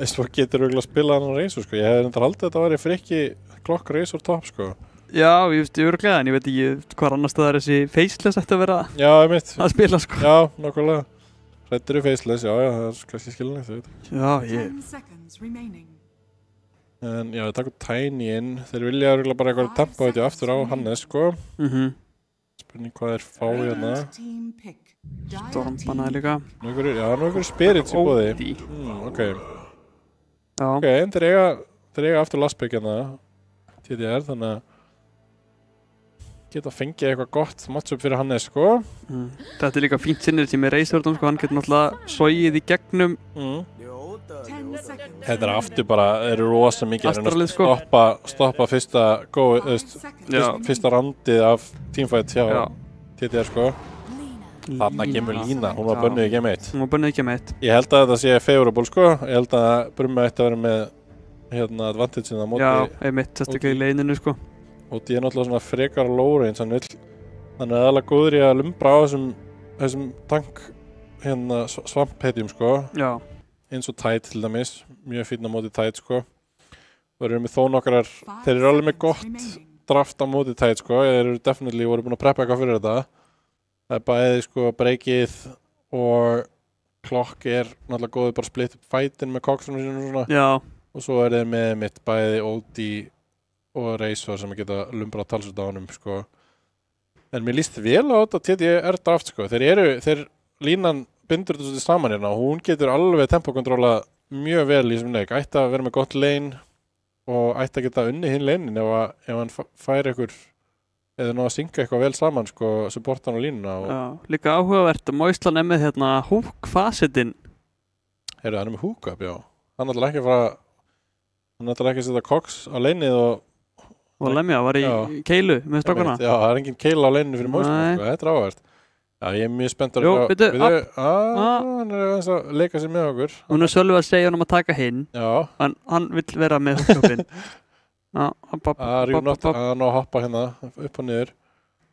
Svo getur við að spila hann á Razor, sko. Ég hefði reyndar haldið að þetta væri frikki klokk Razor top, sko. Já, ég veist örugglega, en ég veit ekki hvað annars það er þessi faceless ætti að vera að spila, sko. Já, nokkulega. Hræddur í faceless, já, það er kannski skiljanlegt, ég veit. Já, En já, ég takk upp Tiny inn. Þeir vilja örugglega bara eitthvað tempo þetta aftur á Hannes, sko. Spurning hvað er fá hérna. Stormbanaði líka. Nú einhverju spirits í boði. Ok. Já. Ok, en þeir eiga aftur lastback hérna. TDR, þannig að geta fengið eitthvað gott matchup fyrir Hannes, sko. Þetta er líka fínt sinnir sem er Reisvörðum, sko. Hann getur náttúrulega sogið í gegnum. Þetta er aftur bara, eru rosa mikið Astralið, sko. Stoppa fyrsta randið af teamfight hjá TDR, sko. Þarna kemur Lína, hún var bönnuð í Game 1. Hún var bönnuð í Game 1. Ég held að þetta sé favorable, sko. Ég held að Brummi ætti að vera með advantage-inn á móti. Já, einmitt, sérstaklega í leininu, sko. Og ég er náttúrulega svona frekar low range, hann er aðalega góður í að lumbra á þessum tank svamphetjum, sko. Já. Eins og Tide til dæmis, mjög fínn á móti Tide, sko. Og eru með þó nokkrar, þeir eru alveg með gott draft á móti Tide, sko. Þeir eru definitely voru búin að preppa eitthvað fyrir þetta. Það er bæði, sko, breakið og klokk er náttúrulega góður bara split upp fightin með koksunum sínum og svona. Já. Og svo er þeir með mitt bæði OD og Reisor sem geta lumbra talsvölda á honum, sko. En mér líst vel á þetta TDR draft, sko. Línan bindur þetta saman hérna og hún getur alveg tempokontróla mjög vel í þessum leik. Ætti að vera með gott lane og ætti að geta unni hinn lanein ef hann fær ykkur eða ná að synga eitthvað vel saman, sko, supportan og línuna. Já, líka áhugavert að Moislan er með hérna hook-facetinn. Hann er með hook-up, já. Hann ætlar ekki að setja Cox á laneið og Lemja var í keilu með strákana. Já, það er engin keila á laneinu fyrir Moislan, sko. Þetta er áhugavert. Já, ég er mjög spennt að hann er aðeins að leika sér með okkur. Hún er svolítið að segja hann að taka hinn. Já. Hann vill vera með hook-upinn. Are you not að hoppa hérna upp og niður.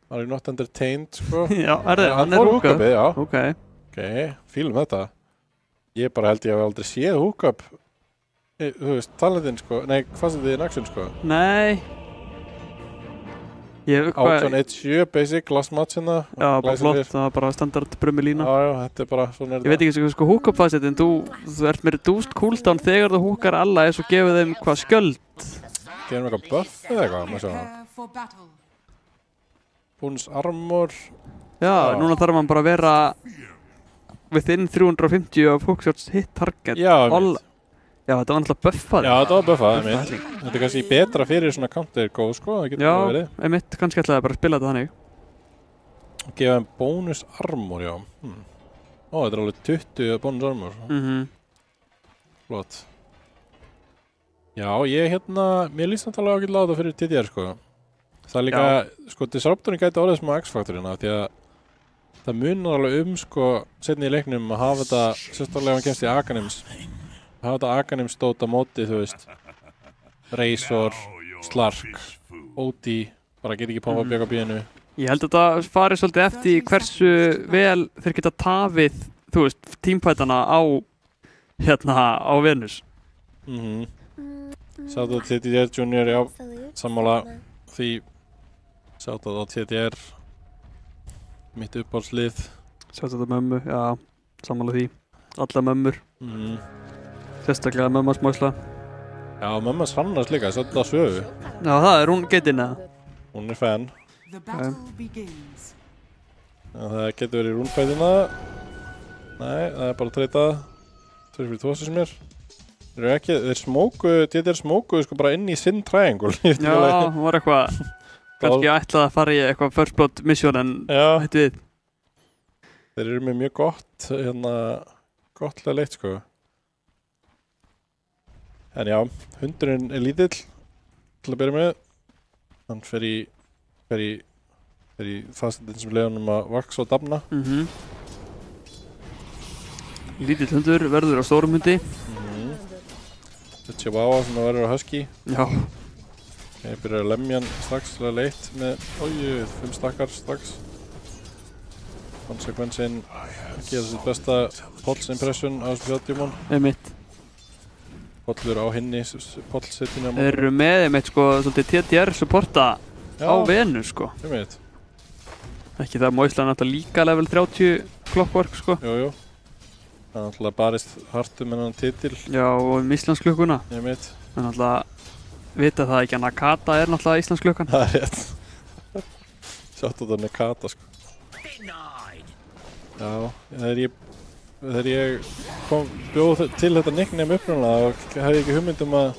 Are you not entertained, sko? Já, hann er hook-up. Já. Ok, fílum þetta. Ég bara held ég að aldrei séð hook-up. Þú veist, talendinn, sko. Nei, hvað sem þið in action, sko? Nei. 18-1-7 basic, last match hérna. Já, bara flott, það var bara standard Brummi lína. Já, þetta er bara svona. Ég veit ekki, sko, hook-up-facetinn, þú ert með reduced cooldown þegar þú hookar alla og gefur þeim hvað skjöld. Gerum eitthvað buff eða eitthvað, maður sjá. Bónus armor. Já, núna þarf hann bara að vera within 350 of hookshots hit target. Já, þetta var náttúrulega buffað. Já, þetta var buffað, einmitt. Þetta er kannski betra fyrir svona counter go, sko. Já, einmitt, kannski ætlaði bara að spila þetta þannig. Gefa þeim bónus armor, já. Ó, þetta er alveg 20 bónus armor. Flott. Já, mér líst náttúrulega ágætlega á þetta fyrir TDR, sko. Það er líka, sko, Disruptorin gæti orðið smá X-faktorina, því að það munar alveg sko, seinni í leiknum að hafa þetta, sérstaklega ef hann kemst í Aghanims, hafa þetta Aghanims stóta móti, þú veist, Razor, Slark, OD, bara get ekki pompa bjöka bíðinu. Ég held að þetta farið svolítið eftir hversu vel þeir geta tafið, þú veist, tímpætana á Venus. Sáttu á TDR Junior, já, sammála því, sáttu á TDR, mitt uppáhaldslið. Sáttu á mömmu, já, sammála því, alla mömmur. Sérstaklega mömmas Moisla. Já, mömmas Hrannars líka, svolítið á Sögu. Já, það er hún getinn eða? Hún er fan. Það getur verið í rúnfætina. Nei, það er bara að treyta 2-2 sem er. Þeir smókuðu sko bara inn í sinn triangle. Já, það var eitthvað, kannski ætlaði að fara í eitthvað first blood mission en hætti við. Þeir eru með mjög gott, gottlega leitt sko. En já, hundurinn er lítill til að byrja með. Hann fer í fasetinn sem leiðunum að vaksa og dafna. Lítill hundur verður á stórum hundi. Þetta Chihuahua sem verður á husky. Já. Ég byrjar að lemja hann strax til að leitt með 5 stakkar strax. Konsekvensinn gera sitt besta Polls impression á þessu fjártímón. Einmitt. Pollur á hinni, Poll-sittinu á móti. Þeir eru með einmitt sko, svolítið TDR supporta á Venus sko. Einmitt. Ekki það Moisla náttúrulega líka level 30 clockwork sko. Jú. Það er náttúrulega barist hartum með hann titil. Já, og Íslandsklukkuna. Einmitt. Það er náttúrulega, vita það ekki að Nakata er náttúrulega Íslandsklukkan. Það er rétt. Sjátt á þetta Nekata, sko. Já, þegar ég bjóð til þetta nickname upprunalega og hefði ekki hugmynd að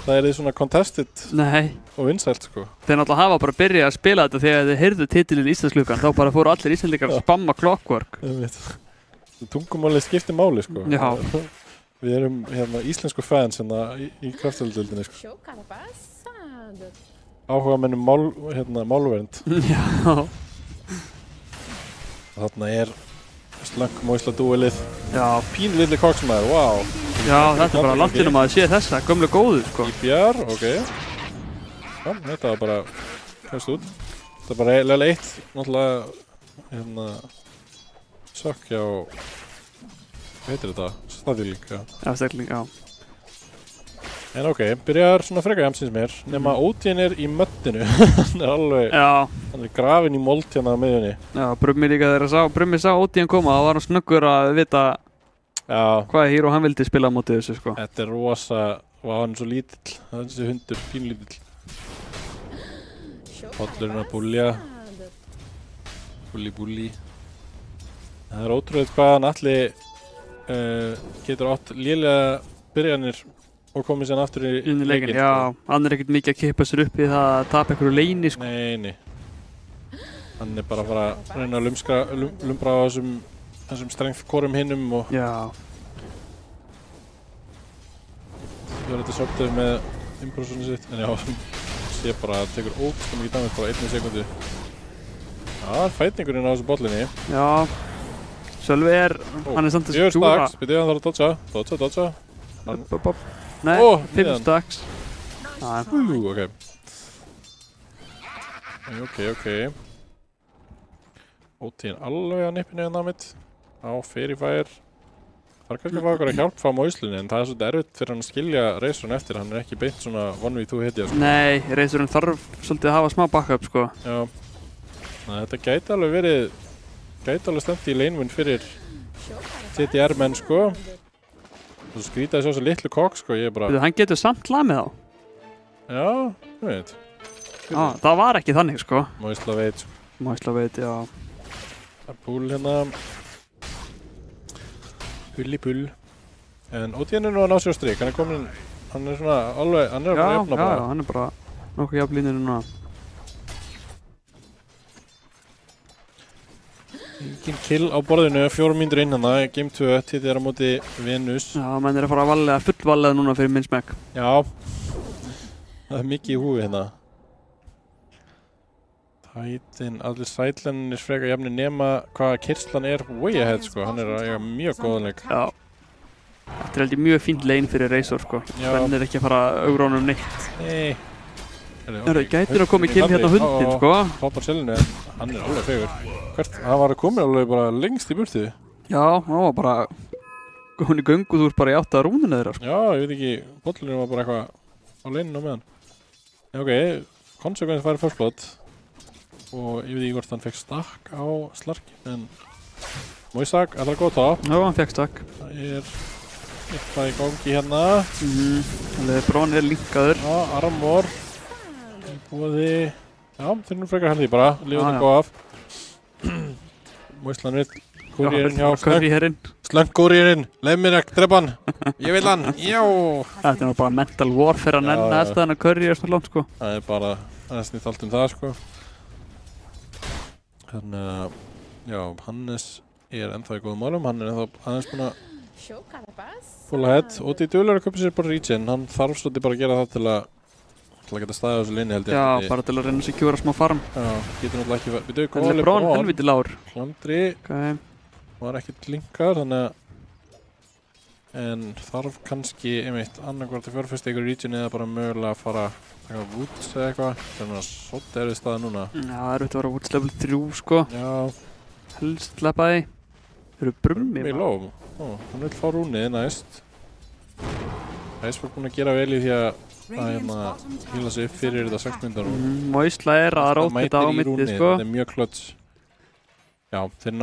það er því svona contested og vinsælt, sko. Þeir náttúrulega hafa bara byrjað að spila þetta þegar þeir heyrðu titilinn Íslandsklukkan, þá bara fóru allir Íslendingar að spamma Clockwork. Tungumálið skiptir máli, sko. Já. Við erum íslensku fans í kraftöldildinni, sko. Áhuga mennum málvernd. Já. Þarna slöng Moisla dúelið. Já. Pínlilli koksmaður, wow. Já, þetta er bara landinum að sé þessa, gömlu góðu, sko. IPR, ok. Já, þetta var bara kæmst út. Þetta var bara level 1, náttúrulega, sökk hjá, hvað heitir þetta? Stadíling, já. Já, stadíling, já. En ok, byrjar svona freka jafnsins mér, nema Ódín í möddinu. Hann alveg, hann grafinn í mold á miðjunni. Já, Brummi líka þegar Brummi sá Ódín koma, þá var hann snöggur að vita hvaða híró hann vildi spila á móti þessu, sko. Þetta er rosa, og hann svo lítill, þessi hundur, pínlítill. Pollurinn að búlja. Búli. Það er ótrúlega hvað hann allir getur átt lélega byrjanir og komið sér aftur í leikinn. Já, hann er ekkert mikið að kippa sér upp í það að tapa einhverju leini, sko. Nei. Hann er bara að fara að reyna að lumbra á þessum strength korum hinnum og... Já. Ég var þetta svolítið með improvisonu sitt, en já, sé bara að tekur ógst mikið damage bara 1 sekundu. Já, það er fætningurinn á þessu bollinni. Já. Sölvi hann er samt að stúra. 4 stacks, byrjuð hann þarf að dodga. Nei, 5 stacks. Ok. Ok. Ódín alveg að nippinu hérna mitt. Á Fairifire. Það er kannski að fá okkur að hjálpa á Moislunni, en það er svolítið erfitt fyrir hann að skilja Razorinn eftir. Hann er ekki beint svona 1v2 hitja, sko. Nei, Razorinn þarf svolítið að hafa smá backup, sko. Já. Þetta gæti alveg stemt í lane-win fyrir TTR menn, sko. Þú skrýtaði svo litlu kokk, sko, ég bara... Hann getur samt lamið á. Já, ég veit. Það var ekki þannig, sko. Moisla veit. Já. Það er púl hérna. Pull. En Ódín er nú að ná sér á strik, hann er komin... Hann er svona alveg... Hann er bara jafna bara. Já, hann er bara nokkuð jafnlíninu núna. Engin kill á borðinu, 4 mínútur inn hana, Game 2, TTR á móti Venus. Já, menn er að fara að fullvallega núna fyrir minn smekk. Já, það er mikið í húfi hérna. Titan, allir sætlennir freka jafnir nema hvaða kyrslan er way ahead, sko. Hann er að eiga mjög góðanleik. Já. Þetta er heldur mjög fínt lane fyrir Razor, sko. Svenn er ekki að fara að augrónum neitt. Nei. Það gætir að koma í kill hérna á hundin, sko. Hoppar selinu, hann er alveg fegur. Hann var að koma alveg bara lengst í burtu. Já, hann var bara hún í göngu, þú ert bara í 8 rúninu þeirra, sko. Já, ég veit ekki, bollurinn var bara eitthvað á leininu á meðan. Já, ok, Consequence færi first blood og ég veit ekki hvort hann fekk stakk á slarki, en Moisak ætlar að góða top. Já, hann fekk stakk. Það er eitthvað í gangi hérna. Brón er linkaður. Já, armor. Búiði, já, þeir nú frekar henni bara, lífið að góða af. Moislan vill kúrýrinn hjá slöng-kúrýrinn, leið mér ekki, drepa hann, ég vil hann, já! Þetta er bara mental warfare að nenni alltaf hann að curry svona langt, sko. Það er bara, það er snitt allt það, sko. Þannig að, já, Hannes er ennþá í góðum málum, hann er ennþá aðeins búinn að full ahead. Ódín duglegur að köpa sér bara regen, hann þarf svolítið bara að gera það til að geta staðið á þessu linni, held ég. Já, bara til að reyna að secura smá farm. Já, getur náttúrulega ekki verið. Þannig að Brón helviti lár. Hlandri var ekkert linkar, þannig að en þarf kannski einmitt annarkvært að fjárfesta ykkur region eða bara mögulega að fara eitthvað Woods eða eitthvað. Þannig að svolítið erfið staðið núna. Já, það er auðvitað að vera Woods level 3, sko. Já. Helst sleppa því. Þeir eru Brummi. Í lóf. Hann vil fá rúnið næst. Æs var búinn að gera vel í því að hýla sig upp fyrir þetta 6 mínútur. Moisla er að róta þetta á mitti, sko. Þetta er mjög klöts. Já, þeir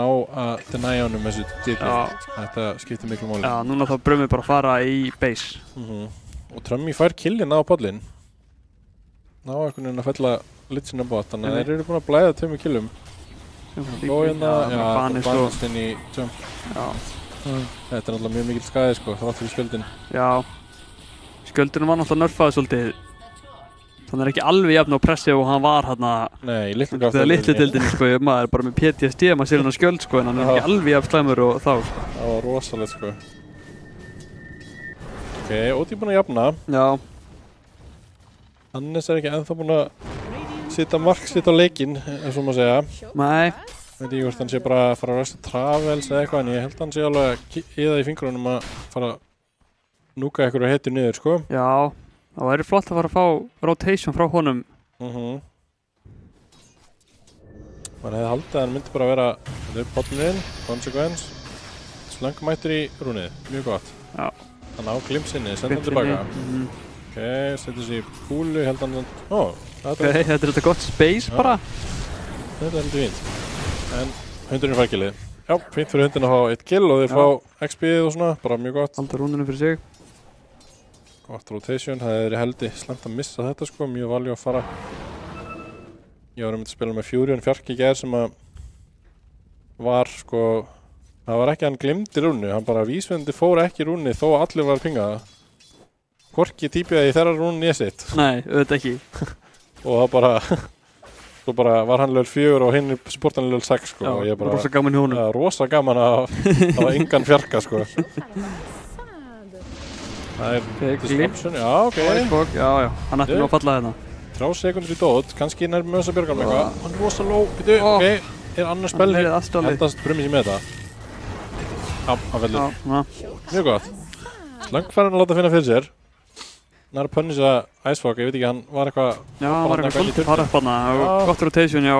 næja honum þessu titli. Þetta skiptir miklu máli. Já, núna þá Brummi bara að fara í base. Og Trummy fær killinn á pollin. Ná einhvern veginn að fella Lich bot, þannig að þeir eru búin að blæða 2 killum. Og hérna, banist inn í jump. Já. Þetta er náttúrulega mjög mikill skaði sko, þrátt fyrir skjöldin. Já. Skjöldinu var náttúrulega nerfaði svolítið. Þannig er ekki alveg jafn á pressi og hann var hérna. Nei, í litlu dildinni sko, maður er bara með PTSD, maður sér hann á skjöld sko, en hann er ekki alveg jafn slæmur og þá sko. Það var rosalegt sko. Ok, Óti búinn að jafna. Já. Hannes er ekki ennþá búinn að setja mark sitt á leikinn, eins og maður segja. Nei. Veit ekki hvort hann sé bara að fara að resta travels eða eitthvað, en ég held hann sé alveg í það í fingrunum að fara að núka eitthvað og hetju niður, sko. Já, það væri flott að fara að fá rotation frá honum. Man hefði haldið að hann myndi bara vera botnin, consequence, slangmættur í rúnið, mjög gott. Já. Hann á glimpsinni, senda hann tilbaka. Ok, setur sér í púlu, held hann, þetta er þetta gott space bara. Þetta er heldur fínt. En hundurinn fær killið. Já, fínt fyrir hundin að fá 1 kill og þeir fá XP-ið og svona, bara mjög gott. Halda rúndinu fyrir sig. Gott rotation, það er heldig slæmt að missa þetta sko, mjög valjú að fara. Ég var að spila með Fury Fjark í gær sem að var sko, það var ekki hann glimti rúnu, hann bara vísvendi fór ekki rúni þó að allir var að pinga það. Hvorki típiði í þeirra rúni ég sitt. Nei, auðvitað ekki. Og það bara, svo bara var hann level 4 og hinn supportan level 6 sko. Já, rosa gaman í honum. Ja, rosa gaman að hafa engan fjarka sko. Það er disruption, já ok. Já, hann ætti nú að falla hérna. 3 sekundur í dót, kannski nær með þess að björga með eitthvað. Hann er rosa low, veitu, ok, er annars spil hendast brumið sér með þetta. Já, hann fellur. Mjög gott. Slangfærin að láta finna fyrir sér. Hann er að punisha Icefog, ég veit ekki, hann var eitthvað... Já, hann var eitthvað svolítið fara upp hana og gott rotation hjá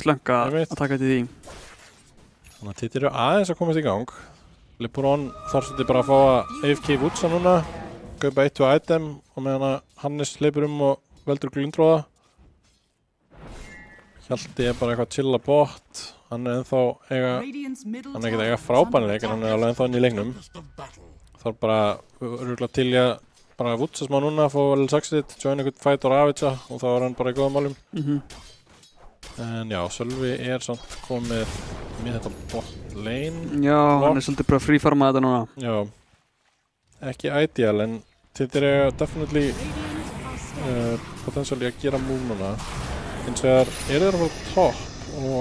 Slanga að taka til því. Þannig að þetta eru aðeins að komast í gang. LeBron þarf svolítið bara að fá að AFK Woodsa núna, kaupa 1-2 item og meðan að Hannes hleypur og veldur glundróða. Hjalti er bara eitthvað að chilla bot, hann er ennþá hann er ekkert eiga frábænleik en hann er alveg ennþá inn í leiknum. Þarf bara örugglega til ég bara Woodsa smá núna, fá vel 6-it, join eitthvað fight og Ravitsa og þá er hann bara í góðum málum. En já, Sölvi er samt komið með þetta bot lane. Já, hann er svolítið bara frífarma þetta núna. Já, ekki ideal en þetta er definitely potentially að gera move núna. Hins vegar þeir að fara top og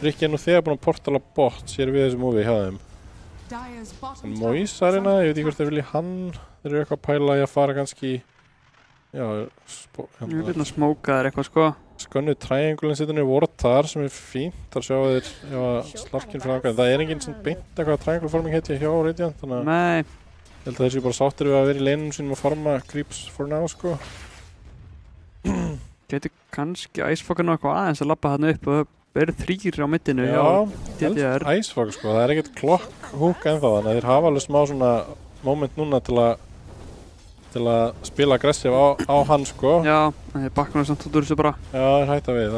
Rikki er nú þegar búinn að portala bot, sér við þessu move'i hjá þeim. En Moisarina, ég veit ekki hvort þeir vilja hann, þeir eru eitthvað að pæla í að fara kannski ég vil að smóka þér eitthvað sko. Skönnu triangulin sittur niður vortar sem er fínt, þar sjá þeir slarkinn fyrir ákveðin. Það er enginn sem beint eitthvað triangle forming heiti hjá Radiant, þannig að ég held að þeir séu bara sáttir við að vera í leinum sínum og farma creeps for now sko. Getur kannski Icefog nú eitthvað aðeins að labba hann upp og það eru 3 á middinu. Já, Icefog sko, það er ekkert clock hook ennþá, þannig að þeir hafa alveg smá svona moment núna til að spila aggressiv á hann sko. Já, þeir bakna samt út úr þessu bara. Já, það er hægt að við,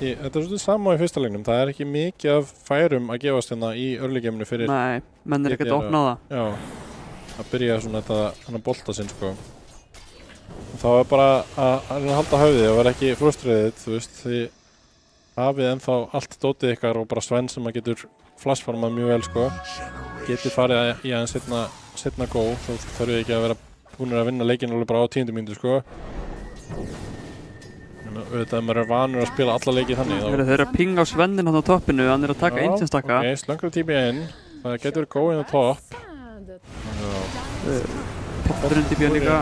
þetta er svolítið sama í fyrsta leiknum, það er ekki mikið af færum að gefast hérna í early gameinu fyrir. Nei, menn er ekkert að opna það. Já, að byrja svona þetta bolta sinn sko. Þá er bara að reyna að halda höfðið og vera ekki frustriðið, þú veist, því hafið ennþá allt dótið ykkar og bara Sven sem að getur flashformað mjög vel sko. Getið farið í aðeins setna go, þá þarf ég ekki að vera búinir að vinna leikinn alveg bara á 10. mínútu sko. En auðvitað maður er vanur að spila alla leiki þannig. Þeir eru að pinga á Svennin hann á toppinu, hann er að taka einstakka. Ok, slöngur típi inn, það getur verið go inn á topp. Pitturinn típi líka,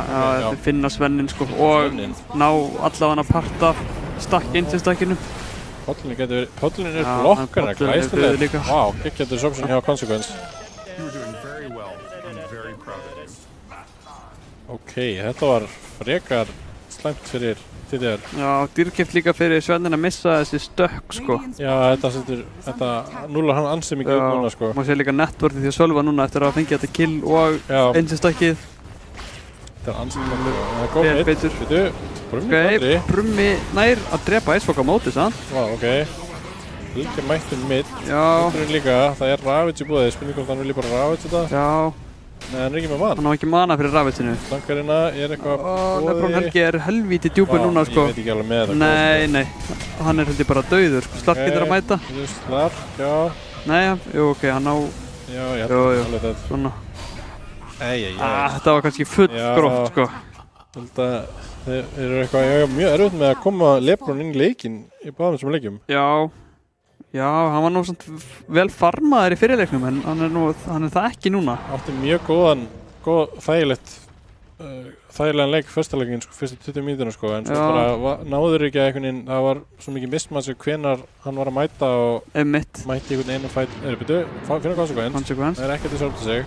þeir finna Svennin sko og ná allavega part af einstakinu. Pollin er blokkar, glæstileg. Vá, ekki disruption hjá Consequence. Ok, þetta var frekar slæmt fyrir TDR. Já, dýrkeypt líka fyrir Svennin að missa þessi stökk sko. Já, þetta núlar hann ansið mikið út núna sko. Má sé líka networthi því að Sölva núna eftir að fengja þetta kill og einstakið. Þetta er ansið mikið, það er góð mitt. Brummi nær að drepa Icefog á móti sann. Vá, ok. Líka mættur mitt. Já. Mætturinn líka, það er Ravage í búið, spurning hvort hann vilja bara Ravage þetta. Já. Nei, hann er ekki með mana. Hann á ekki mana fyrir Ravaginu. Slankarina eitthvað Lebron Helgi helvíti djúpur núna, sko. Ég veit ekki alveg með það. Nei. Hann heldur bara dauður, sko. Slark getur að mæta. Slark, já. Nei, jú, ok, hann á... Já, ég jú, alveg þetta. Svona. Þetta var kannski full gróft, sko. Þeir eru eitthvað mjög erfitt með að koma Lebron inn í leikinn í báðum sem leikjum. Já, hann var nú svona vel farmaður í fyrirleiknum en hann er það ekki núna. Átti mjög þægilegan leik fyrsta leikinn, sko, fyrstu 20 mínúturna, sko, en svo bara náður ekki að einhvern veginn, það var svo mikið mismatch hvenar hann var að mæta og mætti einhvern einu fæt, fyrir konsekvens, það er ekkert að sjálfta sig,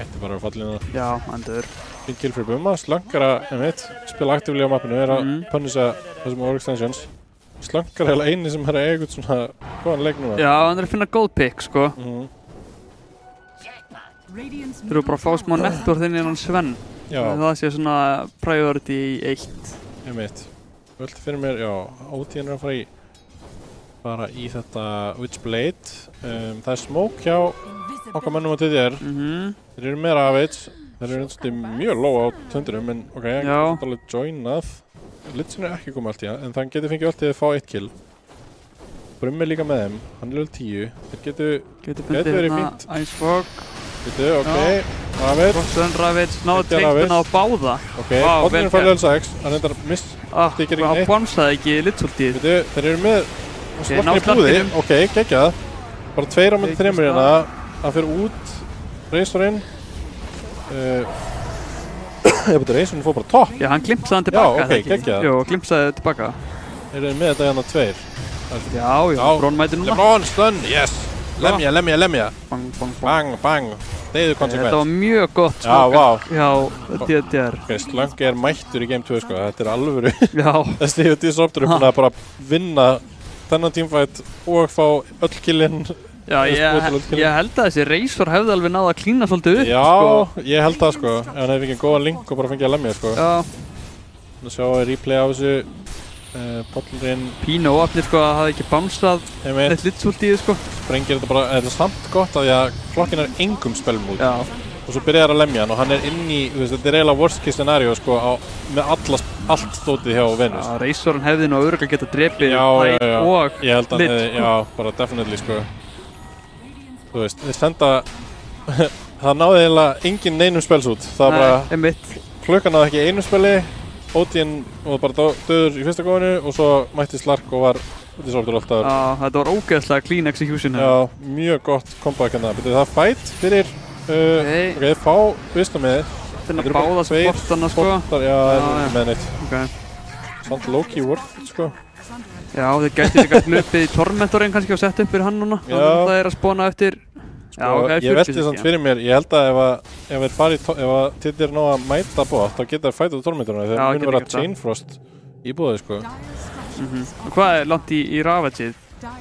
ætti bara að falla inn það. Já, endur. Finn kill fyrir Bumma, slankara, spila aktíflega á mappinu, er að punnisa þessum overextensions. Slankar er eini sem er að eiga eitthvað svona góðan leik núna. Já, hann er að finna góð pick, sko. Þeir eru bara að fá smá networth inn í hann Sven. Já. Það sé svona priority 1. Völdi fyrir mér, já, OT-in er að fara í þetta Witchblade. Það er smoke hjá okkar mönnum á TDR. Þeir eru með Ravage. Þeir eru einstaklega mjög low á töndurum, en ok, hann getur alveg joinað. Litsin er ekki komið allt í það, en þann getur fengið alltid að fá 1 kill. Brummi líka með þeim, hann er level 10. Þeir getur verið fínt. Icefog. Ok, Ravage. Ravage, náðu teikuna á báða. Ok, Odin fær level 6, hann endar hann bónsaði ekki litsultið. Þeir eru með slokkin í búði, ok, geggjað. Bara 2 á myndi 3 hérna, hann fyrir út, Razorinn. Razorinn fór bara topp. Já, hann glimpsaði hann tilbaka. Já, ok, geggjað. Jú, glimpsaði tilbaka. Eru þið með þetta hérna 2? Já, Lebron mæti núna. Lebron, stun, yes! Lemja. Bang. Deyðu konsekvent. Þetta var mjög gott hjá DDR. Ok, Slank er mættur í Game 2, sko. Þetta er alvöru. Já. Þessi Disruptor er búin að bara vinna þennan teamfight og fá öll killinn. Já, ég held að þessi Razor hefði alveg náða að klína svolítið upp, Já, ég held það, sko. Ef hann hefði fengið góðan link og bara fengið að lemja, sko. Já. Nú sjáum við replay á þessu. Pollurinn. Pínu óafnir, sko, að það hefði ekki bánsað eitt litsult í þið, sko. Sprengir þetta bara, þetta er samt gott að því að klokkin er engum spelum út. Já. Og svo byrjar að lemja hann og hann er inn í, þetta er eiginlega worst case scenario, sko, með allt stótið hjá Venus. Já, Razorinn hefði nú örugglega getað drepið og Lit. Já, bara definitely, sko. Þú veist, þeir senda, það náði eiginlega engin neinum spels út. Það var bara, klukkan náði ekki einu speli, OT-in og bara döður í fyrsta góðinu og svo mætti Slark og var Disruptor alltaf. Já, þetta var ógeðslega clean execution. Já, mjög gott comeback hérna. Það er fight fyrir, ok, þeir fá Wisdom-ið. Finna báða sportana, sko. Já, það er með neitt. Samt low-key worth, sko. Já, þeir gæti líka hlupið í Tormentorinn kannski og sett upp fyrir hann núna. Það er að spona eftir... Ég veldi samt fyrir mér, ég held að ef TDR ná að mæta bot, þá geta þeir fætað Tormentorinn. Þeir muni vera Chainfrost í búðið, sko. Hvað er langt í Ravage-ið?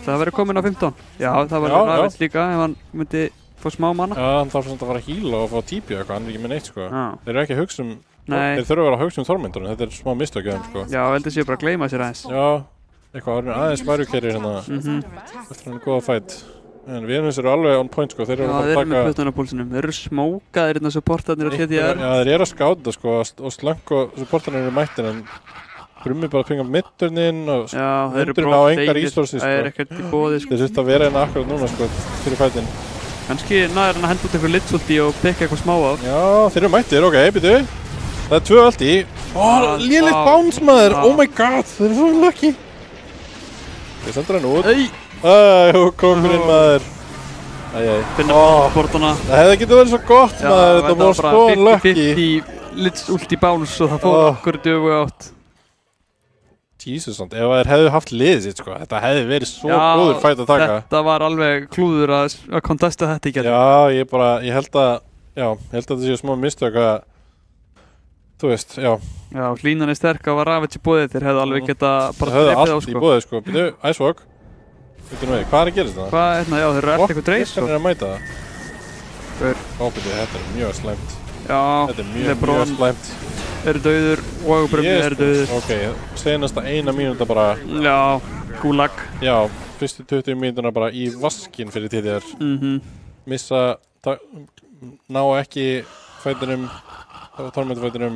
Það verður komin á 15. Já, það verður Ravage líka ef hann myndi fá smá mana. Já, hann þarf svona að fara að heala og fá TP eitthvað, hann er ekki með neitt, sko. Þeir eru ekki að hugsa þeir þurfa að vera að hugsa Tormentorinn, þetta er smá mistökk þeim, sko. Já, heldur séu bara að gleyma sér aðeins. Já, eitthvað aðeins Mario-kerri hérna, eftir hann góða fight. En Venus eru alveg on point, sko, þeir eru að taka... Já, þeir eru með puttun á púlsinum, þeir eru smókaðir hérna supportarnir á TDR. Já, þeir eru að skáta, sko, og Slank og supportarnir eru mættir, en Brummi bara að pinga middurninn og middurinn á engar resources, sko. Það er ekkert í bóði, sko. Þeir þurft að vera hérna akkurat núna, sko, fyrir fætinn. Kannski næður hann að henda út eitthvað litsulti og pikka eitthvað smá á. Já, þeir eru mættir, ok, býtu. Það er 2 allt í. Lélitt bounce, maður, oh my god, þeir eru svo lucky. Þeir sendur hann út. Kókurinn, maður. Finna bortana. Það hefði getið verið svo gott, maður, þetta var svo lucky. 50-50 litsulti bounce og það fór okkur dögu átt. Jesus, ef þeir hefðu haft liðið sitt, sko, þetta hefði verið svo góður fight að taka. Þetta var alveg klúður að contesta þetta í getur. Já, ég held að þetta séu smá mistök að, þú veist, já. Já, hlínan er sterk að var Ravage í bóðið, þeir hefðu alveg geta bara drepið á, sko. Það hefðu allt í bóðið, sko. Býtu, Icewalk. Býtu nú við, hvað er að gerast það? Hvað, já, þeir eru eftir eitthvað dreis, sko. Hvað er að mæta það? Býtu, þetta er mjög slæmt. Já, Lebron eru dauður og Brummi eru dauður. Ok, senasta 1 mínúta bara. Já, gulag. Já, fyrstu 20 mínútuna bara í vaskinn fyrir TDR. Missa, ná ekki fætinum Torment-fætinum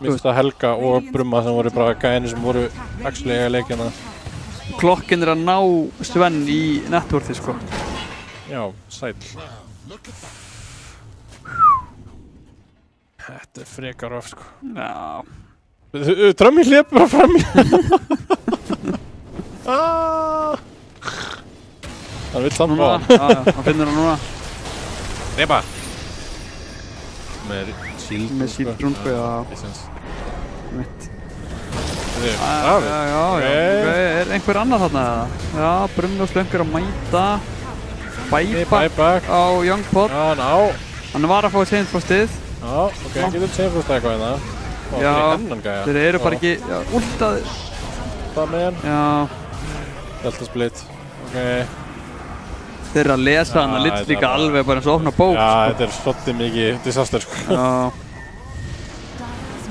Mista Helga og Brumma sem voru bara gæðinni sem voru actually eiga leikjana. Klokkin að ná Sven í networthi sko. Já, sæll. Þetta frekar röf sko. Já. Trömmi hleyp bara fram í. Hann vill samt á hann. Hann finnur hann núna. Repa. Með síldrún sko, já. Mitt. Já. Er einhver annar þarna? Já, Brummi og Slöngur að mæta. Bæbak á Young Pod. Já, hann var að fá seinfrostið. Já, ok, getur seinfrost eitthvað hérna. Já, þeir eru bara ekki últaðir. Það með hann? Já. Delta split, ok. Þeir eru að lesa hann að lit líka alveg bara eins og opna bók. Já, þetta er svolítið mikið disaster sko. Já.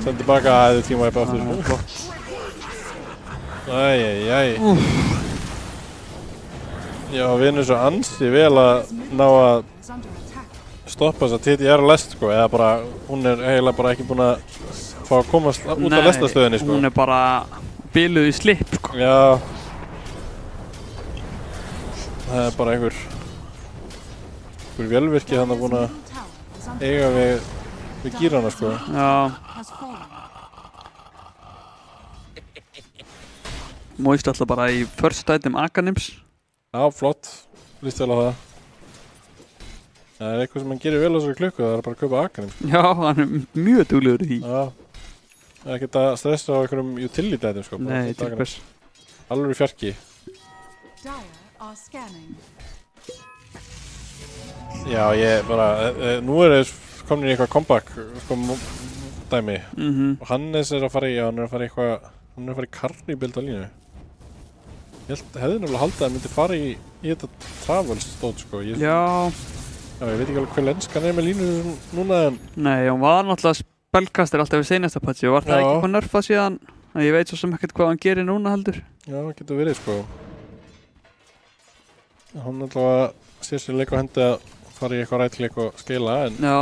Send tilbaka að þið tíma upp aftur. Flott. Æjæjæj. Já, við erum svo ansi vel að ná að stoppa þess að TTR lest sko, eða bara, hún er eiginlega bara ekki búin að fá að komast út af lestastöðinni sko. Hún er bara biluð í slip sko. Já. Það er bara einhver velvirki þannig búin að eiga við gírana sko. Já. Móist alltaf bara í first item Akanims. Já, flott. Lýst vel á það. Það er eitthvað sem hann gerir vel á þessari klukku, það er bara að kaupa Akanims. Já, hann er mjög duglegur í því. Já. Það er ekkert að stressa á einhverjum utility item sko. Nei, til hvers. Alveg í fjarki. Já, ég bara, nú er þeir komin í eitthvað comeback sko, dæmi. Og Hannes er að fara í, já, hann er að fara í eitthvað, hann er að fara í carry-build á línu. Ég hefði nefnilega haldið að hann myndi fara í þetta travel-stótt sko. Já, ég veit ekki alveg hvað lenskan er með línu núna en... Nei, hann var náttúrulega spellkastir alltaf við seinasta patchi og var það ekki eitthvað nerfað síðan. Ég veit svo sem ekkert hvað hann gerir núna heldur. Já, getur verið sko. Hann allavega sér sér leik á hendi að fara í eitthvað rætleik og skila en... Já,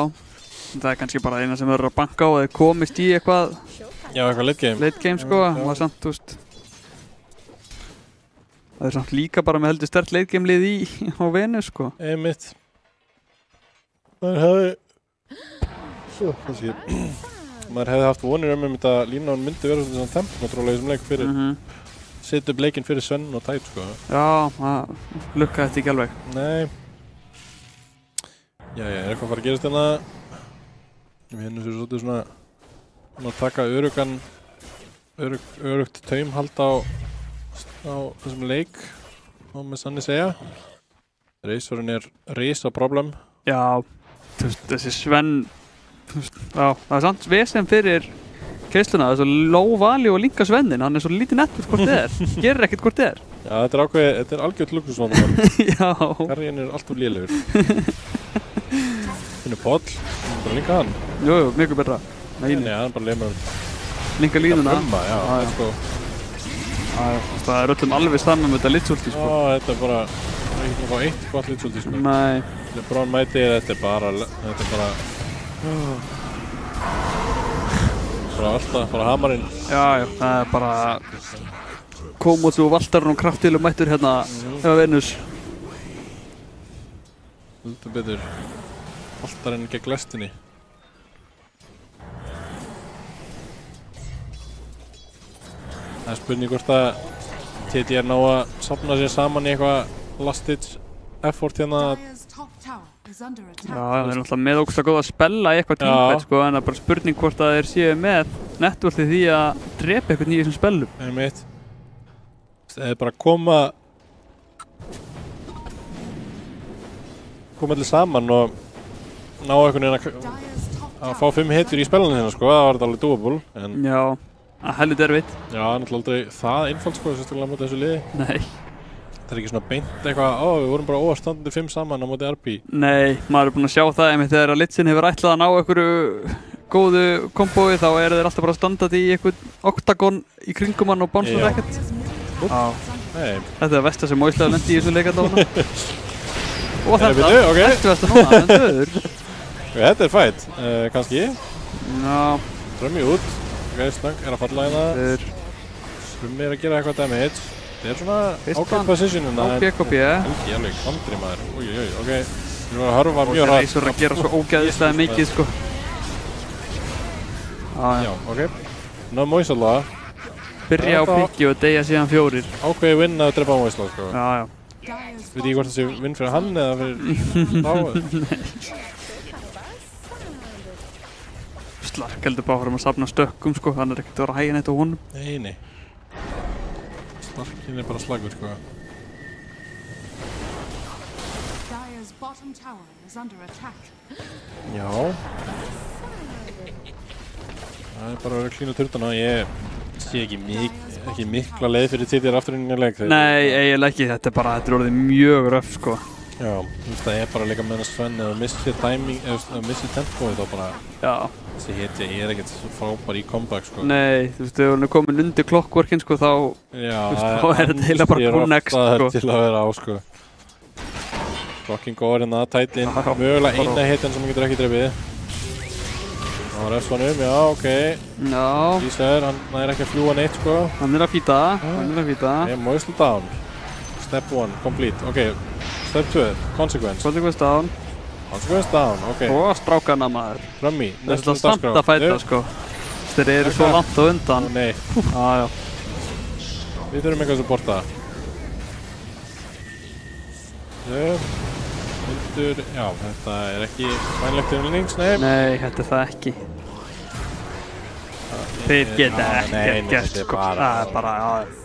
það er kannski bara eina sem verður að banka á eða komist í eitthvað... Já, eitthvað late game. Late game sko, það var samt, þú veist... Það er samt líka bara með heldur sterkt late game lið á Venus sko. Einmitt. Maður hefði haft vonir þetta línan myndi vera svona tempokontróla í þessum leik fyrir setja upp leikinn fyrir Sven og Tæt sko. Já, það lukkaði þetta ekki alveg. Nei. Já, er eitthvað að fara að gerast hérna. Við hérna sér svolítið svona að taka örugt taumhald á þessum leik og með sanni segja. Reisvarinn er risa problem. Já, þú veist, þessi Sven, já, það er samt vesen fyrir keisluna, það er svo low value og linka Svennin, hann er svo lítið nettur hvort þið er, gerir ekkert hvort þið er. Já, þetta er ákveðið, þetta er algjört luxusvandamál. Já. Karriðin er alltaf lélegur. Finnur Páll, bara linka hann. Jú, mikið betra. Nei, hann bara lemur hann. Linka línuna. Brumma, já, let's go. Það er öllum alveg saman með þetta litsulti sko. Já, þetta er bara, það er ekki að fá eitt gott litsulti sko. Nei. LeBron mætir, þetta er bara alltaf, bara hamarinn. Já, það er bara Komótsu og Valtarinn og Kraftil og mættur hérna hjá Venus. Heldur betur. Valtarinn gegn lestinni. Það er spurning hvort að TTR ná að safna sér saman í eitthvað last ditch effort hérna. Já, þeir eru alltaf með ógst að góða að spella í eitthvað tímpætt sko, en það er bara spurning hvort að þeir séu með networthið því að drepa eitthvað nýjum sem spellum. Einmitt. Það er bara að koma allir saman og ná einhvern veginn að fá 5 hetjur í spellunum hérna sko, það var þetta alveg doable. Já, það heldur derfitt. Já, náttúrulega aldrei það einfalt sko, sérstaklega á móti þessu liði. Nei. Það er ekki svona beint eitthvað, við vorum bara óvarstandandi 5 saman á móti RB. Nei, maður er búinn að sjá það einmitt þegar að Litsin hefur ætlað að ná einhverju góðu kombói, þá eru þeir alltaf bara standandi í einhvern oktagon í kringum hann og bánsar ekkert. Já. Nei. Þetta er versta sem Móislega lendi í þessu leikandónu. Og þetta, okay. eftir versta núna, en þauður. Þetta fight, kannski. Já. Drömmi út. Slöng að falla hérna. Drömmi að gera eitthvað damage. Þetta svona ákveð positionina. Á BKB. Helgi alveg, vandri maður. Ok. Við erum að horfa mjög hratt. Reisur að gera svo ógeðislega mikið, sko. Já, ok. Ná Moisala. Byrja á pikki og deyja síðan 4. Ákveði vinn að drepa Moisala, sko. Já. Veit ég hvort þessi vinn fyrir hann eða fyrir þá. Slark heldur bara að safna stökkum, sko. Hann ekkert að vera hæginn eitt á honum. Nei. Slarkin bara slagur, sko. Já. Það bara að vera klína turtana. Ég sé ekki mikla leið fyrir TDR aftur inn í leik. Nei, eiginlega ekki. Þetta er orðið mjög röff, sko. Já, það bara líka með Sven eða missið timing, eða missið tempoið þá bara. Já. Þessi hetja ekkert svo frábær í comeback, sko. Nei, þú veist, ef hún komin undir clockworkin, sko, þá þá þetta heila bara connect, sko. Til að vera á, sko. Rocking over hérna, tætlinn, mögulega eina hetjan sem hann getur ekki drefið. Það var F1 já, ok. Já. Ísver, hann ekki að fljúa neitt, sko. Hann að fýta. Ok, Moisla down. Step 1, complete, ok. Step 2, Consequence. Consequence down. Consequence down, ok. Og strákana maður. Drömmi, næstu dagskrá. Það er samt að fæta, sko. Þeir eru svo langt á undan. Nei. Já. Við þurfum eitthvað að supporta. Já, þetta ekki vænlegt innlings, nei. Nei, þetta það ekki. Þeir geta ekkert gert, sko. Það bara,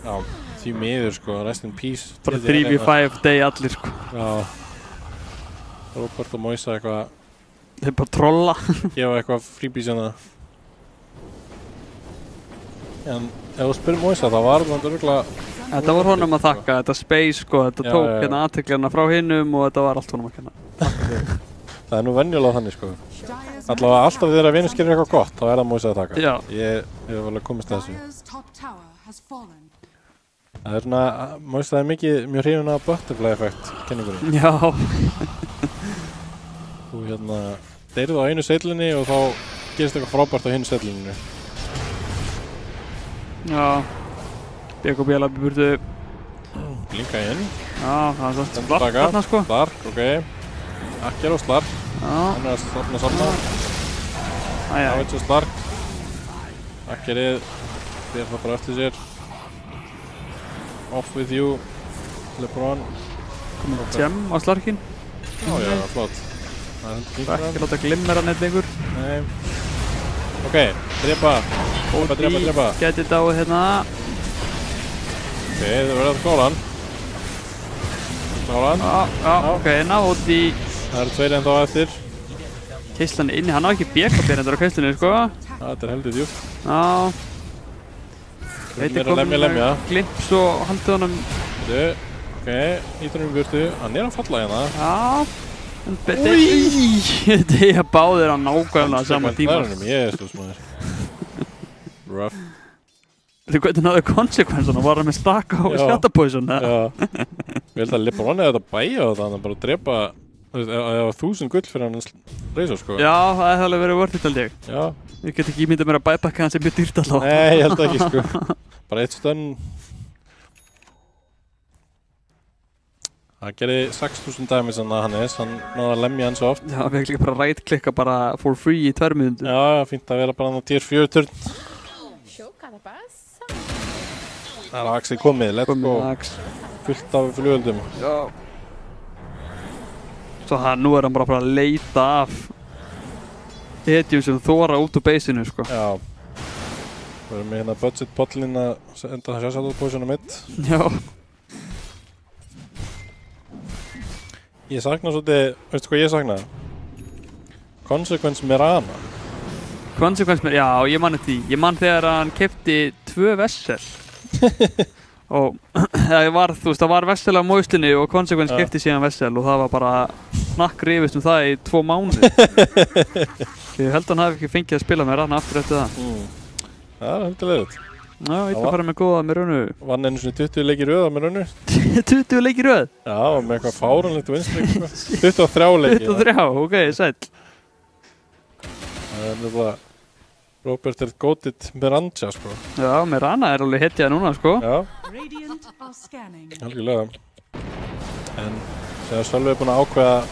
já. Því miður, sko, rest in peace. Bara 3v5 day allir, sko. Já. Robert og Moisa eitthvað. Þeir bara trolla. Gefa eitthvað freebies hérna. En ef þú spyrir Moisa, það var það örgulega. Þetta var honum að þakka, þetta space, sko. Þetta tók hérna aðteklina frá hinnum og þetta var allt honum að kenna. Það nú venjulega þannig, sko. Allavega alltaf þegar vinur gerir eitthvað gott, þá það Moisa að taka. Já. Ég hef alveg komist að þessu. Það svona, Moisa mjög hrifin af butterfly effect kenningunni. Já. Þú hérna deyrið á einu seillinni og þá gerist eitthvað frábært á hinu seillinni. Já. BKB labbi burtu. Blinka inn. Já, það er svona Slark þarna, sko. Slark, ok. Akkir og Slark. Já. Hann er að safna. Savage og Slark. Akkirið ber það bara eftir sér. Off with you, LeBron. Komið Gem á Slarkin. Já, flott. Það er ekki láta glimmera neitt lengur. Nei. Ok, drepa. Drepa. Gæti dáið hérna. Ok, það verður að klára hann. Já, ok, hérna út í. Það eru tveir ennþá eftir. Keislan inni, hann á ekki BKB endur á keislinni, sko. Já, þetta er heldur djúpt. Já. Þetta er komin glips og haldið honum. Ok, ítur um burtu. Hann er að falla hérna. Já. Þetta er báðir á nákvæmlega sama tíma. Ég er svo smáður. Rough. Þú hvernig náðu konsekvensuna? Var hann með staka á skattapóisun? Já. Ég held að LeBron hefði þetta bæja á það, hann bara að drepa eða 1000 gull fyrir hann reysor, sko. Já, það hefði alveg verið worth it, held ég. Já. Ég get ekki ímyndað mér að bæbakka hann sem mjög dýrt allavega. Nei, ég held ekki, sko. Bara eitt stönn. Það gerði 6000 dæmis hann að Hannes, hann náði að lemja hann svo oft. Já, við hefum líka bara right-klikka bara for free í 2 mínútur. Já, fínt að vera bara hann á tier 4 turn. Það er Axel komið, let's go. Fullt af flugöldum. Já. Svo nú er hann bara að leita af hetjum sem þóra út úr beysinu, sko. Já. Við erum með hérna budget potlinn að enda það sjálfsættu mitt. Já. Ég sakna svolítið, veistu hvað ég sakna? Consequence Mirana. Consequence Mirana, já, ég manni því. Ég mann þegar hann keypti 2 vessel. Og það var vessel á Moislinni og Consequence keypti síðan vessel og það var bara snakk rifist það í 2 mánuði. Ég held að hann hafi ekki fengið að spila með Mirana aftur eftir það. Það er heldur leiðið. Já, ég ætla að fara með góða Miranu. Vann einu svona 20 leikir röð á Miranu. 20 leikir röð? Já, með eitthvað fáránlegt vinstri. 23 leikir. 23, ok, sæll. Það er bara Robert er gótið Miranda, sko. Já, Miranda er alveg hetjað núna, sko. Já. Algjörlega. En þegar Sölvi er búinn að ákveða að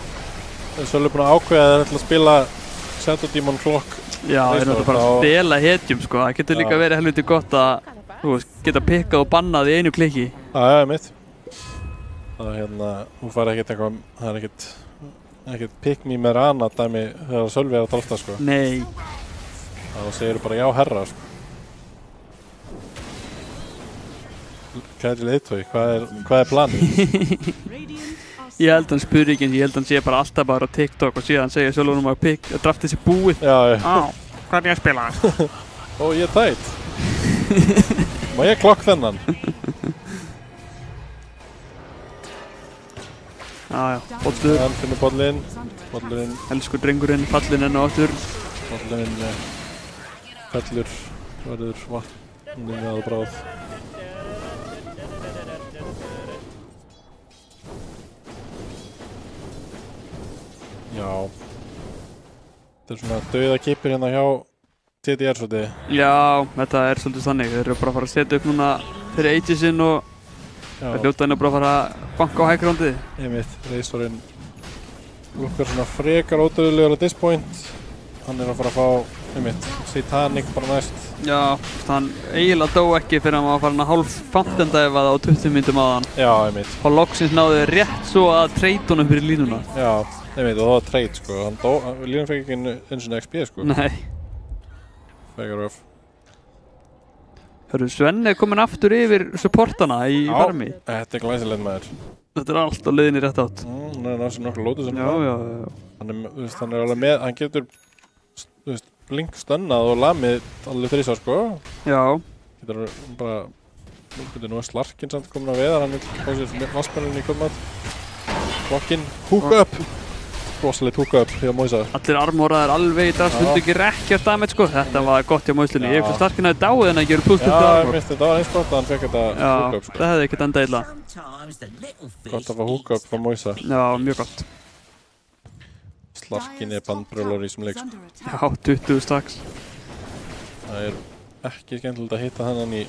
þeir ætla að spila Shadow Demon Clock. Já, þeir eru bara að stela hetjum, sko. Það getur líka verið helviti gott að þú veist, geta pikkað og bannað í einu klikki. Já, mitt. Það hún fær ekkert eitthvað, það er ekkert pick me með rana dæmi þegar Sölvi er að drafta, sko. Nei. Það segir bara já herra, sko. Kæri leiðtogi, hvað er planið? Ég held hann spyrir ekki, ég held hann sé bara alltaf bara á TikTok og síðan segja sjálfur að draftið sé búið. Já. Hvað er ég að spila? Ó, ég er tætt. Má ég klokk þennan? Já, bollur. Hann finnur bollurinn. Elsku drengurinn, fallinn enn og aftur. Bollurinn fellur, verður vatnið að bráð. Já. Þetta er svona dauðakipur hérna hjá TDR svolítið. Já, þetta er svolítið þannig. Þeir eru bara að fara að setja upp núna fyrir Aegisinn og það hljóta henni bara að fara að banka á high-groundið. Einmitt, Razorinn lukkar svona frekar ódöðulegur á this point. Hann er að fara að fá, einmitt, Satanic bara næst. Já, hann eiginlega dó ekki fyrir að maður fara hann að hálf fantendaefað á 20 myndum áðan. Já, einmitt. Og loksins náði rétt svo að treyta honum fyrir línuna. Já, einmitt, og það var treyt, sko. Hann dó, línan fekk ekki eins og XP, sko. Nei. Fekar öf. Hörru, Svenni er komin aftur yfir supportana í farmi. Já, þetta er glæsilegt maður. Þetta er allt á leiðinni rétt átt. Hann er náttúrulega nokkuð lótið sem Já. Hann er alveg með, hann getur, blink stönnað og lamið alveg þrísar, sko. Já. Getur bara, nú er Slarkin samt komin að veðar, hann vil fá sér vasspenninni í kvöldmatt. Klokkinn, hook up. Rosalegt hook up hjá Moisa. Allir armóraðir alveg í drass, fundu ekki rekkjart damage, sko. Þetta var gott hjá Moislunni. Ég hef Slarkin hafi dáið en að gera pluss 20 armór. Já, þetta var eins gott að hann fekk þetta hook up, sko. Það hefði ekkert endað illa. Gott að fá hook up frá Moisa. Já, mjög gott. Slarkin er bandbrjólar í þessum leik, sko. Já, 20 strax. Það er ekki skemmtilegt að hitta hann í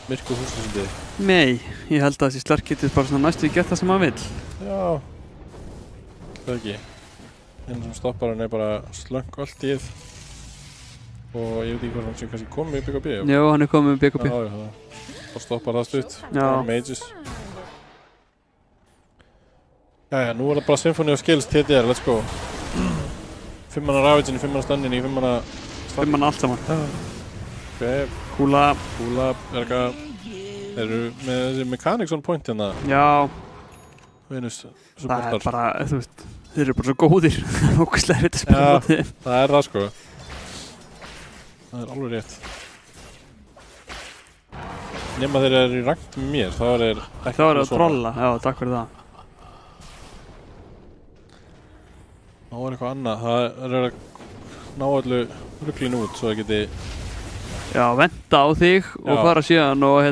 myrku húsasundið. Nei, ég held að þessi Slark getur bara svona næstu í gert það sem hann vill. Já, það ekki. Einn sem stoppar hann er bara slöng allt í og ég veit ekki hvað hann sé kannski komið í BKB. Já, hann er komið í BKB. Já, þá stoppar það stutt. Já. Mages. Jæja, nú er það bara Symphony of Skills TDR, let's go. 5 manna Ravaging, 5 manna Stunning, 5 manna... 5 manna allt saman. Ok. Kúla. Er eitthvað... Þeir eru með þessi mechanics on point hérna. Já. Venus, það er bara, þú veist, þeir eru bara svo góðir. Ógeðslega erfitt að spila á þeim. Já, það er það, sko. Það er alveg rétt. Nema þeir eru í rangt með mér, þá er þeir ekki svona. Þá er það að trolla, já, takk fyrir það. Þá er eitthvað annað, það er að ná allu ruglinu út svo það geti... Já, venta á þig og fara síðan og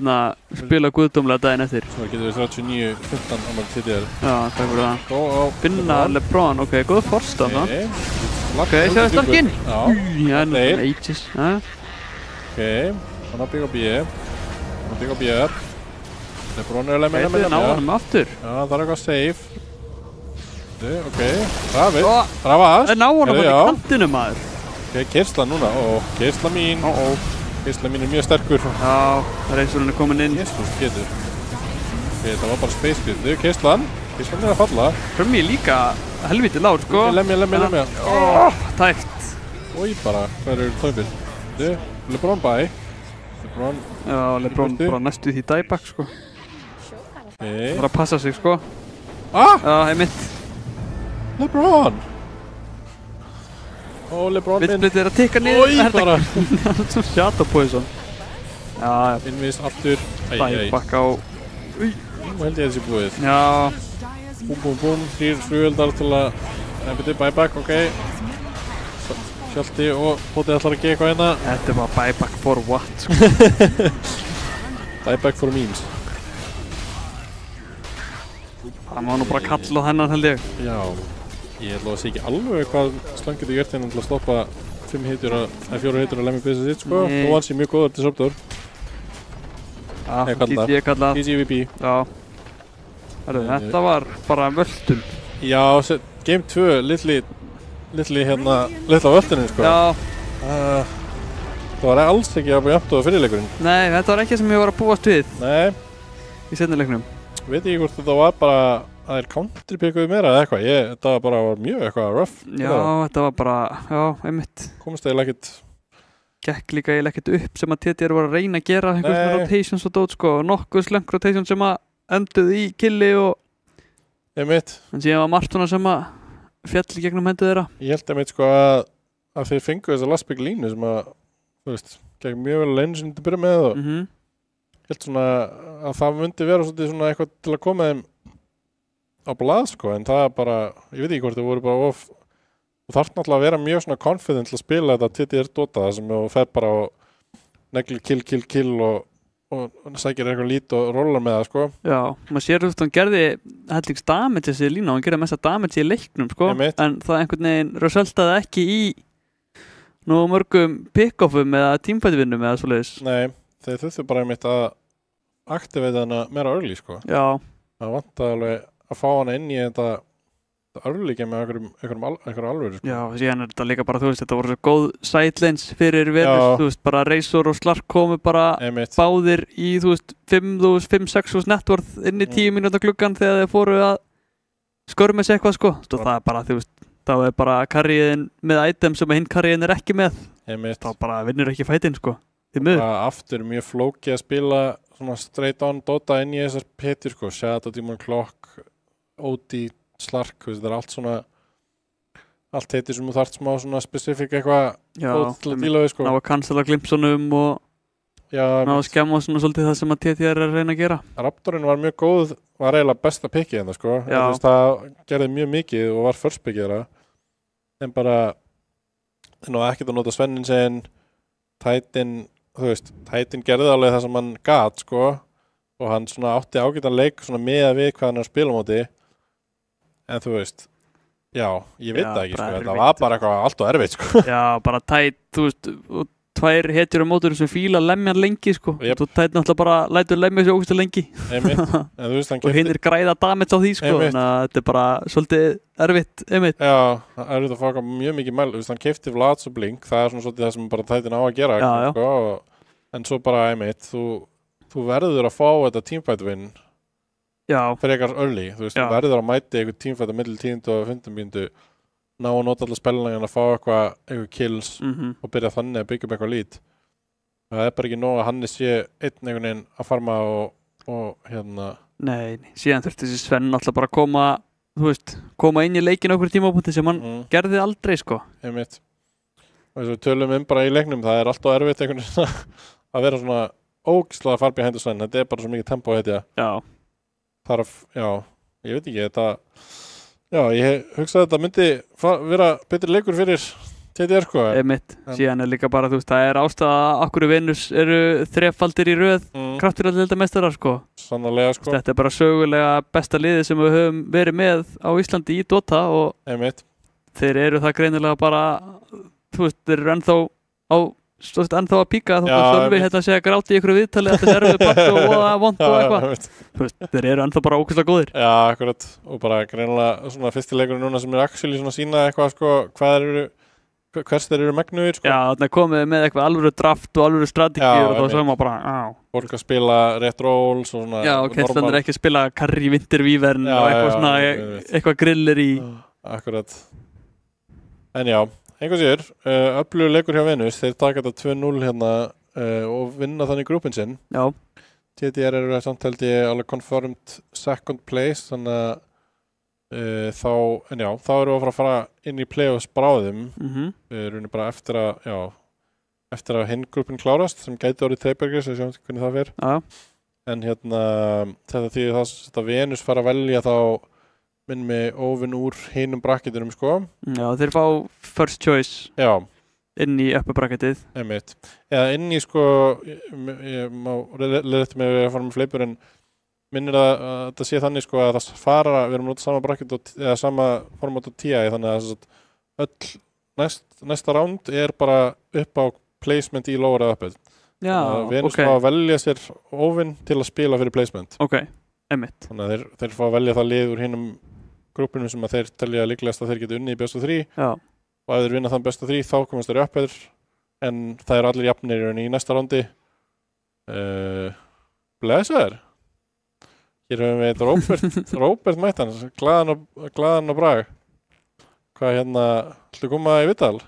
spila guðdómlega daginn eftir. Svo það getur við 39-15 á maður TDR. Já, takk fyrir það. Go á Finna LeBron, ok, góð forsta það. Ok, sjáðu Slarkin. Já, það Aegis. Ok, hann á BKB. Hann á BKB. LeBron er að lemja. Þetta er náðanum aftur. Já, það er eitthvað safe. Ok, rafið. Rafað. Það er náðanum í kantinu maður. Ok, Kyrsla núna. Kyrsla mín. Kyrsla mín er mjög sterkur. Já, Razorinn er komin inn. Jesus, getur. Ok, það var bara space grid. Þau, Kyrslan. Kyrslan er að falla. Frömmi líka helviti lág, sko. Lemja. Tæft. Ói bara, hvað eru tópir? Þau, LeBron bæ. LeBron. Já, LeBron bara næstu því dieback, sko. Ok. Það er að passa sig, sko. Já, einmitt. LeBron. LeBron minn. Vitsblitið er að tikka niður. Ói bara. Það er svo Shadow Poison. Já. Innvist aftur. Dieback á. Nú held ég þessi búið. Já. Búm. 3 flugöldar til að... buyback, ok. Hjalti og Pótið ætlar að gefa eitthvað hérna. Þetta er bara buyback for what, sko. Buyback for memes. Það má nú bara kalla á hennan, held ég. Já. Ég held að það sé ekki alveg hvað Slang getur gert hérna til að stoppa 4 hittur að lemja byrja sitt sko og hann sé mjög góður til Sorptor GG kallað GGVP Já þetta var bara völdum Já, game 2 litli völdunum sko Já Það var alls ekki að búið jafnt og fyrirleikurinn Nei, þetta var ekki sem ég var að búast við Nei Í seinni leiknum Veit ekki hvort þetta var bara að þeir counterpickuðu meira eða eitthvað Þetta var mjög eitthvað rough Já, þetta var bara, einmitt Komist eiginlega ekkert Gekk líka eiginlega ekkert upp sem að TTR var að reyna að gera einhvern rotations og dót sko nokkuð slöng rotations sem að enduð í killi og Einmitt En síðan var Martona sem að fjall í gegnum hendu þeirra Ég held einmitt sko að þeir fengu þessa last pick línu sem að þú veist, gekk mjög vel að leinu sinni til að byrja með og ég held svona að það myndi vera svona eitthvað til að koma þeim á blað sko, en það bara, ég veit ekki hvort það voru bara þú þarf náttúrulega að vera mjög svona confident til að spila þetta TTR Dota sem þú fer bara og neglir kill og sækir eitthvað lít og rollar með það sko. Já, maður sér út hann gerði hellings damage þessi lína og hann gerði mesta damage í leiknum sko, en það einhvern veginn resultaði ekki í nú mörgum pick-offum eða teamfight-vinnum eða svoleiðis. Nei, þeir þurftu bara einmitt að aktivita hana meira early sko. Já. Það vantaði alveg að fá hana inn í þetta early game með einhverjum alvöru sko. Já, síðan þetta líka bara, þú veist, þetta voru svo góð sidelines fyrir Venus, þú veist, bara Razor og Slark komu bara báðir í, þú veist, 5-6 networth inn í 10 mínúta gluggan þegar þeir fóru að skörmis eitthvað sko. Það er bara, þú veist, þá er bara carryinn með item sem hinn carryinn er ekki með. Þá bara vinnur ekki fætinn sko. Aftur mjög flókið að spila svona straight on Dota inn í þessar petur sko. Shadow, Demon Clock, OD, Slark, þetta er allt svona allt heitir sem þú þarft smá svona specific eitthvað til að díla við sko. Ná að cancela glimpsunum og ná að skemma svona svolítið það sem að TTR er að reyna að gera. Raptorinn var mjög góð, var eiginlega besta pickið þetta sko. Það gerði mjög mikið og var first pickið þeirra. En bara ekkert að nota Svennin segin Titan, þú veist, Titan gerði alveg það sem hann gat sko og hann svona átti ágætan leik svona með við hvað hann er að spila á móti en þú veist ég veit það ekki sko, þetta var bara eitthvað allt og erfitt sko. Já, bara Titan, þú veist, og tvær hetjur á mótur sem fíla lemjan lengi sko. Þú Titan náttúrulega bara lætur lemja sér ógæslega lengi og hinn er græða damage á því sko, þannig að þetta er bara svolítið erfitt, einmitt. Já, það er erfitt að fá mjög mikið mæl, þú veist, hann keypti Vlads og Blink, það er svona svolítið það sem bara Titan á að gera sko, en svo bara einmitt, þú verður að fá þetta teamfight win frekar early, þú veist, þú verður að mæti eitthvað teamfight á milli 10 og 15 mínútu ná að nota allar spillingan að fá eitthvað kills og byrja þannig að byggja upp eitthvað lít. Það er bara ekki nóg að hann sé einn einhvern veginn að farma og hérna. Nei, síðan þurfti þessi Svenn alltaf bara koma inn í leikinu okkur tímapunkti sem hann gerði aldrei sko. Einmitt. Og þess að við tölum bara í leiknum, það er alltaf erfitt einhvern veginn að vera svona ógeðslega far behind Svenn, þetta er bara svo mikið tempo hetja. Ég veit ekki, þetta ég hugsa að þetta myndi vera betri leikur fyrir TTR sko. Síðan er líka bara, þú veist, það er ástæða að okkur Venus eru þrefaldir í röð kraftfélagsdeildarmeistarar sko. Sannarlega sko. Þetta er bara sögulega besta liðið sem við höfum verið með á Íslandi í Dota og þeir eru það greinilega bara, þú veist, þeir eru ennþá að píka þá Sölvi hérna segja gráti í ykkur viðtali að þetta er erfið bakk og vond og eitthvað þeir eru ennþá bara ógeðslega góðir. Já, akkurat, og bara greinilega svona fyrstileikurinn núna sem er actually svona sína eitthvað sko, hvers þeir eru megnuðir sko. Já, þannig komið með eitthvað alvöru draft og alvöru strategíur og þá sagðum maður bara fólk að spila rétt rolls og svona. Já, og Kessland er ekki að spila Karri Vintervívern og eitthvað svona eitthvað grillir í. Akkurat. En já, einhvers sér, öflugur leikur hjá Venus, þeir taka þetta 2-0 hérna og vinna þannig grúpin sinn. Já. TTR eru samt held ég alveg confirmed second place, þannig að þá erum við að fara inn í playoffs bráðum. Við erum bara eftir að hinn grúpin klárast, sem gæti orðið Treibergis, við sjáum hvernig það fer. En hérna, þetta því að Venus fara að velja þá minnum við óvinn úr hinum bracketunum sko. Já, þeir fá first choice inn í upper bracketið. Einmitt. Eða inn í sko, ég má leiða eftir mig að fara með fleipur en minnir að þetta sé þannig sko að það fara, við erum notað sama bracket eða sama format og TI þannig að öll næsta round bara upp á placement í lower eða uppið. Já, Venus fá að velja sér óvinn til að spila fyrir placement. Ok, einmitt. Þannig að þeir fá að velja það lið úr hinum grúpunum sem að þeir telja líklegast að þeir geta unnið í best of 3. Já. Og ef þeir vinna þann best of 3 þá komast þeir uppið, en það eru allir jafnir í næsta roundi. Blessaður. Hér höfum við Róbert mættan, glaðan og brag. Hvað ætlu koma í viðtal?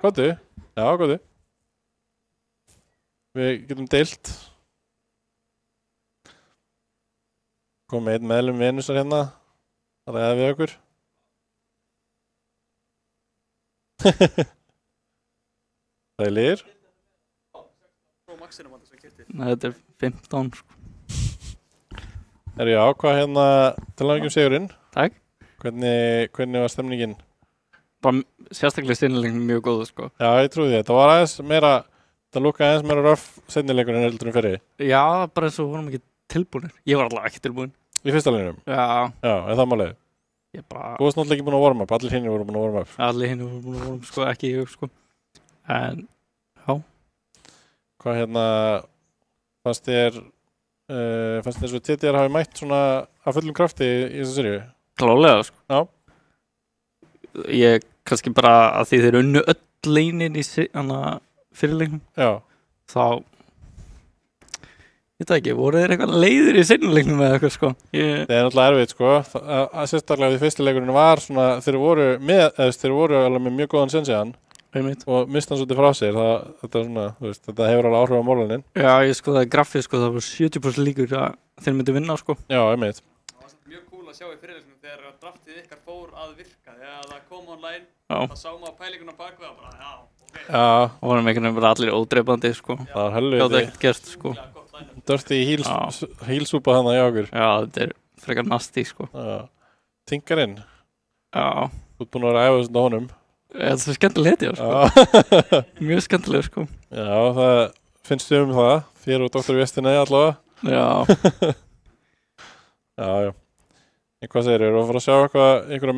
Góðu? Já, góðu. Við getum deilt. Komið einn meðlum Venusar að ræða við okkur. Það lir. Nei, þetta 15 sko. Já, hvað til að sigurinn? Takk. Hvernig var stemningin? Bara sérstaklega seinnileikurinn mjög góð sko. Já, ég trúi því. Það var það lúkkaði aðeins meira röff seinnileikurinn en heldur fyrir. Já, bara eins og vorum ekki tilbúinir. Ég var allavega ekki tilbúin. Í fyrsta leiknum? Já. Já, er það málið? Þú varst náttúrulega ekki búin að warm up, allir hinir voru búin að warm up. Allir hinir voru búin að warm up sko, ekki ég sko. En, já. Hvað fannst þér svo TTR hafi mætt svona að fullum krafti í þessu seríu? Klálega sko. Já. Ég kannski bara að því þeir unnu öll leinin í fyrirleiknum. Já. Þá ég veit ekki, voru þeir eitthvað leiðir í seinnileiknum eða eitthvað sko? Það er náttúrulega erfitt sko. Að sérstaklega því fyrsti leikurinn var svona, þeir voru alveg með mjög góðan sensiðan og mista hann svolítið frá sér. Þetta hefur alveg áhrif á mólanin. Já, ég skoðaði grafið sko, það var 70% líkur að þeir myndi vinna sko. Já, einmitt. Það var mjög cool að sjá í fyrirleiknum þegar draftið ykkar fór að virka. Þegar það kom online, það sá maður pælinguna bakvið og bara, ok. Já, og vorum einhvern veginn bara allir ódreipandi sko. Það var helviti. Gáði ekkert gerst sko. Dirty hílsúpa þannig hjá okkur. Já, þetta er frekar nasty sko. Tinkarinn. Já. Þú ert búin að vera að æfa þessum honum. Það er skemmtileg hetja sko. Mjög skemmtileg sko. Já, það finnst þið það. Þér og Dr. Vestinei allavega. Já. Já. En hvað segir þér? Erum við að fara að sjá einhverja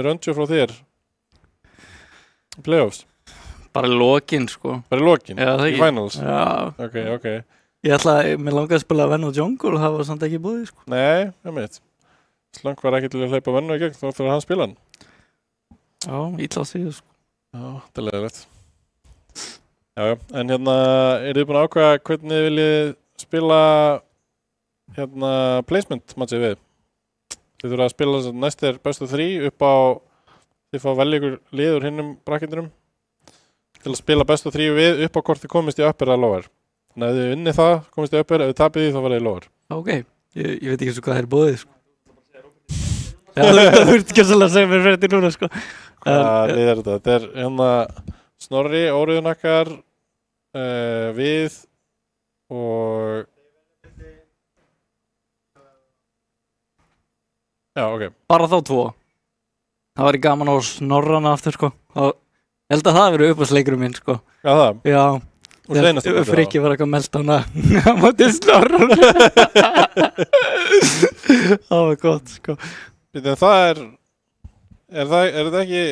Mirönju frá þér? Playoffs? Bara í lokin sko. Bara í lokin? Já, það í finals? Já. Ok. Mér langaði að spila Venn og Jungle, það var samt ekki búið sko. Nei, Slöng var ekki til að hleypa Venn og í gegn, þá fyrir hann spila hann. Já, illa að segja sko. Já, þetta er leiðilegt. Já, en þið búin að ákveða hvernig þið viljið spila placement matchið við? Þið þurfa að spila næst best of 3 upp á, þið fá að velja ykkur lið úr hinnum bracketinu til að spila best of 3 við upp á hvort þið komist í upper eða lower. Þannig að ef þið vinnið það, komist í upper, ef þið tapið því þá verðið í lower. Ok, ég veit ekki svo hvað það er búið sko. Já, þú ert ekki að segja mér fyrir þetta núna sko. Hvað lið er þetta? Þetta er Snorri, Óriðunakkar, við og já, ok. Bara þá 2. Það væri gaman á Snorrana aftur sko. Og ég held að það verið uppáhaldsleikurinn minn sko. Já, það? Já. Frikki var eitthvað meld hana á móti Snorrana. Það var gott sko. En það er þetta ekki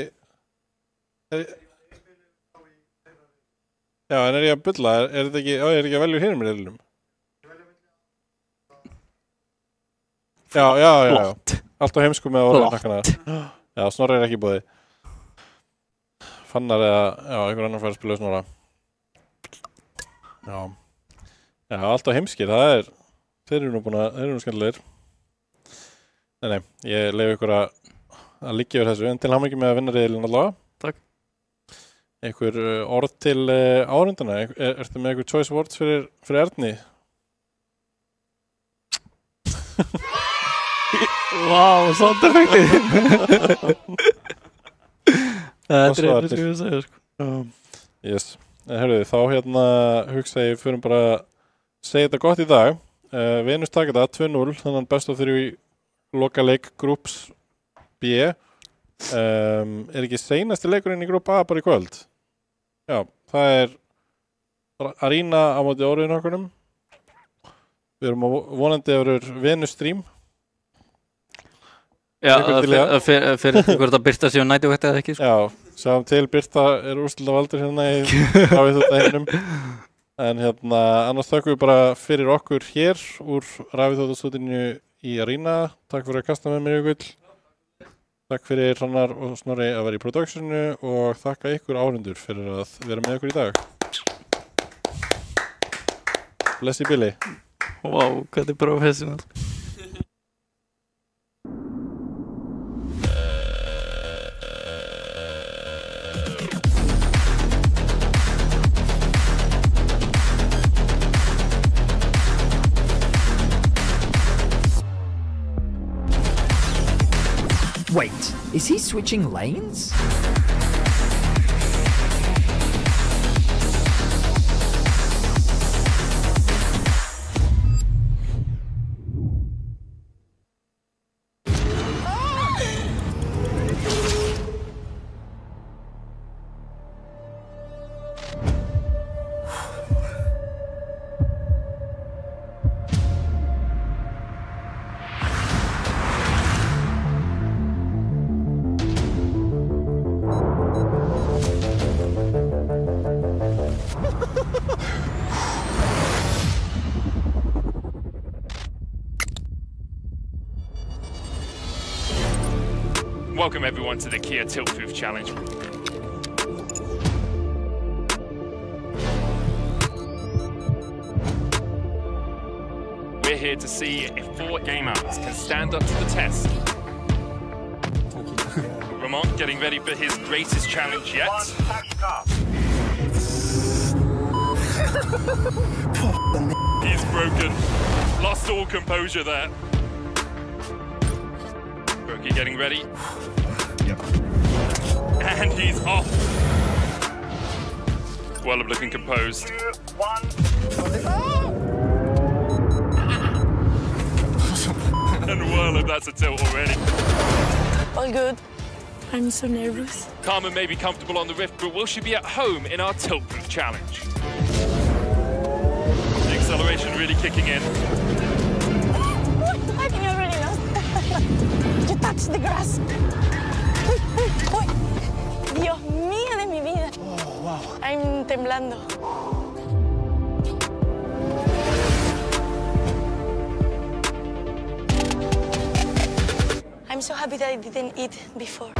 já, en ég að bulla, er þetta ekki að velja hinum í reilunum? Já. Allt á heimsku með orðinakkana. Já, Snorri er ekki búið. Fannar eða, einhver annar fær að spila Snorra. Já, allt á heimskir, þeir eru nú skemmtilegir. Nei, ég leyfi ykkur að liggja yfir þessu, en til hamingju með að vinna riðilinn allavega. Takk. Einhver orð til áhorfendana? Ertu með einhver choice words fyrir Erni? Vá, sound effektið. Þetta er einu sem ég vil segja sko. Yes. Herruði, þá hugsa ég fyrir bara að segja þetta gott í dag. Venus taka þetta 2-0, þannig best of 3 lokaleik grúps B. Er ekki seinasti leikurinn í grúp A bara í kvöld? Já, það er Arena á móti Óriðunakkanum. Við erum vonandi að vera Venus stream. Já, fyrir hvort að Birta séu næti og þetta eða ekki sko. Já, sjáum til Birta úrslita valdur hérna í rafíþróttaheiminum. En annars þökkum við bara fyrir okkur hér úr rafíþróttastúdíunni í Arena. Takk fyrir að kasta með mér ykkur. Takk fyrir Hrannar og Snorri að vera í productionu og þakka ykkur áhorfendur fyrir að vera með ykkur í dag. Bless í bili. Wow, hvað er professional. Wait, is he switching lanes? Welcome everyone to the Kia Tiltproof Challenge. We're here to see if 4 gamers can stand up to the test. Ramon getting ready for his greatest challenge yet. He's broken. Lost all composure there. Brokey getting ready. Yep. And he's off. Wallop looking composed. 2, 1. And Wallop, that's a tilt already. All good. I'm so nervous. Carmen may be comfortable on the rift, but will she be at home in our Tiltproof Challenge? The acceleration really kicking in. I think I already lost. You touched the grass. Uy. Dios mío de mi vida. Oh, wow. I'm temblando. I'm so happy that I didn't eat before.